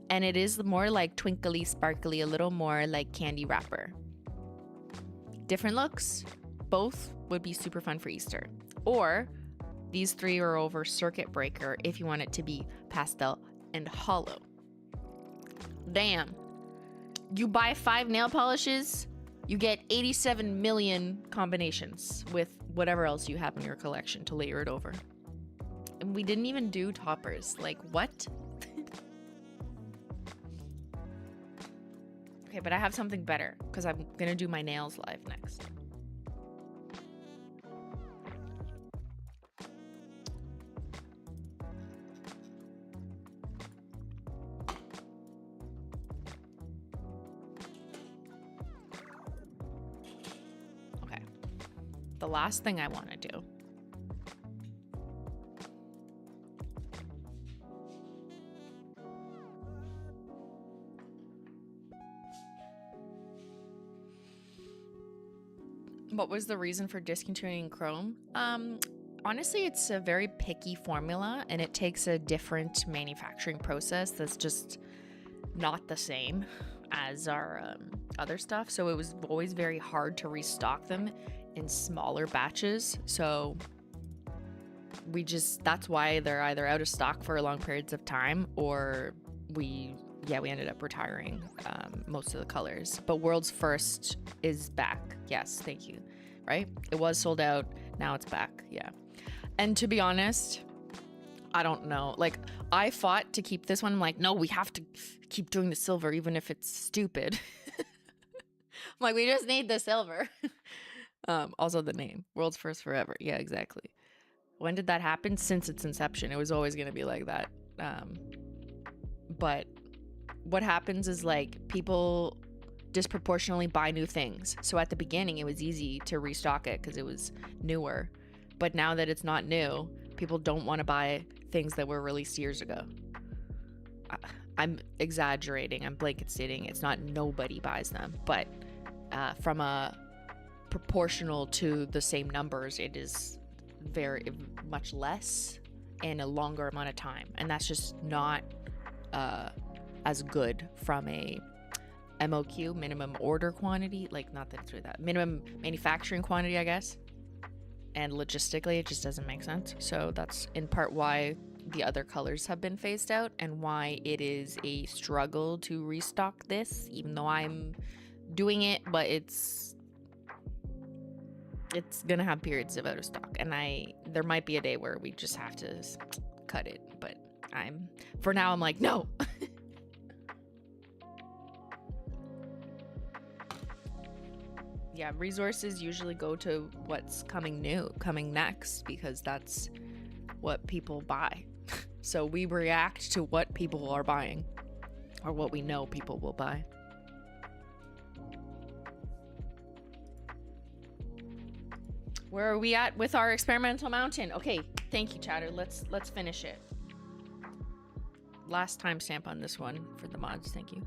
And it is more like twinkly, sparkly, a little more like candy wrapper. Different looks, both would be super fun for Easter. Or these 3 are over circuit breaker if you want it to be pastel and hollow. Damn. You buy 5 nail polishes, you get 87 million combinations with whatever else you have in your collection to layer it over. And we didn't even do toppers. Like, what? Okay, but I have something better because I'm gonna do my nails live next. Okay, the last thing I want to do . What was the reason for discontinuing chrome? Honestly, it's a very picky formula and it takes a different manufacturing process that's just not the same as our other stuff. So it was always very hard to restock them in smaller batches. So that's why they're either out of stock for long periods of time, or we ended up retiring most of the colors. But World's First is back. Yes, thank you. Right? It was sold out. Now it's back. Yeah. And to be honest, I don't know. Like, I fought to keep this one. I'm like, no, we have to keep doing the silver, even if it's stupid. I'm like, we just need the silver. Also the name, World's First Forever. Yeah, exactly. When did that happen? Since its inception. It was always going to be like that. But what happens is, like, people disproportionately buy new things. So at the beginning, it was easy to restock it because it was newer. But now that it's not new, people don't want to buy things that were released years ago. I'm exaggerating. I'm blanket stating. It's not nobody buys them. But from a proportional to the same numbers, it is very much less in a longer amount of time. And that's just not as good from a MOQ, minimum order quantity. Like, not that it's really that. Minimum manufacturing quantity, I guess. And logistically, it just doesn't make sense. So that's in part why the other colors have been phased out, and why it is a struggle to restock this, even though I'm doing it. But it's gonna have periods of out of stock, and there might be a day where we just have to cut it. But for now, I'm like, no. Yeah, resources usually go to what's coming next, because that's what people buy. So we react to what people are buying, or what we know people will buy. Where are we at with our experimental mountain? Okay, thank you, chatter. Let's finish it. Last timestamp on this one for the mods. Thank you.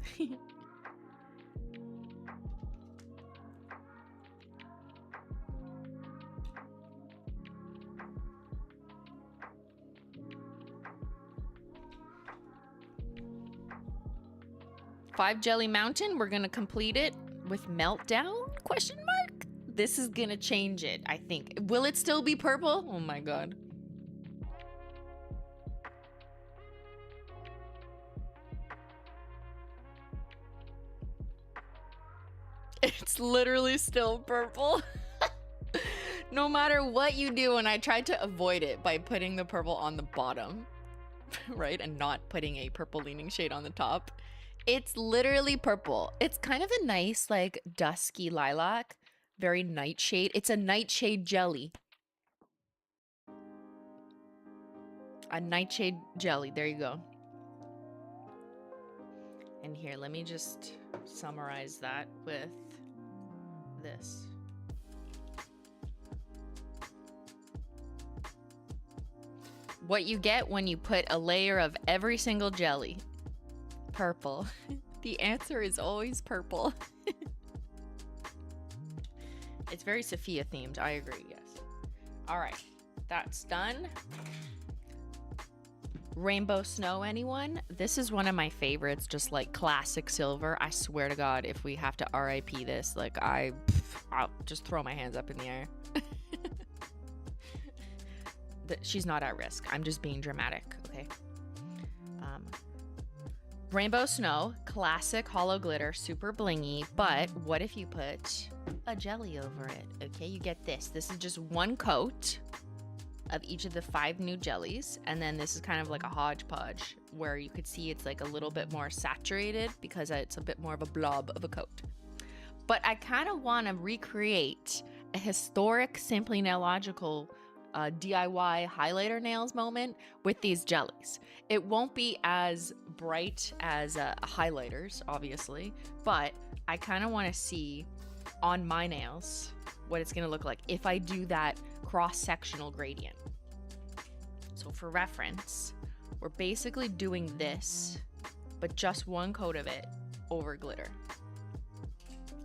5 jelly mountain. We're gonna complete it with meltdown? Question mark. This is gonna change it, I think. Will it still be purple? Oh my god. It's literally still purple. No matter what you do, and I tried to avoid it by putting the purple on the bottom, right? And not putting a purple leaning shade on the top. It's literally purple. It's kind of a nice, like, dusky lilac. Very nightshade. It's a nightshade jelly. A nightshade jelly. There you go. And here, let me just summarize that with this. What you get when you put a layer of every single jelly. Purple. The answer is always purple. It's very Sophia themed. I agree, yes. All right, that's done. Rainbow Snow, anyone? This is one of my favorites, just like classic silver. I swear to God, if we have to RIP this, like, I'll just throw my hands up in the air. She's not at risk. I'm just being dramatic, okay? Rainbow Snow, classic hollow glitter, super blingy, but what if you put a jelly over it? Okay, you get this. This is just one coat of each of the 5 new jellies, and then this is kind of like a hodgepodge where you could see it's like a little bit more saturated because it's a bit more of a blob of a coat. But I kind of want to recreate a historic Simplynailogical DIY highlighter nails moment with these jellies. It won't be as bright as highlighters, obviously, but I kind of want to see on my nails what it's going to look like if I do that cross-sectional gradient. So for reference, we're basically doing this, but just one coat of it over glitter.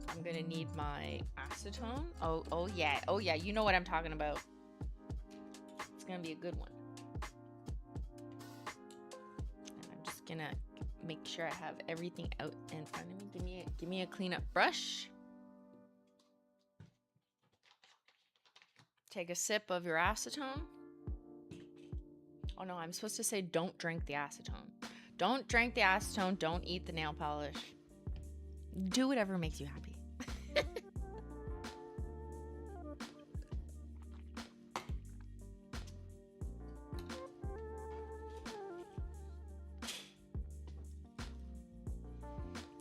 I'm going to need my acetone. Oh yeah, you know what I'm talking about. It's gonna be a good one. And I'm just gonna make sure I have everything out in front of me. Give me a cleanup brush. Take a sip of your acetone. Oh no, I'm supposed to say don't drink the acetone. Don't drink the acetone. Don't eat the nail polish. Do whatever makes you happy.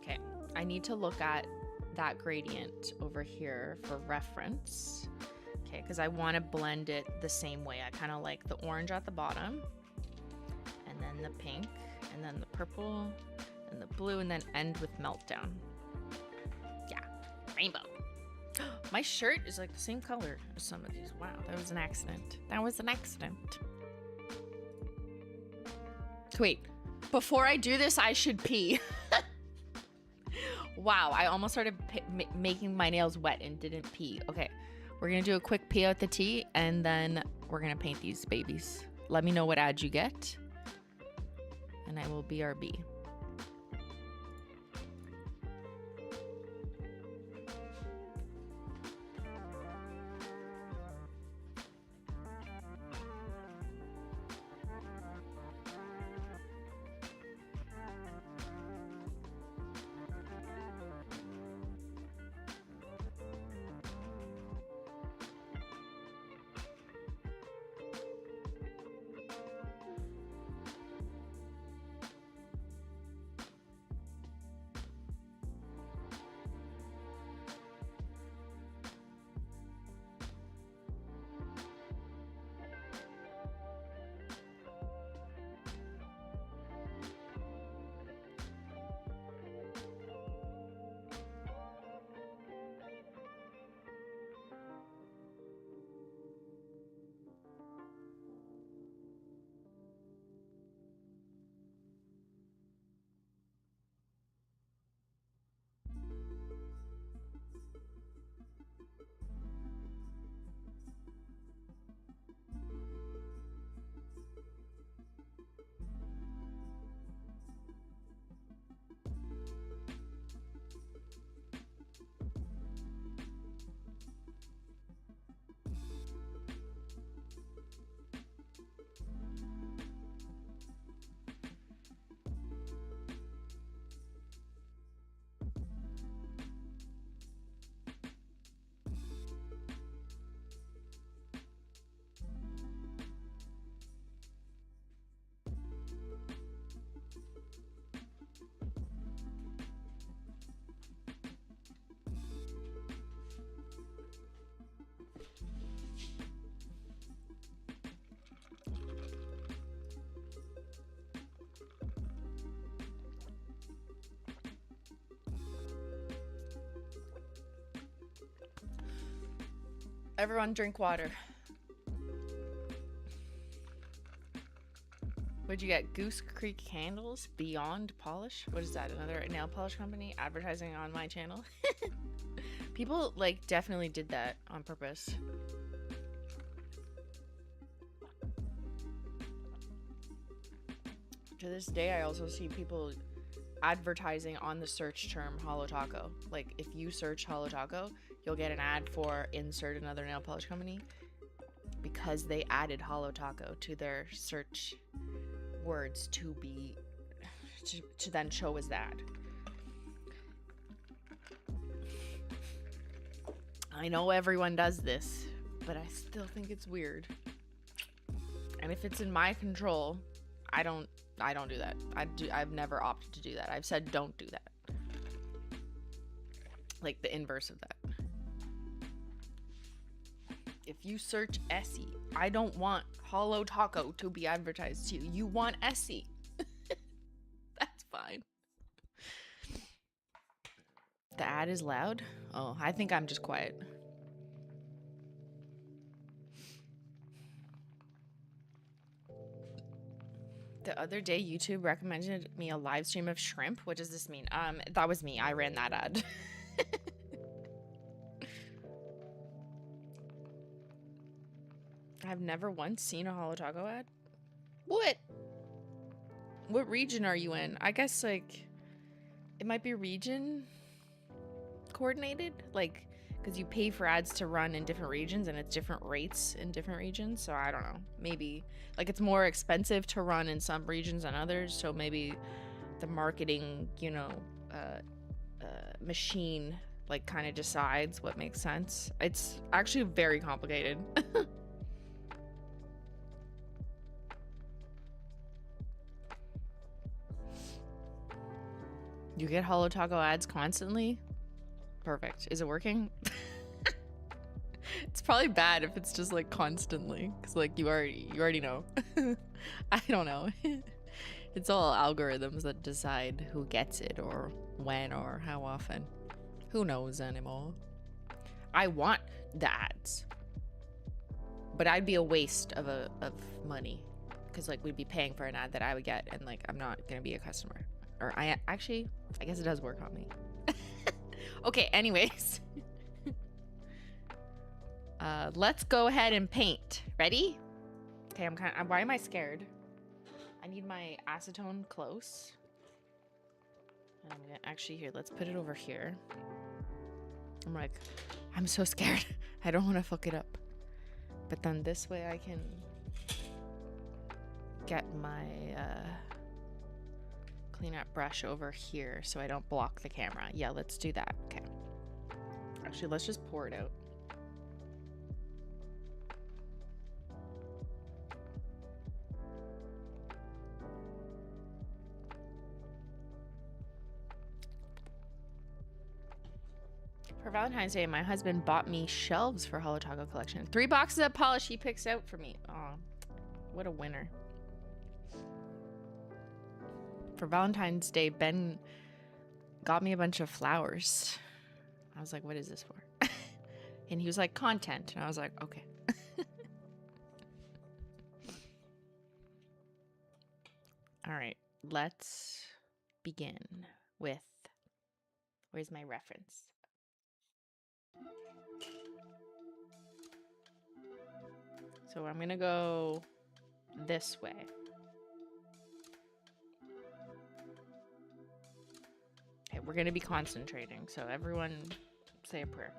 Okay, I need to look at that gradient over here for reference. Okay, because I want to blend it the same way. I kind of like the orange at the bottom, and then the pink, and then the purple, and the blue, and then end with meltdown. Yeah, rainbow. My shirt is like the same color as some of these. Wow, that was an accident. That was an accident. Wait, before I do this, I should pee. Wow, I almost started making my nails wet and didn't pee. Okay, we're gonna do a quick pee out the tea, and then we're gonna paint these babies. Let me know what ad you get, and I will BRB. Everyone drink water. What'd you get? Goose Creek Candles Beyond Polish? What is that? Another nail polish company advertising on my channel? People like definitely did that on purpose. To this day, I also see people advertising on the search term Holo Taco. Like if you search Holo Taco, you'll get an ad for insert another nail polish company because they added Holo Taco to their search words to then show as that. I know everyone does this, but I still think it's weird. And if it's in my control, I don't do that. I've never opted to do that. I've said don't do that. Like the inverse of that. If you search Essie, I don't want Holo Taco to be advertised to you. You want Essie. That's fine. The ad is loud? Oh, I think I'm just quiet. The other day, YouTube recommended me a live stream of shrimp. What does this mean? That was me. I ran that ad. I've never once seen a Holo Taco ad. What region are you in? I guess like it might be region coordinated, like because you pay for ads to run in different regions and it's different rates in different regions. So I don't know, maybe like it's more expensive to run in some regions than others. So maybe the marketing, you know, machine like kind of decides what makes sense. It's actually very complicated. You get Holo Taco ads constantly? Perfect. Is it working? It's probably bad if it's just like constantly, because like you already know. I don't know. It's all algorithms that decide who gets it or when or how often. Who knows anymore? I want the ads, but I'd be a waste of money, because like we'd be paying for an ad that I would get, and like I'm not gonna be a customer. Or I guess it does work on me. Okay, anyways. Let's go ahead and paint. Ready? Okay, why am I scared? I need my acetone close. And I'm gonna actually, here, let's put it over here. I'm so scared. I don't want to fuck it up. But then this way I can get my cleanup brush over here so I don't block the camera. Yeah, let's do that. Okay. Actually, let's just pour it out. For Valentine's Day, my husband bought me shelves for Holo Taco collection. 3 boxes of polish he picks out for me. Oh, what a winner. For Valentine's Day, Ben got me a bunch of flowers. I was like, what is this for? And he was like, content. And I was like, okay. All right, let's begin with, where's my reference? So I'm gonna go this way. Okay, we're gonna be concentrating, so everyone say a prayer.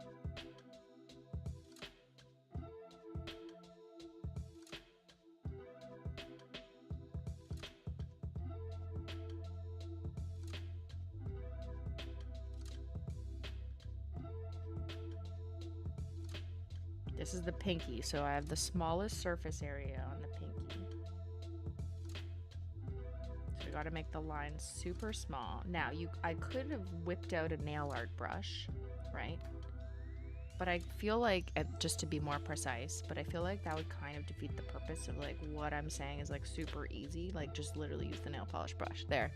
This is the pinky, so I have the smallest surface area on the pinky. So we gotta make the line super small. Now, I could have whipped out a nail art brush, right? But I feel like, just to be more precise, but I feel like that would kind of defeat the purpose of like what I'm saying is like super easy. Like just literally use the nail polish brush. There.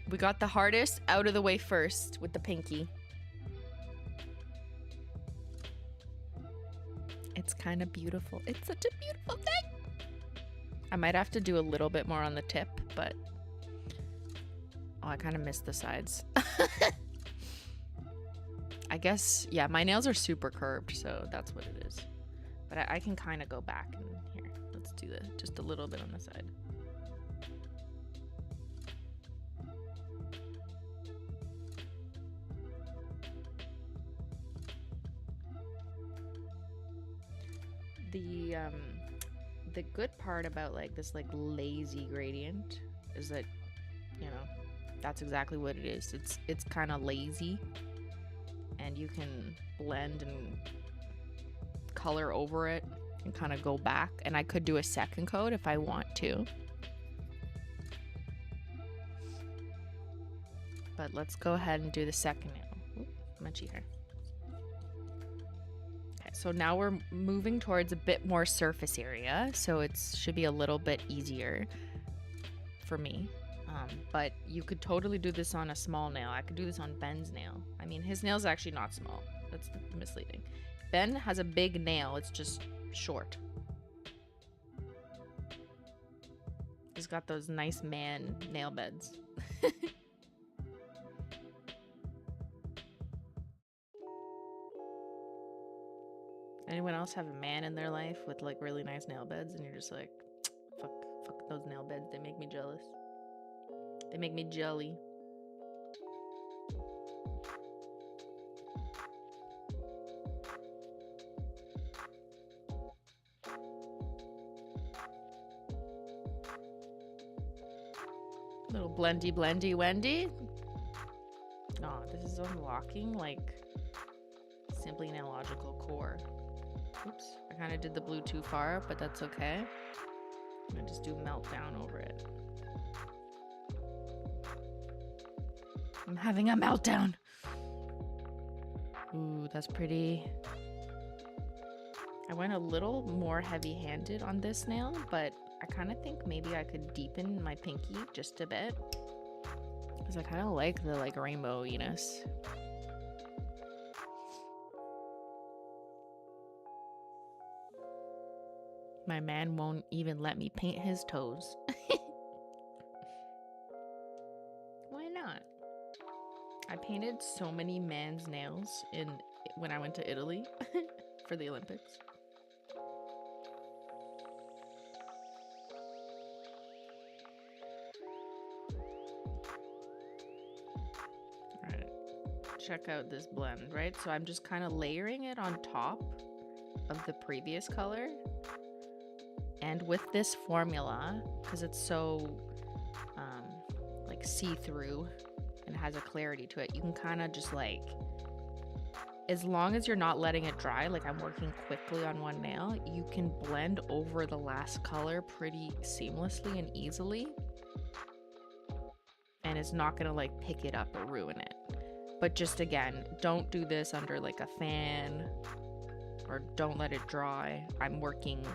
We got the hardest out of the way first with the pinky. It's kind of beautiful. It's such a beautiful thing. I might have to do a little bit more on the tip, but oh, I kind of missed the sides. I guess, yeah, my nails are super curved, so that's what it is. But I can kind of go back and here. Let's do just a little bit on the side. The good part about like this like lazy gradient is that, you know, that's exactly what it is. It's kind of lazy, and you can blend and color over it and kind of go back, and I could do a second coat if I want to. But let's go ahead and do the second nail. Oop, munchy here. So now we're moving towards a bit more surface area, so it should be a little bit easier for me. But you could totally do this on a small nail. I could do this on Ben's nail. I mean, his nail's actually not small. That's misleading. Ben has a big nail. It's just short. He's got those nice man nail beds. Anyone else have a man in their life with like really nice nail beds and you're just like, fuck those nail beds, they make me jealous. They make me jelly. Little blendy blendy wendy. Oh, this is unlocking like Simplynailogical core. Oops, I kind of did the blue too far, but that's okay. I'm gonna just do meltdown over it. I'm having a meltdown. Ooh, that's pretty. I went a little more heavy-handed on this nail, but I kind of think maybe I could deepen my pinky just a bit, because I kind of like the like rainbow-iness. My man won't even let me paint his toes. Why not? I painted so many man's nails when I went to Italy for the Olympics. Alright, check out this blend, right? So I'm just kind of layering it on top of the previous color. And with this formula, because it's so like see-through and has a clarity to it, you can kind of just like, as long as you're not letting it dry, like I'm working quickly on one nail, you can blend over the last color pretty seamlessly and easily. And it's not gonna like pick it up or ruin it. But just again, don't do this under like a fan or don't let it dry. I'm working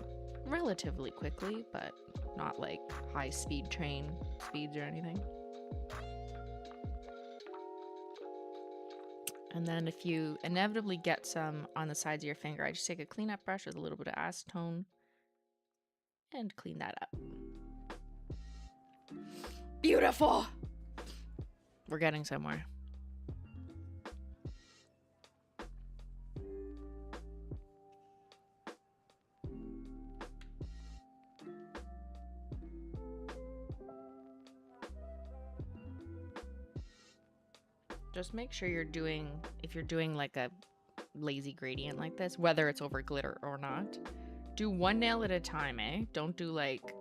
relatively quickly, but not like high speed train speeds or anything. And then if you inevitably get some on the sides of your finger, I just take a cleanup brush with a little bit of acetone and clean that up. Beautiful! We're getting somewhere. Just make sure you're doing, if you're doing like a lazy gradient like this, whether it's over glitter or not, do one nail at a time, eh? Don't do like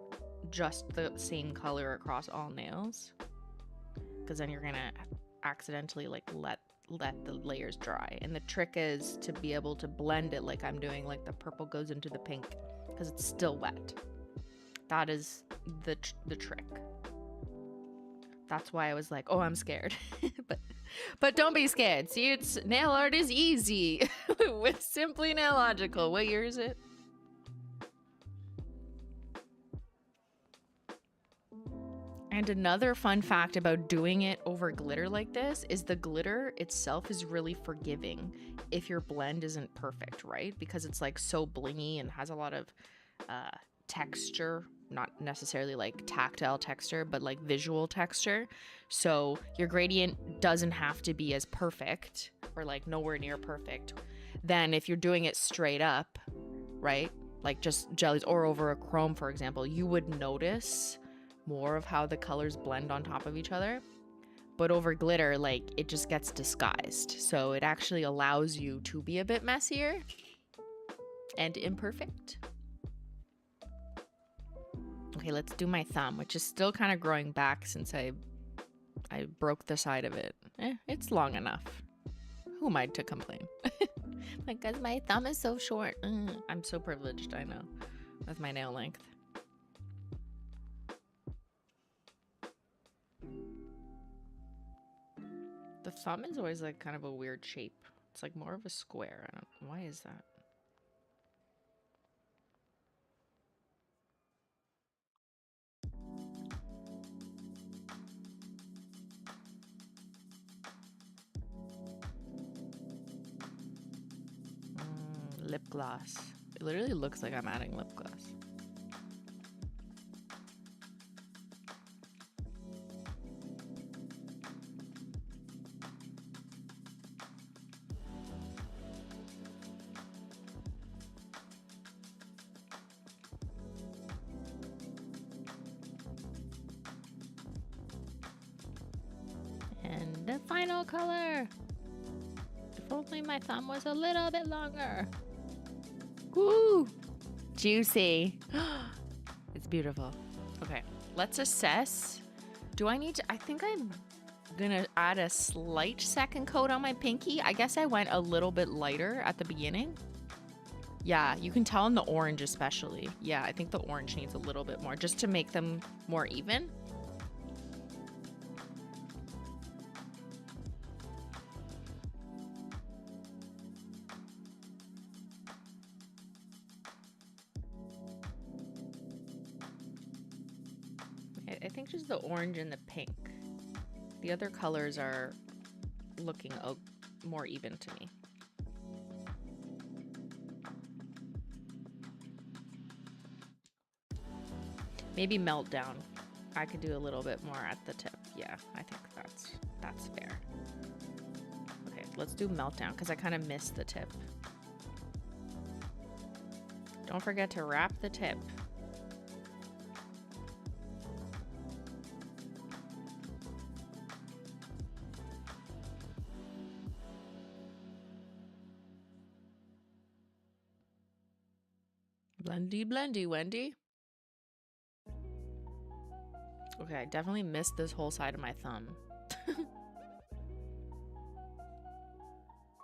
just the same color across all nails, because then you're gonna accidentally like let the layers dry. And the trick is to be able to blend it like I'm doing, like the purple goes into the pink because it's still wet. That is the trick. That's why I was like, oh, I'm scared. But don't be scared. See, it's nail art is easy with Simplynailogical. What year is it? And another fun fact about doing it over glitter like this is the glitter itself is really forgiving if your blend isn't perfect, right? Because it's like so blingy and has a lot of texture, not necessarily like tactile texture, but like visual texture. So your gradient doesn't have to be as perfect or like nowhere near perfect than if you're doing it straight up, right? Like just jellies or over a chrome, for example, you would notice more of how the colors blend on top of each other. But over glitter, like it just gets disguised. So it actually allows you to be a bit messier and imperfect. Okay, let's do my thumb, which is still kind of growing back since I broke the side of it. It's long enough. Who am I to complain? Because my thumb is so short. I'm so privileged, I know, with my nail length. The thumb is always like kind of a weird shape. It's like more of a square. I don't know. Why is that? Lip gloss. It literally looks like I'm adding lip gloss. And the final color. If only my thumb was a little bit longer. Woo! Juicy. It's beautiful. Okay, let's assess. Do I need to? I think I'm gonna add a slight second coat on my pinky. I guess I went a little bit lighter at the beginning. Yeah, you can tell in the orange especially. Yeah, I think the orange needs a little bit more just to make them more even. I think just the orange and the pink. The other colors are looking more even to me. Maybe meltdown. I could do a little bit more at the tip. Yeah, I think that's fair. Okay, let's do meltdown because I kind of missed the tip. Don't forget to wrap the tip. Blendy, blendy, Wendy. Okay, I definitely missed this whole side of my thumb.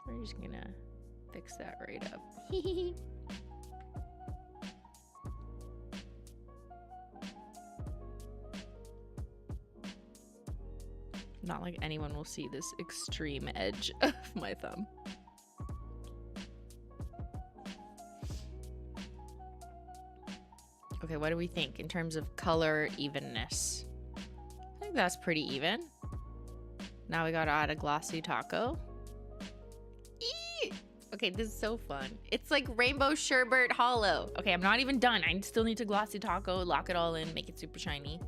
We're just gonna fix that right up. Not like anyone will see this extreme edge of my thumb. Okay, what do we think in terms of color evenness? I think that's pretty even. Now we gotta add a glossy taco. Eee! Okay, this is so fun. It's like rainbow sherbet hollow. Okay, I'm not even done. I still need to glossy taco, lock it all in, make it super shiny.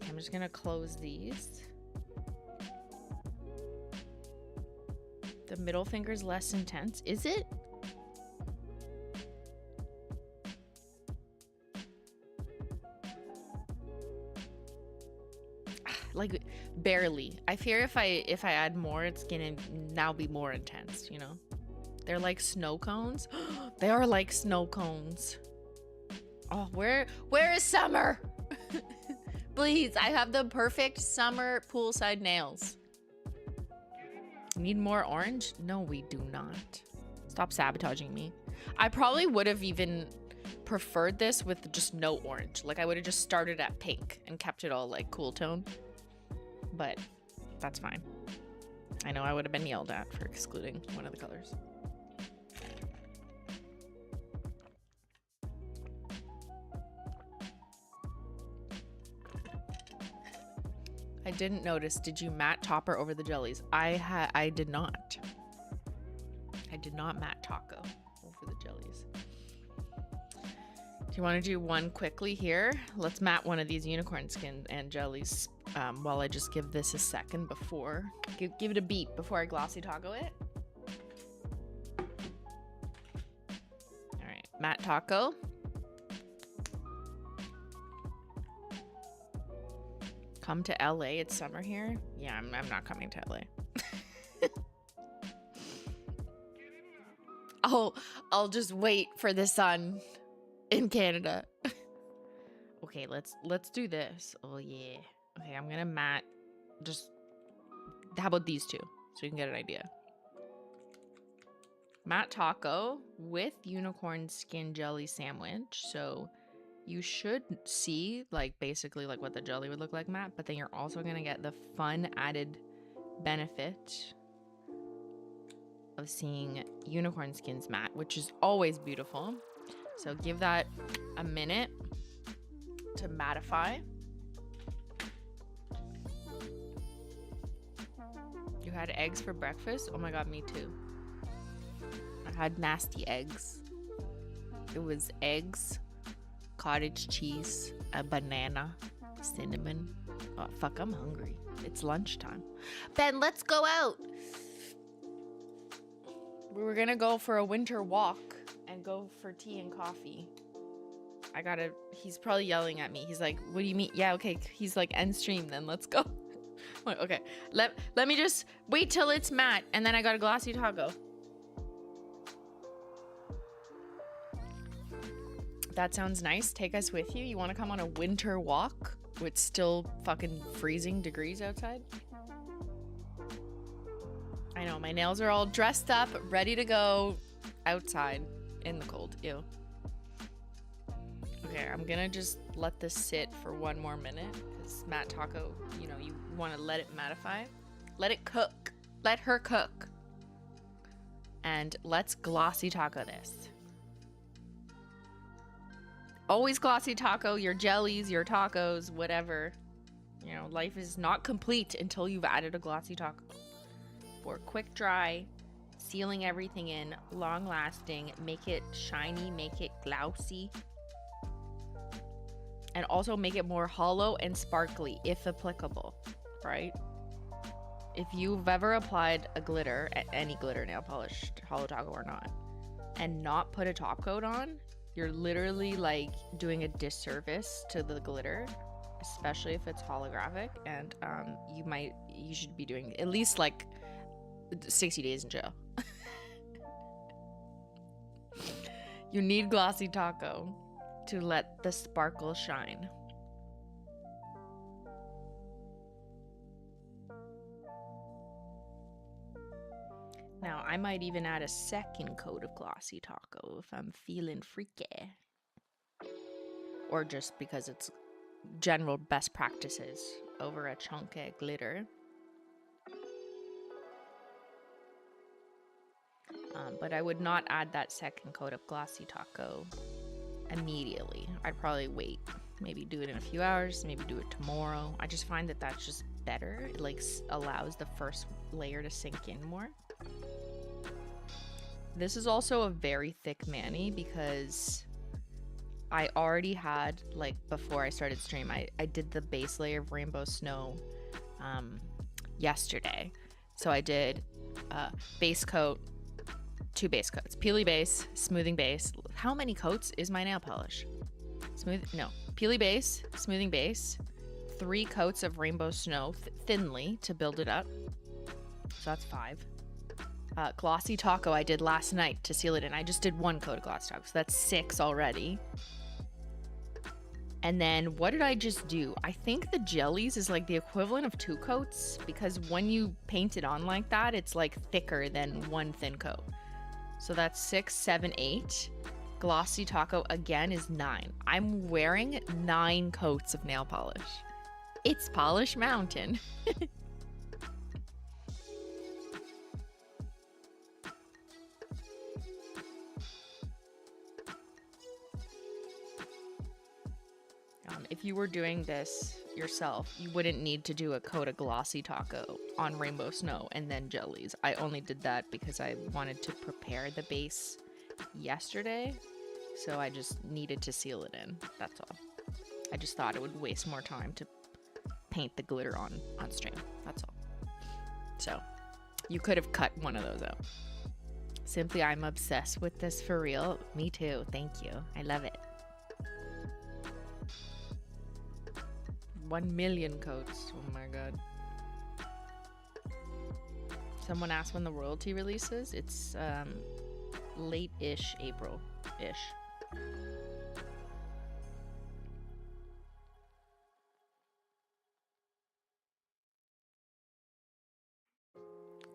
I'm just gonna close these. The middle finger's less intense. Is it? Like barely. I fear if I add more, it's gonna now be more intense, you know? They're like snow cones. They are like snow cones. Oh, where is summer? Please, I have the perfect summer poolside nails. Need more orange? No, we do not. Stop sabotaging me. I probably would have even preferred this with just no orange. Like I would have just started at pink and kept it all like cool tone. But that's fine. I know I would have been yelled at for excluding one of the colors. I didn't notice. Did you matte topper over the jellies? I did not. I did not matte taco over the jellies. Do you want to do one quickly here? Let's matte one of these unicorn skin and jellies while I just give this a second before. Give it a beat before I glossy taco it. All right, matte taco. Come to LA, it's summer here. Yeah, I'm not coming to LA. I'll just wait for the sun in Canada. Okay, let's do this. Oh yeah. Okay, I'm gonna matte just how about these two so you can get an idea. Matte taco with unicorn skin jelly sandwich. So you should see like basically like what the jelly would look like matte, but then you're also gonna get the fun added benefit of seeing unicorn skins matte, which is always beautiful. So give that a minute to mattify. You had eggs for breakfast? Oh my god, me too. I had nasty eggs. It was eggs, cottage cheese, a banana, cinnamon. Oh fuck, I'm hungry. It's lunchtime. Ben, let's go out. We were gonna go for a winter walk and go for tea and coffee. He's probably yelling at me. He's like, what do you mean? Yeah, okay. He's like, end stream then, let's go. Okay, let me just wait till it's matte and then I got a glossy taco. That sounds nice. Take us with you. You want to come on a winter walk with still fucking freezing degrees outside? I know, my nails are all dressed up, ready to go outside in the cold. Ew. Okay, I'm gonna just let this sit for one more minute because Matt Taco, you know, you want to let it mattify. Let it cook. Let her cook. And let's glossy taco this. Always glossy taco your jellies, your tacos, whatever. You know, life is not complete until you've added a glossy taco. For quick dry, sealing everything in, long lasting, make it shiny, make it glossy. And also make it more hollow and sparkly, if applicable, right? If you've ever applied a glitter, any glitter nail polish, Holo Taco or not, and not put a top coat on, you're literally like doing a disservice to the glitter, especially if it's holographic. And you should be doing at least like 60 days in jail. You need glossy taco to let the sparkle shine. Now, I might even add a second coat of glossy taco if I'm feeling freaky. Or just because it's general best practices over a chunk of glitter. But I would not add that second coat of glossy taco immediately. I'd probably wait. Maybe do it in a few hours, maybe do it tomorrow. I just find that that's just better. It like allows the first layer to sink in more. This is also a very thick mani because I already had, like, before I started stream, I did the base layer of Rainbow Snow yesterday. So I did base coat, 2 base coats, peely base, smoothing base. How many coats is my nail polish? Peely base, smoothing base, 3 coats of Rainbow Snow thinly to build it up. So that's 5. Glossy taco I did last night to seal it in. I just did 1 coat of glossy taco, so that's 6 already. And then what did I just do? I think the jellies is like the equivalent of 2 coats because when you paint it on like that, it's like thicker than 1 thin coat. So that's 6, 7, 8. Glossy taco again is 9. I'm wearing 9 coats of nail polish. It's Polish Mountain. If you were doing this yourself, you wouldn't need to do a coat of glossy taco on Rainbow Snow and then jellies. I only did that because I wanted to prepare the base yesterday, so I just needed to seal it in. That's all. I just thought it would waste more time to paint the glitter on stream. That's all. So you could have cut one of those out. Simply, I'm obsessed with this for real. Me too. Thank you. I love it. 1 million coats. Oh my god. Someone asked when the royalty releases. It's late-ish April-ish.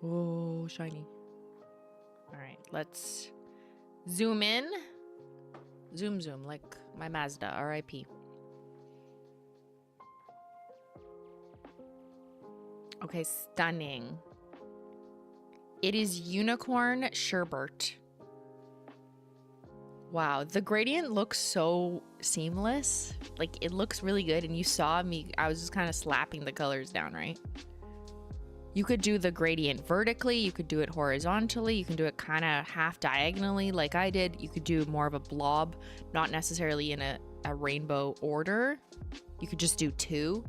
Oh, shiny. All right, let's zoom in. Zoom, like my Mazda, RIP. Okay, stunning. It is unicorn sherbet. Wow, the gradient looks so seamless. Like, it looks really good, and you saw me, I was just kind of slapping the colors down, right? You could do the gradient vertically, you could do it horizontally, you can do it kind of half diagonally like I did. You could do more of a blob, not necessarily in a rainbow order. You could just do 2.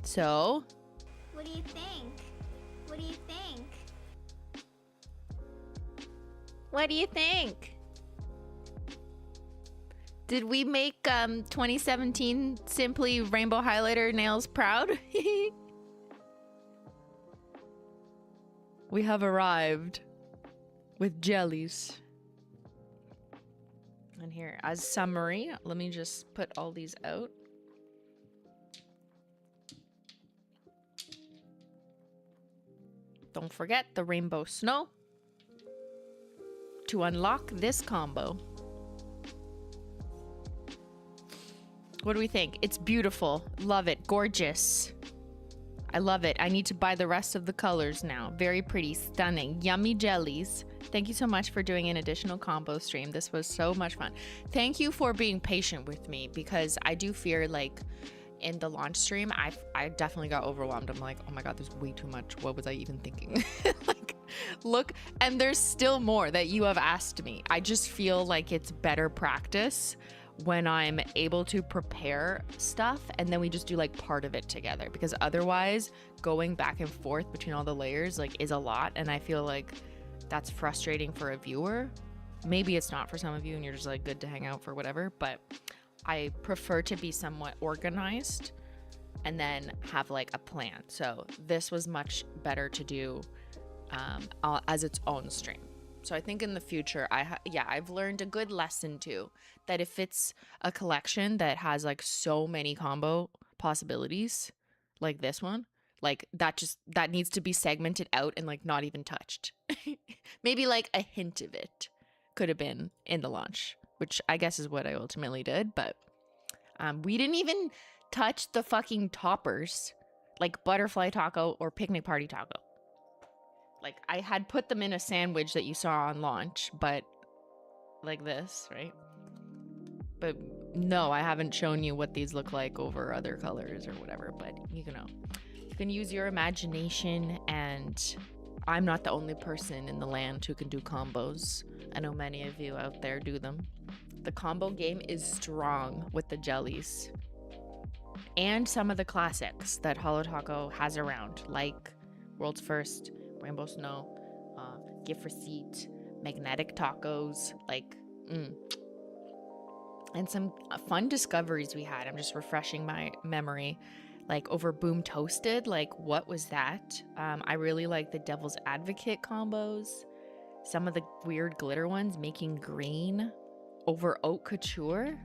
So, what do you think? What do you think? What do you think? Did we make 2017 Simply Rainbow Highlighter Nails proud? We have arrived with jellies. And here, as summary, let me just put all these out. Don't forget the rainbow snow to unlock this combo. What do we think? It's beautiful. Love it. Gorgeous. I love it. I need to buy the rest of the colors now. Very pretty. Stunning. Yummy jellies. Thank you so much for doing an additional combo stream. This was so much fun. Thank you for being patient with me, because I do fear, like, in the launch stream, I definitely got overwhelmed. I'm like, oh my god, there's way too much. What was I even thinking? Like, look, and there's still more that you have asked me. I just feel like it's better practice when I'm able to prepare stuff and then we just do like part of it together, because otherwise going back and forth between all the layers like is a lot, and I feel like that's frustrating for a viewer. Maybe it's not for some of you and you're just like good to hang out for whatever, but I prefer to be somewhat organized and then have like a plan. So this was much better to do as its own stream. So I think in the future, I've learned a good lesson too, that if it's a collection that has like so many combo possibilities, like this one, like that needs to be segmented out and like not even touched. Maybe like a hint of it could have been in the launch, which I guess is what I ultimately did. But we didn't even touch the fucking toppers, like butterfly taco or picnic party taco. Like, I had put them in a sandwich that you saw on launch, but like this, right? But no, I haven't shown you what these look like over other colors or whatever, but you know, you can use your imagination, and I'm not the only person in the land who can do combos. I know many of you out there do them. The combo game is strong with the jellies and some of the classics that Holo Taco has around, like World's First, Rainbow Snow, Gift Receipt, Magnetic Tacos, like, and some fun discoveries we had. I'm just refreshing my memory, like over Boom Toasted, like what was that? I really like the Devil's Advocate combos, some of the weird glitter ones, making green over Haute Couture,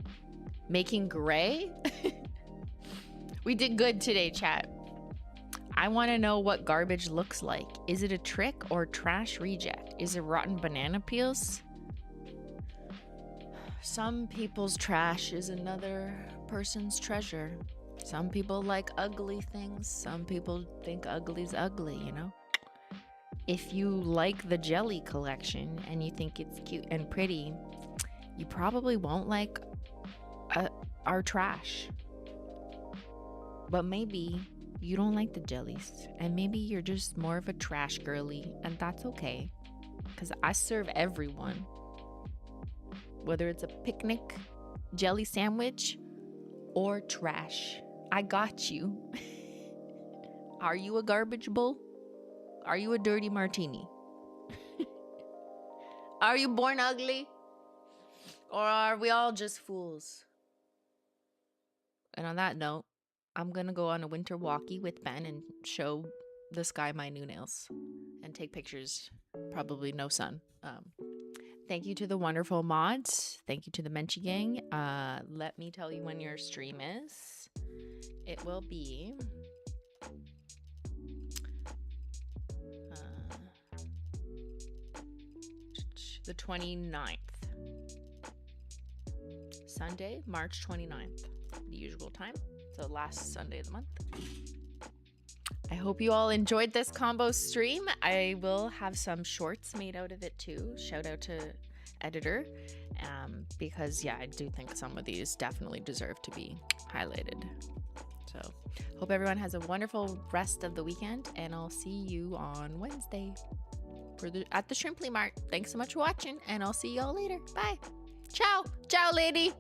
making gray. We did good today, chat. I want to know what garbage looks like. Is it a trick or trash reject? Is it rotten banana peels? Some people's trash is another person's treasure. Some people like ugly things. Some people think ugly's ugly, you know? If you like the jelly collection and you think it's cute and pretty, you probably won't like our trash. But maybe you don't like the jellies, and maybe you're just more of a trash girly, and that's okay, because I serve everyone, whether it's a picnic, jelly sandwich, or trash. I got you. Are you a garbage bowl? Are you a dirty martini? Are you born ugly? Or are we all just fools? And on that note, I'm gonna go on a winter walkie with Ben and show this guy my new nails and take pictures. Probably no sun. Thank you to the wonderful mods. Thank you to the Menchie gang. Let me tell you when your stream is. It will be the 29th. Sunday, March 29th. The usual time. So last Sunday of the month. I hope you all enjoyed this combo stream. I will have some shorts made out of it too. Shout out to editor, because yeah, I do think some of these definitely deserve to be highlighted. So hope everyone has a wonderful rest of the weekend, and I'll see you on Wednesday at the Shrimply Mart. Thanks so much for watching, and I'll see y'all later. Bye. Ciao. Ciao, lady.